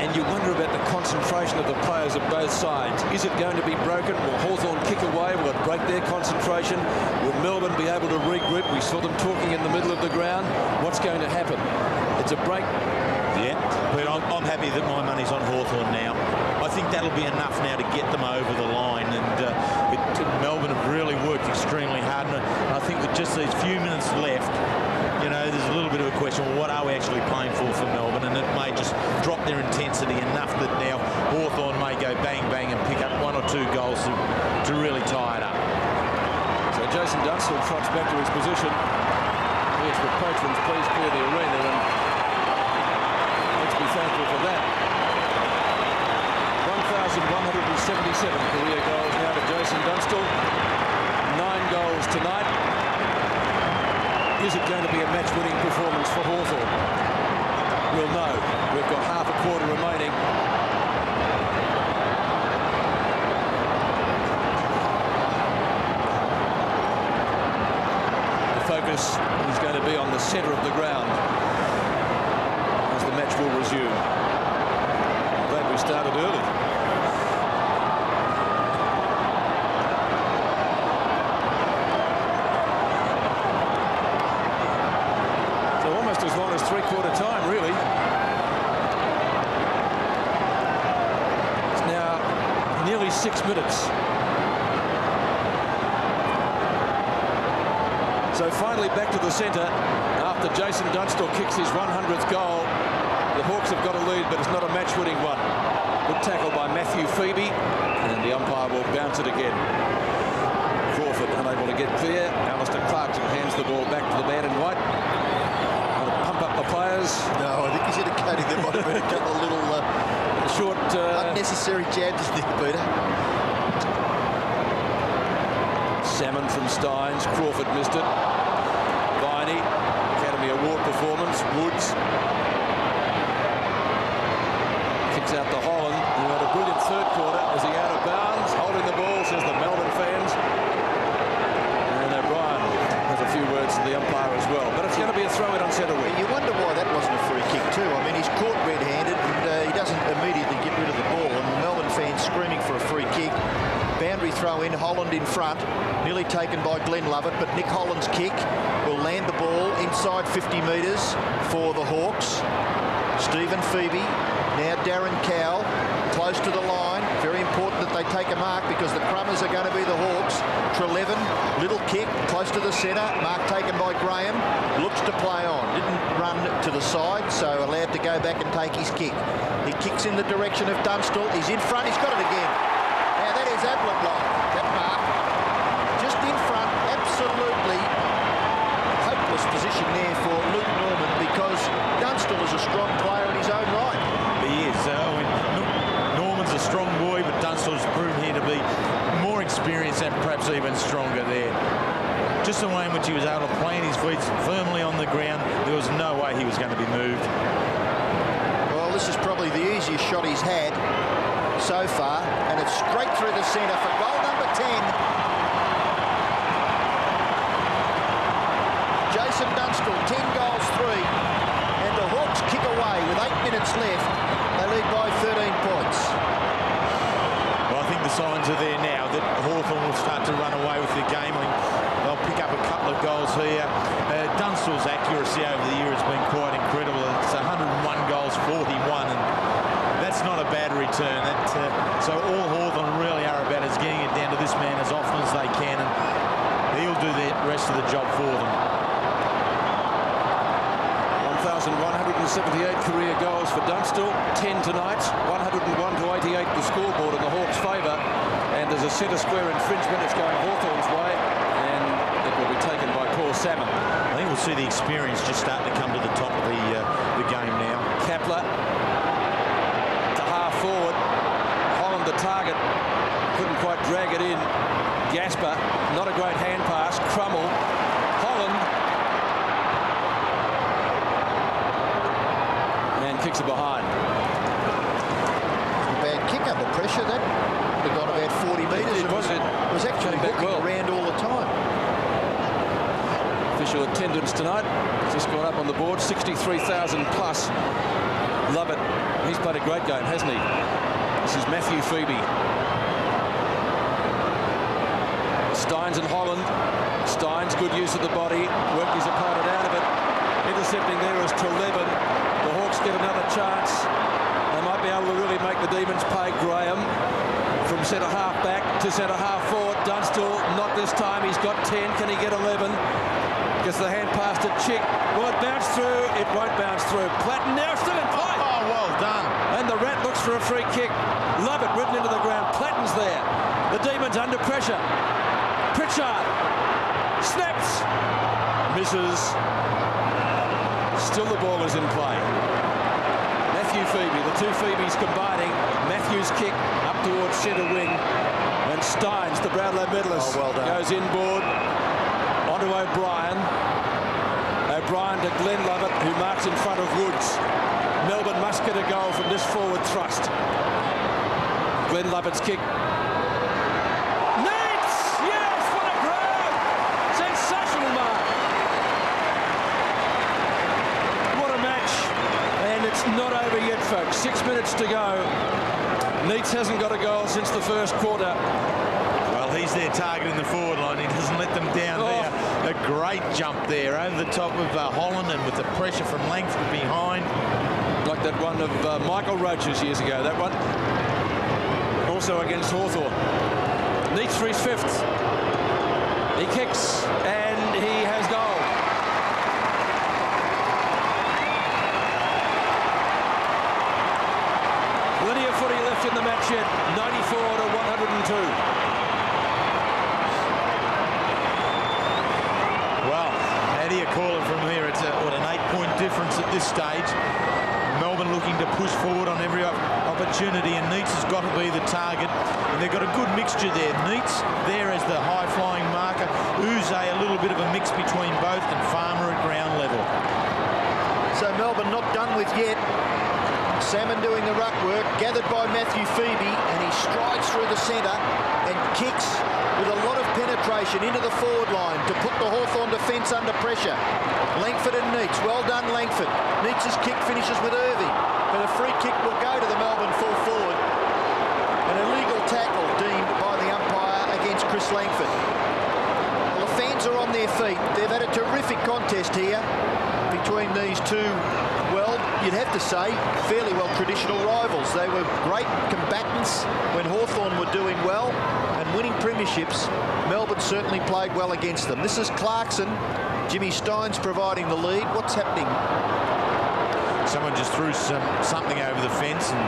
And you wonder about the concentration of the players of both sides. Is it going to be broken? Will Hawthorn kick away? Will it break their concentration? Will Melbourne be able to regroup? We saw them talking in the middle of the ground. What's going to happen? It's a break. Yeah, but I'm happy that my money's on Hawthorn now. I think that'll be enough now to get them over the line. And Melbourne have really worked extremely hard. And I think with just these few minutes left, you know, there's a little bit of a question, well, what are we actually playing for Melbourne? And it may just drop their intensity enough that now Hawthorn may go bang, bang and pick up 1 or 2 goals to really tie it up. So Jason Dunstall trots back to his position. Yes, with patrons, please clear the arena, and let's be thankful for that. 1,177 career goals now to Jason Dunstall. 9 goals tonight. Is it going to be a match-winning performance for Hawthorn? We'll know. We've got half a quarter remaining. The focus is going to be on the centre of the ground as the match will resume. I'm glad we started early. As long as 3/4 time, really. It's now nearly 6 minutes. So finally back to the centre after Jason Dunstall kicks his 100th goal. The Hawks have got a lead, but it's not a match-winning one. Good tackle by Matthew Febey, and the umpire will bounce it again. Crawford unable to get clear. Alastair Clarkson hands the ball back to the man in white. Up the players. No, I think he's indicating there might have been a couple of little short unnecessary jabs there, Peter. Salmon from Steins. Crawford missed it. Viney, Academy Award performance. Woods kicks out to Holland, who had a brilliant 3rd quarter. Is he out of bounds? Holding the ball, says the Melbourne fans. And O'Brien has a few words to the umpire as well. But it's going to be a throw-in on centre wing. You wonder why that wasn't a free kick in. Holland in front, nearly taken by Glenn Lovett, but Nick Holland's kick will land the ball inside 50 metres for the Hawks. Stephen Febey, now Darren Kowal, close to the line. Very important that they take a mark because the crummers are going to be the Hawks. Treleaven, little kick, close to the centre. Mark taken by Graham, looks to play on. Didn't run to the side, so allowed to go back and take his kick. He kicks in the direction of Dunstall. He's in front, he's got it again. Now that is Adem-like, that mark. Just in front, absolutely hopeless position there for Luke Norman because Dunstall is a strong player in his own right. He is. Norman's a strong boy, but Dunstall's proven here to be more experienced and perhaps even stronger there. Just the way in which he was able to plant his feet firmly on the ground, there was no way he was going to be moved. Well, this is probably the easiest shot he's had so far, and it's straight through the centre for goal number 10. Jason Dunstall, 10 goals, 3, and the Hawks kick away with 8 minutes left. They lead by 13 points. Well, I think the signs are there now that Hawthorn will start to run away with the game. They'll pick up a couple of goals here. Dunstall's accuracy over the year has been quite incredible. It's 101 goals, 41, and that's not a bad return. So all Hawthorn really are about is getting it down to this man as often as they can, and he'll do the rest of the job for them. 1,178 career goals for Dunstall, 10 tonight, 101 to 88 the scoreboard in the Hawks' favour, and there's a centre square infringement. It's going Hawthorn's way, and it will be taken by Paul Salmon. I think we'll see the experience just starting to come to the top of the game now. Kapler to half forward. Holland the target, couldn't quite drag it in. Gasper, not a great hand pass. Crummel, Holland, and kicks it behind. A bad kick under pressure. That would have gone about 40 metres. It was actually hooking around all the time. Official attendance tonight just gone up on the board, 63,000 plus. Love it. He's played a great game, hasn't he? This is Matthew Febey. Steins and Holland. Steins, good use of the body, worked his opponent out of it. Intercepting there is Treleaven. The Hawks get another chance. They might be able to really make the Demons pay. Graham from centre half back to centre half forward. Dunstall, not this time. He's got 10. Can he get 11? Gets the hand pass to Chick. Will it bounce through? It won't bounce through. Platten now still in play. Oh, well done. And the Rat looks for a free kick. Love it, written into the ground. Platten's there. The Demons under pressure. Pritchard snaps. Misses. Still the ball is in play. Matthew Febey, the two Febeys combining. Matthew's kick up towards centre wing. And Steins, the Brownlow medalist, goes inboard. Onto O'Brien. O'Brien to Glenn Lovett, who marks in front of Woods. Melbourne must get a goal from this forward thrust. Glenn Lovett's kick. Neitz! Yes, what a grab! Sensational mark. What a match. And it's not over yet, folks. 6 minutes to go. Neitz hasn't got a goal since the first quarter. Well, he's their target in the forward line. He doesn't let them down there. A great jump there over the top of Holland, and with the pressure from Langford behind. Like that one of Michael Roach's years ago, that one. Also against Hawthorn. Neitz for his 5th. He kicks, and he has goal. Plenty of footy left in the match yet. 94 to 102. How do you call it from there? It's an 8-point difference at this stage. Melbourne looking to push forward on every opportunity, and Neitz has got to be the target. And they've got a good mixture there. Neitz there as the high-flying marker. Uze a little bit of a mix between both, and Farmer at ground level. So Melbourne not done with yet. Salmon doing the ruck work, gathered by Matthew Febey, and he strides through the centre and kicks with a lot of penetration into the forward line to put the Hawthorn defence under pressure. Langford and Neitz, well done Langford. Neitz's kick finishes with Irving, but a free kick will go to the Melbourne full forward. An illegal tackle deemed by the umpire against West Langford. Well, the fans are on their feet. They've had a terrific contest here between these two, well, you'd have to say, fairly well traditional rivals. They were great combatants when Hawthorn were doing well and winning premierships. Melbourne certainly played well against them. This is Clarkson. Jimmy Stein's providing the lead. What's happening? Someone just threw something over the fence, and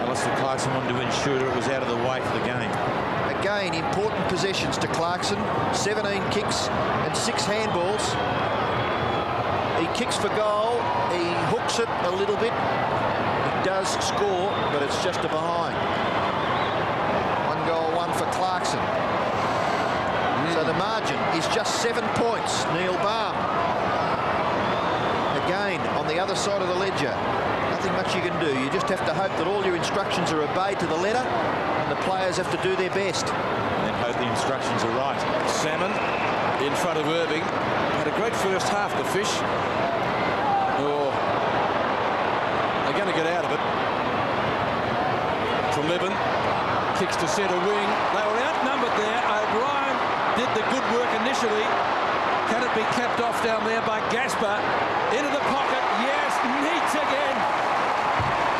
Alastair Clarkson wanted to ensure it was out of the way for the game. Again, important possessions to Clarkson. 17 kicks and 6 handballs. He kicks for goal. He hooks it a little bit. He does score, but it's just a behind. 1 goal, 1 for Clarkson. So the margin is just 7 points. Neil Baum. Again, on the other side of the ledger. Nothing much you can do. You just have to hope that all your instructions are obeyed to the letter, and the players have to do their best. And hope the instructions are right. Salmon in front of Irving. Had a great first half, the Fish. Oh, they're going to get out of it. To Levin. Kicks to centre wing. They were outnumbered there. O'Brien did the good work initially. Can it be capped off down there by Gasper? Into the pocket. Yes, Neitz again.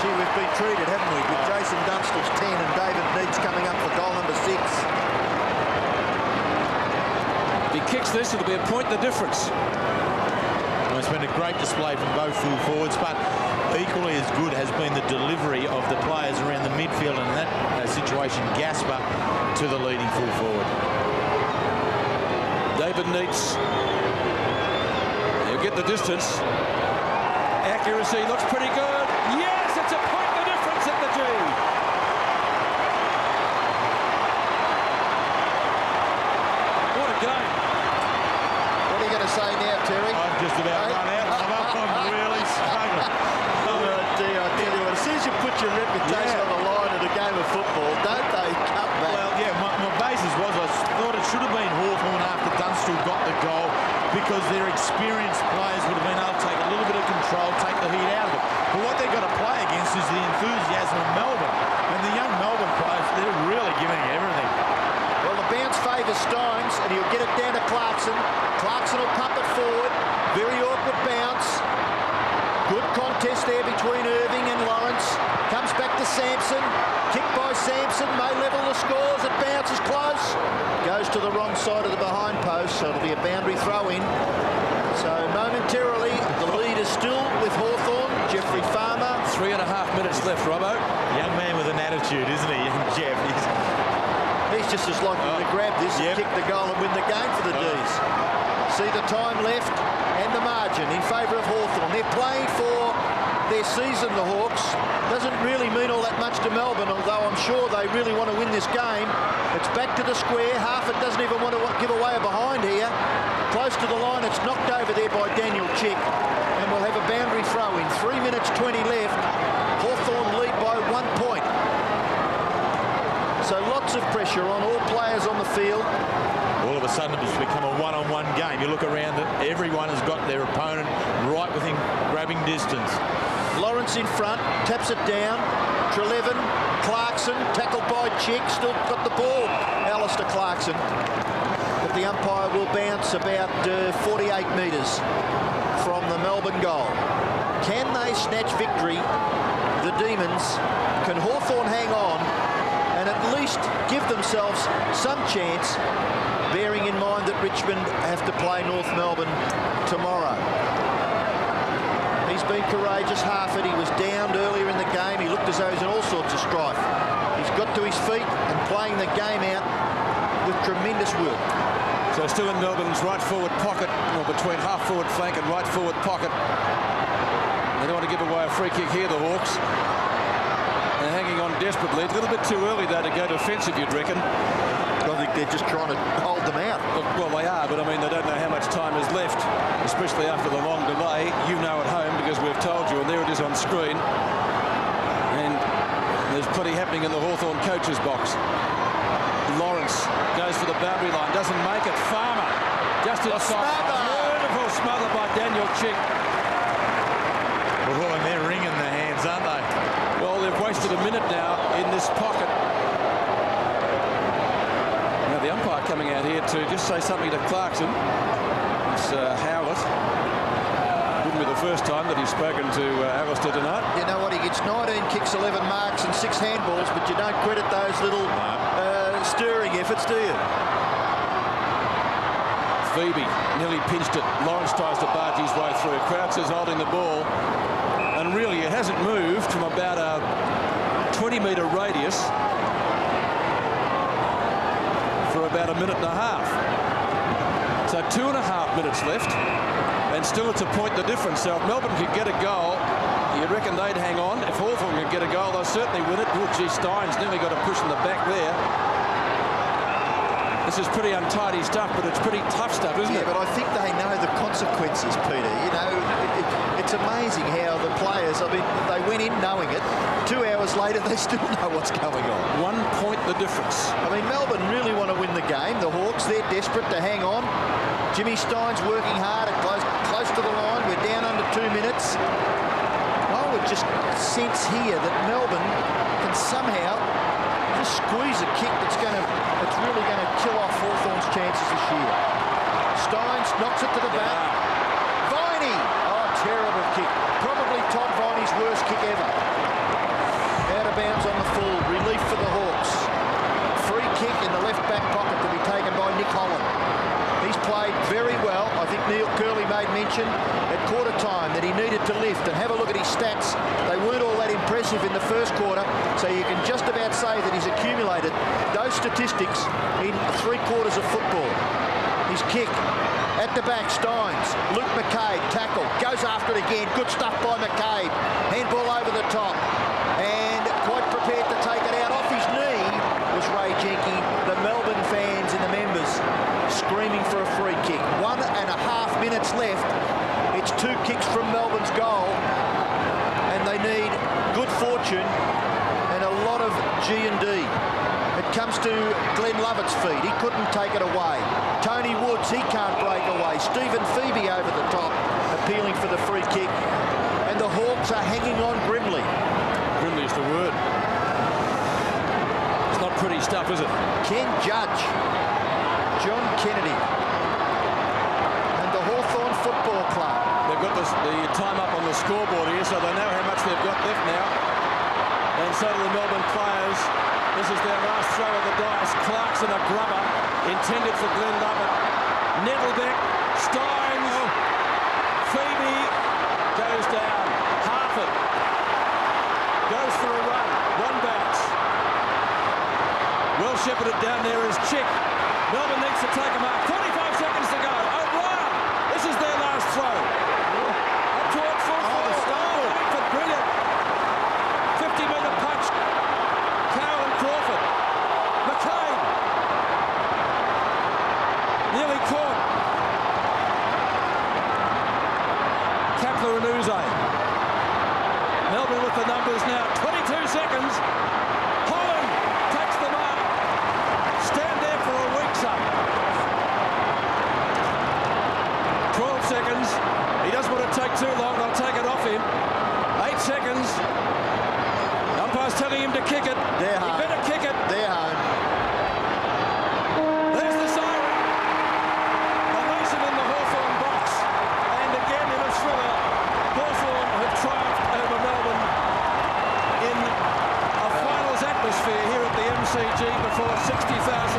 Gee, we've been treated, haven't we? With Jason Dunstall's 10 and David Neitz coming up for goal number 6. If he kicks this, it'll be a point the difference. Well, it's been a great display from both full forwards, but equally as good has been the delivery of the players around the midfield, and in that situation, Gasper to the leading full forward. David Neitz. He'll get the distance. Accuracy looks pretty good. Yes, it's a point the difference at the G. What a game. What are you going to say now, Terry? I've just about run out. I'm really struggling. I tell you what, as soon as you put your reputation on the line in a game of football, don't they cut back? Well, yeah, my basis was I thought it should have been Hawthorn after Dunstall got the goal, because their experienced players would have been able to take a little bit of control, take the heat out of it. But what they've got to play against is the enthusiasm of Melbourne. And the young Melbourne players, they're really giving it everything. Well, the bounce favours Steins, and he'll get it down to Clarkson. Clarkson will pump it forward. Very awkward bounce. Good contest there between Irving and Lawrence. Comes back to Sampson. Kicked by Sampson. May level the scores. It bounces close. Goes to the wrong side of the behind post, so it'll be a boundary throw in. So momentarily, the lead is still with Hawthorn. Jeffrey Farmer. 3.5 minutes left, Robbo. Young man with an attitude, isn't he, Jeff? He's just as likely to grab this and kick the goal and win the game for the D's. See the time left and the margin in favour of Hawthorn. They're playing for their season, the Hawks. Doesn't really mean all that much to Melbourne, although I'm sure they really want to win this game. It's back to the square. Harford doesn't even want to give away a behind here. Close to the line. It's knocked over there by Daniel Chick. And we'll have a boundary throw in. 3 minutes 20 left. Hawthorn lead by 1 point. So lots of pressure on all players on the field. All of a sudden it's become a one-on-one game. You look around it, everyone has got their opponent right within grabbing distance. Lawrence in front, taps it down. Trelevin, Clarkson, tackled by Chick, still got the ball. Alastair Clarkson. But the umpire will bounce about 48 metres from the Melbourne goal. Can they snatch victory, the Demons? Can Hawthorn hang on and at least give themselves some chance, bearing in mind that Richmond have to play North Melbourne tomorrow? He's been courageous, Harford. He was downed earlier in the game. He looked as though he's in all sorts of strife. He's got to his feet and playing the game out with tremendous will. So still in Melbourne's right forward pocket, or between half forward flank and right forward pocket. They don't want to give away a free kick here, the Hawks. They're hanging on desperately. It's a little bit too early, though, to go defensive, you'd reckon. I think they're just trying to hold them out. Well, they are, but I mean, they don't know how much time is left, especially after the long delay. You know at home, because we've told you, and there it is on screen. And there's plenty happening in the Hawthorn coach's box. Lawrence goes for the boundary line, doesn't make it. Farmer just inside. Beautiful smother by Daniel Chick. Oh, and they're wringing their hands, aren't they? Well, they've wasted a minute now in this pocket. Now the coming out here to just say something to Clarkson. It's Howlett. Wouldn't be the first time that he's spoken to Alastair tonight. You know what? He gets 19 kicks, 11 marks and 6 handballs, but you don't credit those little stirring efforts, do you? Febey nearly pinched it. Lawrence tries to barge his way through. Crouch is holding the ball. And really, it hasn't moved from about a 20-metre radius for about a minute and a half. So 2.5 minutes left. And still it's a point the difference. So if Melbourne could get a goal, you reckon they'd hang on. If Hawthorn could get a goal, they'll certainly win it. Oh, gee, Stein's nearly got a push in the back there. This is pretty untidy stuff, but it's pretty tough stuff, isn't it? Yeah, but I think they know the consequences, Peter. You know, it's amazing how the players, I mean, they went in knowing it. 2 hours later, they still know what's going on. 1 point the difference. I mean, Melbourne really want to win the game. The Hawks, they're desperate to hang on. Jimmy Stein's working hard at close to the line. We're down under 2 minutes. I would just sense here that Melbourne can somehow just squeeze a kick that's really going to kill off Hawthorn's chances this year. Steins knocks it to the back. Viney! Oh, terrible kick. Probably Todd Viney's worst kick ever. Out of bounds on the full. Relief for the Hawks. Free kick in the left back pocket to be taken by Nick Holland. He's played very well. I think Neil Curley made mention at quarter time that he needed to lift, and have a look at his stats. They weren't all that impressive in the first quarter, so you can just about say that he's accumulated those statistics in 3 quarters of football. His kick at the back, Steins, Luke McCabe, tackle, goes after it again. Good stuff by McCabe. Handball over the top, and quite prepared to take it out. Off his knee was Ray Jenke. The Melbourne fans and the members screaming for a free kick. 1.5 minutes left. It's 2 kicks from Melbourne's goal, and they need good fortune and a lot of G&D. It comes to Glenn Lovett's feet. He couldn't take it away. Tony Woods, he can't break away. Stephen Febey over the top, appealing for the free kick. And the Hawks are hanging on grimly. Grimly is the word. It's not pretty stuff, is it? Ken Judge, John Kennedy, and the Hawthorn Football Club. They've got the time up on the scoreboard here, so they know how much they've got left now. And so do the Melbourne players. This is their last throw of the dice. Clarkson, a grubber, intended for Glenn Lovett. Nettlebeck, Steins, Febey goes down. Harford goes for a run. 1 bounce. Well shepherded down there is Chick. Melbourne needs to take a mark. 45 seconds to go. O'Brien, this is their last throw. Up towards full forward. Langford, brilliant. 50-metre punch. Kowal and Crawford. McCabe. Nearly caught. Kapler and Uze. Melbourne with the numbers now. 22 seconds. Holland takes the mark. Stand there for a week's up. 12 seconds. He doesn't want to take too long. They'll take it off him. 8 seconds. Umpire's telling him to kick it. They're he home. better kick it. They're home. There's the siren. Ovation in the Hawthorn box. And again in a thriller, Hawthorn have triumphed over Melbourne in a finals atmosphere here at the MCG before 60,000